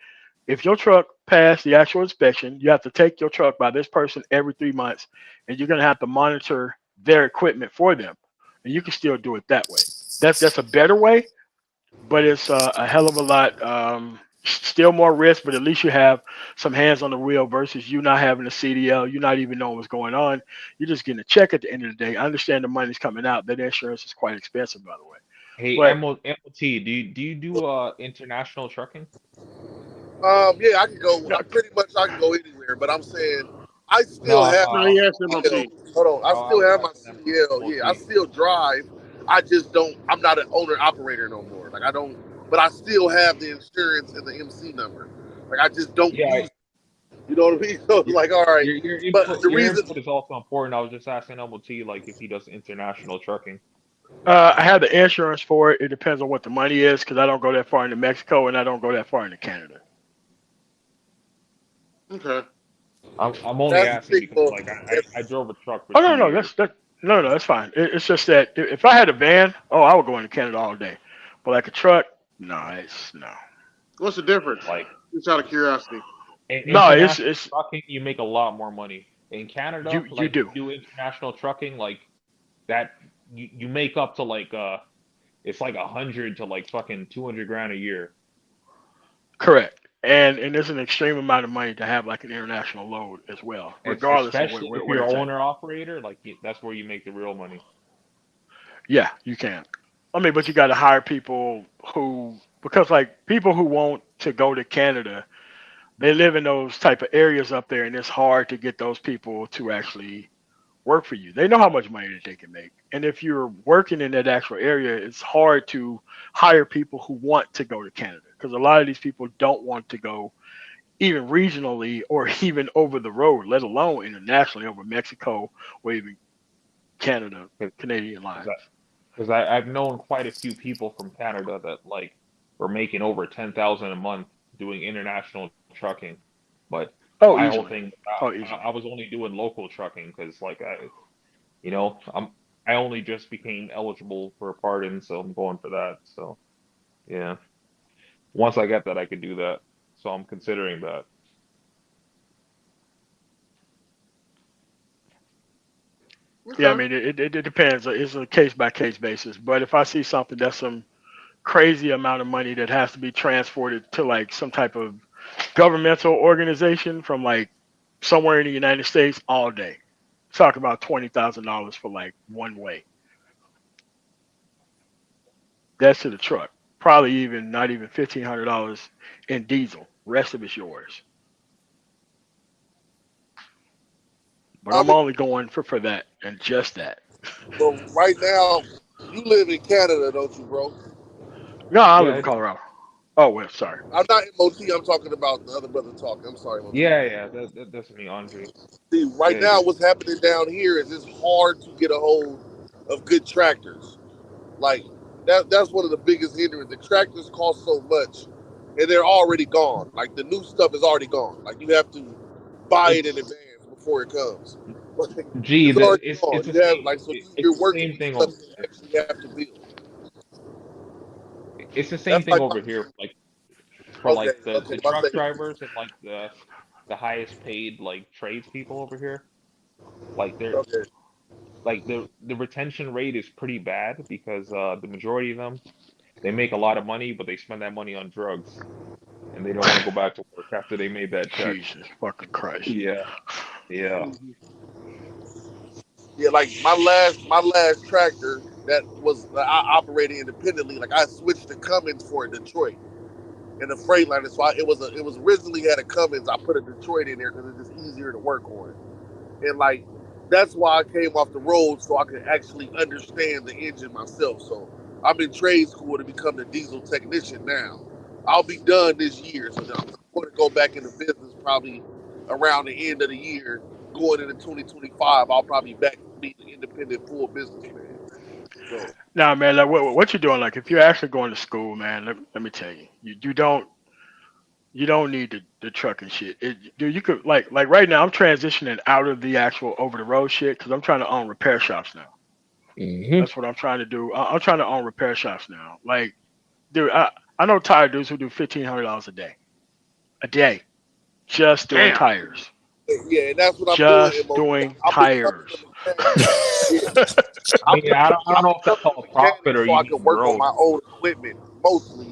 if your truck passed the actual inspection, you have to take your truck by this person every 3 months, and you're going to have to monitor their equipment for them. And you can still do it that way. That's a better way, but it's a hell of a lot, still more risk, but at least you have some hands on the wheel versus you not having a CDL, you not even knowing what's going on. You're just getting a check at the end of the day. I understand the money's coming out. That insurance is quite expensive, by the way. Hey, But MOT, do you do international trucking? Yeah, I can go. Pretty much, I can go anywhere. But I'm saying, I still have. Hold on, I still have my CDL. Yeah, I still drive. I just don't. I'm not an owner operator no more. Like I don't. But I still have the insurance and the MC number. Like I just don't use it. You know what I mean? So it's like, all right. Your input is also important. I was just asking MOT like if he does international trucking. I have the insurance for it. It depends on what the money is because I don't go that far into Mexico and I don't go that far into Canada. Okay. I'm only asking because like I drove a truck for no, that's fine. It's just that if I had a van, I would go into Canada all day. But like a truck, no. What's the difference? Like, just out of curiosity. It's trucking. You make a lot more money in Canada. You do international trucking like that. You make up to like it's like 100 to like fucking 200 grand a year. Correct. And it's an extreme amount of money to have like an international load as well, regardless especially of where if you're owner operator. Like that's where you make the real money. Yeah, you can. I mean, but you got to hire people because like people who want to go to Canada, they live in those type of areas up there, and it's hard to get those people to actually work for you. They know how much money that they can make. And if you're working in that actual area, it's hard to hire people who want to go to Canada because a lot of these people don't want to go even regionally or even over the road, let alone internationally over Mexico or even Canada, Canadian lines. Because I've known quite a few people from Canada that like were making over 10,000 a month doing international trucking, but my whole thing, I was only doing local trucking because like I only just became eligible for a pardon, so I'm going for that. So yeah, once I get that, I could do that. So I'm considering that. Yeah, I mean it depends. It's a case by case basis. But if I see something that's some crazy amount of money that has to be transported to like some type of governmental organization from like somewhere in the United States all day. Talk about $20,000 for like one way. That's to the truck. Probably even not even $1,500 in diesel. Rest of it's yours. But I'm only going for that and just that. But right now, you live in Canada, don't you, bro? No, I live in Colorado. Oh, well, sorry. I'm not MOT. I'm talking about the other brother talking. I'm sorry, MOT. Yeah, that's me, Andre. See, now what's happening down here is it's hard to get a hold of good tractors. Like, That's one of the biggest hindrances. The tractors cost so much, and they're already gone. Like the new stuff is already gone. Like you have to buy it in advance before it comes. Like, Gee, it's already it's gone. the You have same. like so It's you're the working same with thing stuff over you here. actually have to build. It's the same That's thing like over here. Like for okay, like the my truck second. drivers and like the highest paid like tradespeople over here. Like they're Okay. like the retention rate is pretty bad because the majority of them they make a lot of money, but they spend that money on drugs, and they don't want to go back to work after they made that check. Jesus fucking Christ. Yeah, yeah. Yeah, like my last tractor that was I operated independently. Like I switched to Cummins for a Detroit and a Freightliner. So it was originally had a Cummins. I put a Detroit in there because it's just easier to work on. And like that's why I came off the road so I could actually understand the engine myself. So I'm in trade school to become the diesel technician now. I'll be done this year, so I'm going to go back into business probably around the end of the year. Going into 2025, I'll probably back be an independent full businessman. So Nah, man, like what you're doing, like if you're actually going to school, man, let me tell you, you don't need the truck and shit. Dude, you could like right now I'm transitioning out of the actual over the road shit because I'm trying to own repair shops now. That's what I'm trying to do. I'm trying to own repair shops now. Like, dude, I know tire dudes who do $1,500 a day, just doing damn. tires, Yeah, and that's what I'm doing. just MOT. doing I'm becoming tires. a mechanic. Yeah. I mean, I don't I'm know if that's becoming called a profit mechanic or so you I can mean work on growth. my own equipment mostly.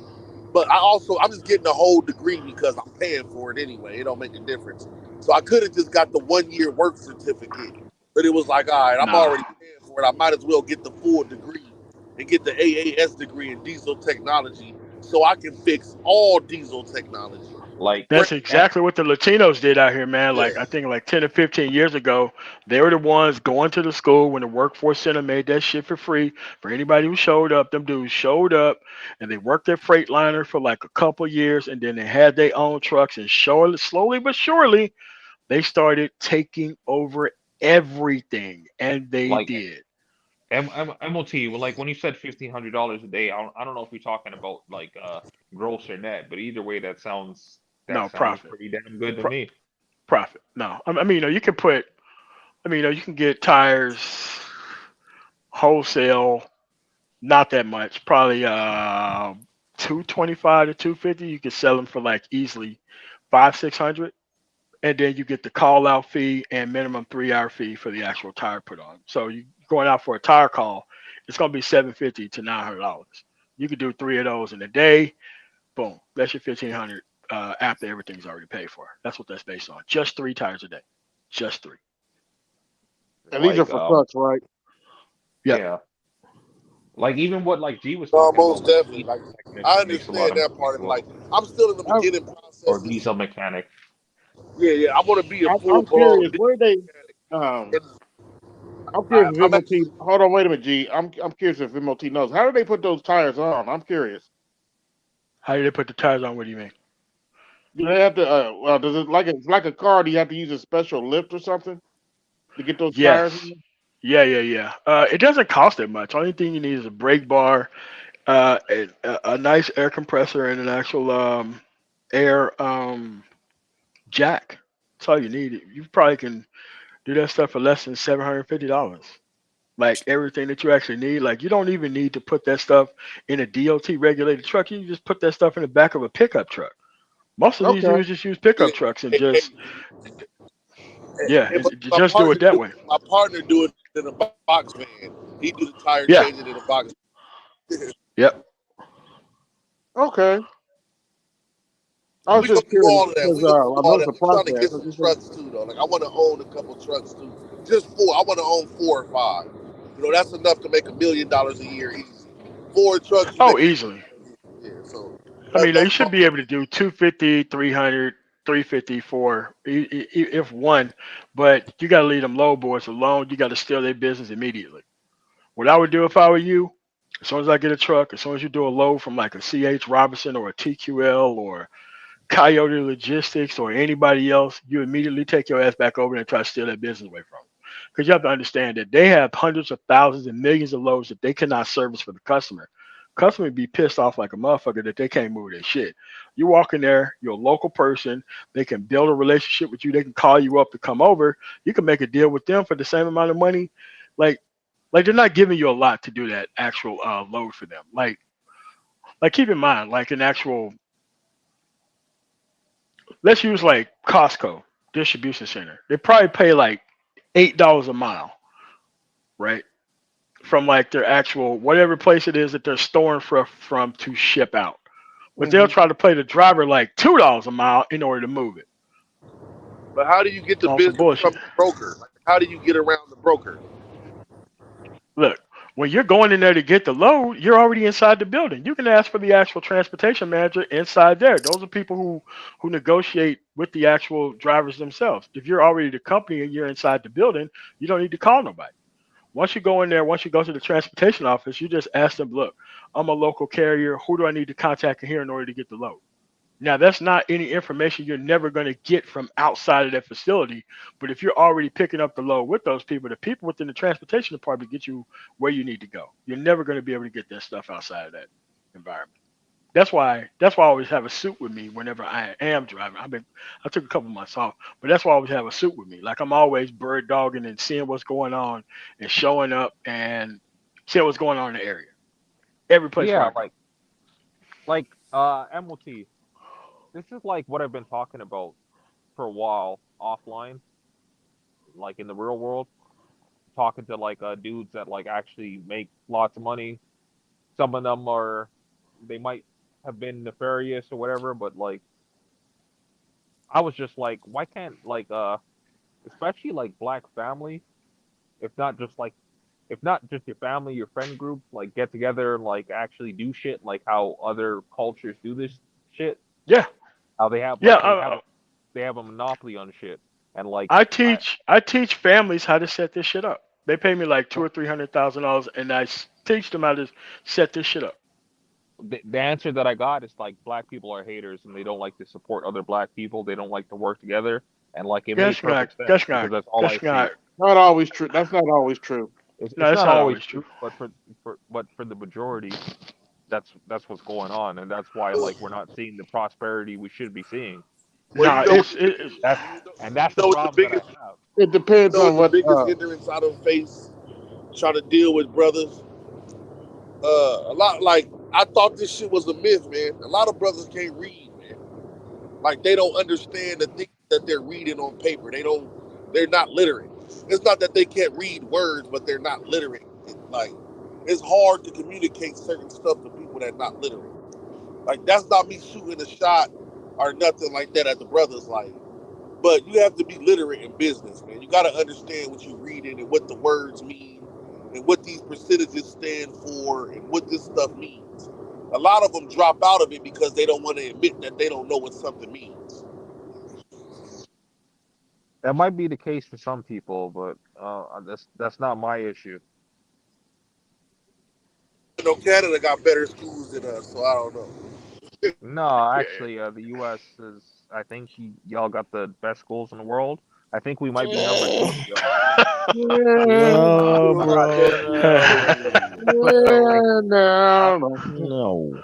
But I'm just getting a whole degree because I'm paying for it anyway. It don't make a difference. So I could have just got the 1 year work certificate, but it was like, all right, I'm Nah, already paying for it. I might as well get the full degree and get the AAS degree in diesel technology so I can fix all diesel technology. Like that's exactly what the Latinos did out here, man. Yeah. Like I think like 10 or 15 years ago, they were the ones going to the school when the workforce center made that shit for free for anybody who showed up. Them dudes showed up and they worked their Freightliner for like a couple years, and then they had their own trucks. And slowly but surely, they started taking over everything, and they like did. MOT. Well, like when you said $1,500 a day, I don't know if we're talking about like gross or net, but either way, that No sounds profit, pretty damn good to Pro- me. profit. No, I mean, you can put. I mean, you can get tires wholesale, not that much, probably 225 to 250. You can sell them for like easily 500-600, and then you get the call out fee and minimum 3 hour fee for the actual tire put on. So you going out for a tire call, it's gonna be $750 to $900. You could do 3 of those in a day. Boom, that's your 1,500 after everything's already paid for. That's what that's based on. Just 3 tires a day, just 3. And these are Like for trucks, right? Yep. yeah, like even what like G was talking about, Most like definitely. diesel Like I technician makes a lot understand of that money as part. And well, like I'm still in the I'm, beginning or processes. diesel mechanic. Yeah. I want to be a full I'm blown curious where they. Um, I'm curious if I'm MOT. Hold on, wait a minute, G. I'm curious if MOT knows. How do they put those tires on? I'm curious. How do they put the tires on? What do you mean? Do they have to? Well, does it it's like a car? Do you have to use a special lift or something to get those Yes. tires in? Yeah. It doesn't cost that much. Only thing you need is a brake bar, a nice air compressor, and an actual air jack. That's all you need. You probably can do that stuff for less than $750. Like everything that you actually need. Like you don't even need to put that stuff in a DOT regulated truck. You can just put that stuff in the back of a pickup truck. Most of these Okay. dudes just use pickup trucks and just And and just do it that way. my partner do it in a box van. He do the tire Yeah. changing in a box. Yep. Okay. I was We gonna just do curious all of that. because We gonna do I all noticed that. the We trying to get process. some trucks too, though. Like I want to own a couple trucks too. Just 4. I want to own 4 or 5. That's enough to make $1 million a year easy. 4 trucks. You Oh, make easily. Yeah. So I mean, you that's should be able to do 250, 300, 350 for if one, but you got to leave them low boys alone. You got to steal their business immediately. What I would do if I were you, as soon as I get a truck, as soon as you do a load from like a CH Robinson or a TQL or Coyote Logistics or anybody else, you immediately take your ass back over there and try to steal that business away from them. Because you have to understand that they have hundreds of thousands and millions of loads that they cannot service for the customer. customers be pissed off like a motherfucker that they can't move their shit. You walk in there, you're a local person. They can build a relationship with you. They can call you up to come over. You can make a deal with them for the same amount of money. Like, they're not giving you a lot to do that actual load for them. Like keep in mind, like an actual, let's use like Costco distribution center. They probably pay like $8 a mile, right? From like their actual whatever place it is that they're storing from to ship out. But they'll try to pay the driver like $2 a mile in order to move it. But how do you get the On some business from bullshit. the broker? Like, how do you get around the broker? Look, when you're going in there to get the load, you're already inside the building. You can ask for the actual transportation manager inside there. Those are people who negotiate with the actual drivers themselves. If you're already the company and you're inside the building, you don't need to call nobody. Once you go in there, once you go to the transportation office, you just ask them, look, I'm a local carrier. Who do I need to contact here in order to get the load? Now, that's not any information you're never going to get from outside of that facility. But if you're already picking up the load with those people, the people within the transportation department get you where you need to go. You're never going to be able to get that stuff outside of that environment. That's why I always have a suit with me whenever I am driving. I took a couple months off, but that's why I always have a suit with me. Like I'm always bird dogging and seeing what's going on and showing up and seeing what's going on in the area. Every place where Yeah, I go. like MLT. This is like what I've been talking about for a while offline, like in the real world, talking to like dudes that like actually make lots of money. Some of them they might have been nefarious or whatever, but like I was just like, why can't like especially like black family, if not just like if not just your family, your friend group, like get together and like actually do shit like how other cultures do this shit. Yeah. How they have Yeah. like they have a monopoly on shit. And like I teach families how to set this shit up. They pay me like $200,000 or $300,000, and teach them how to set this shit up. the answer that I got is like black people are haters and they don't like to support other black people. They don't like to work together. And like it made That's not. perfect sense That's because not. that's all I That's see. not. Not always true. That's not always true. No, It's that's not not always always true. true, but for the majority, that's what's going on, and that's why like we're not seeing the prosperity we should be seeing. Well, Nah, you know, That's the know what the problem that I biggest have. It depends you know on what the what. biggest hindrance I done face trying to deal with brothers. A lot like I thought this shit was a myth, man. A lot of brothers can't read, man. Like they don't understand the things that they're reading on paper. They're not literate. It's not that they can't read words, but they're not literate. Like it's hard to communicate certain stuff to people that are not literate. Like that's not me shooting a shot or nothing like that at the brothers. Like, but you have to be literate in business, man. You got to understand what you're reading and what the words mean and what these percentages stand for and what this stuff means. A lot of them drop out of it because they don't want to admit that they don't know what something means. That might be the case for some people, but that's not my issue. You know, Canada got better schools than us, so I don't know. No, actually, the U.S. is. I think y'all got the best schools in the world. I think we might be number two to No, bro. No. No.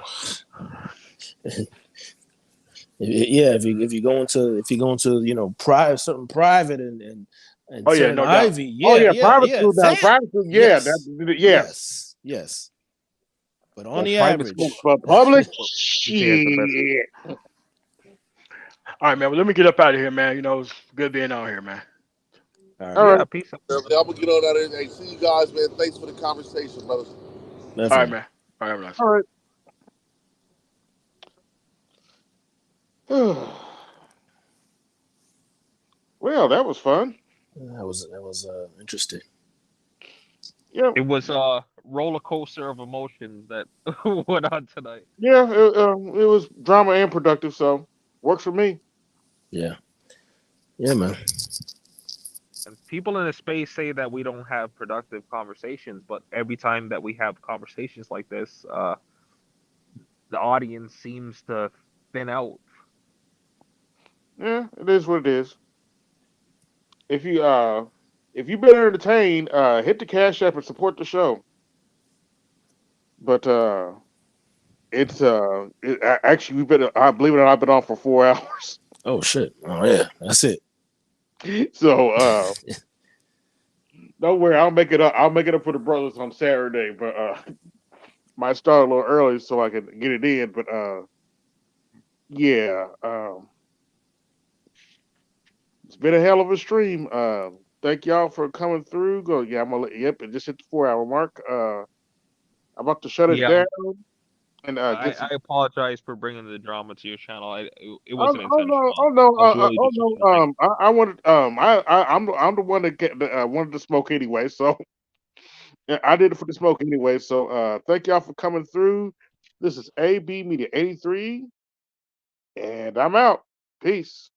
Yeah, if you go into private certain private and Oh yeah, certain no doubt. Ivy, Private school down. Sam, Private school, yes, yes. yes. But on Well, the private average, school, But public, we say it's the best. shit. All right, man. Well, let me get up out of here, man. It's good being on here, man. All right. Yeah, peace. I'm gonna get on out of there. Hey, see you guys, man. Thanks for the conversation, brothers. All right, man. All right, nice. All right. Well, that was fun. That was interesting. Yeah. It was a roller coaster of emotions that went on tonight. Yeah, it was drama and productive, so works for me. Yeah, man. And people in the space say that we don't have productive conversations, but every time that we have conversations like this, the audience seems to thin out. Yeah, it is what it is. If you've been entertained, hit the Cash App and support the show. But It's actually we've been. I believe it or not, I've been on for 4 hours. Oh shit! Oh yeah, that's it. So don't worry, I'll make it up. I'll make it up for the brothers on Saturday, but might start a little early so I can get it in. But yeah, it's been a hell of a stream. Thank y'all for coming through. Go, yeah, I'm gonna yep, it just hit the 4 hour mark. I'm about to shut it Yeah, down and I apologize for bringing the drama to your channel. It Oh, wasn't oh no! intentional. Oh no! I was really Oh just no! I wanted. I'm the one that wanted to smoke anyway. So yeah, I did it for the smoke anyway. So thank y'all for coming through. This is AB Media 83, and I'm out. Peace.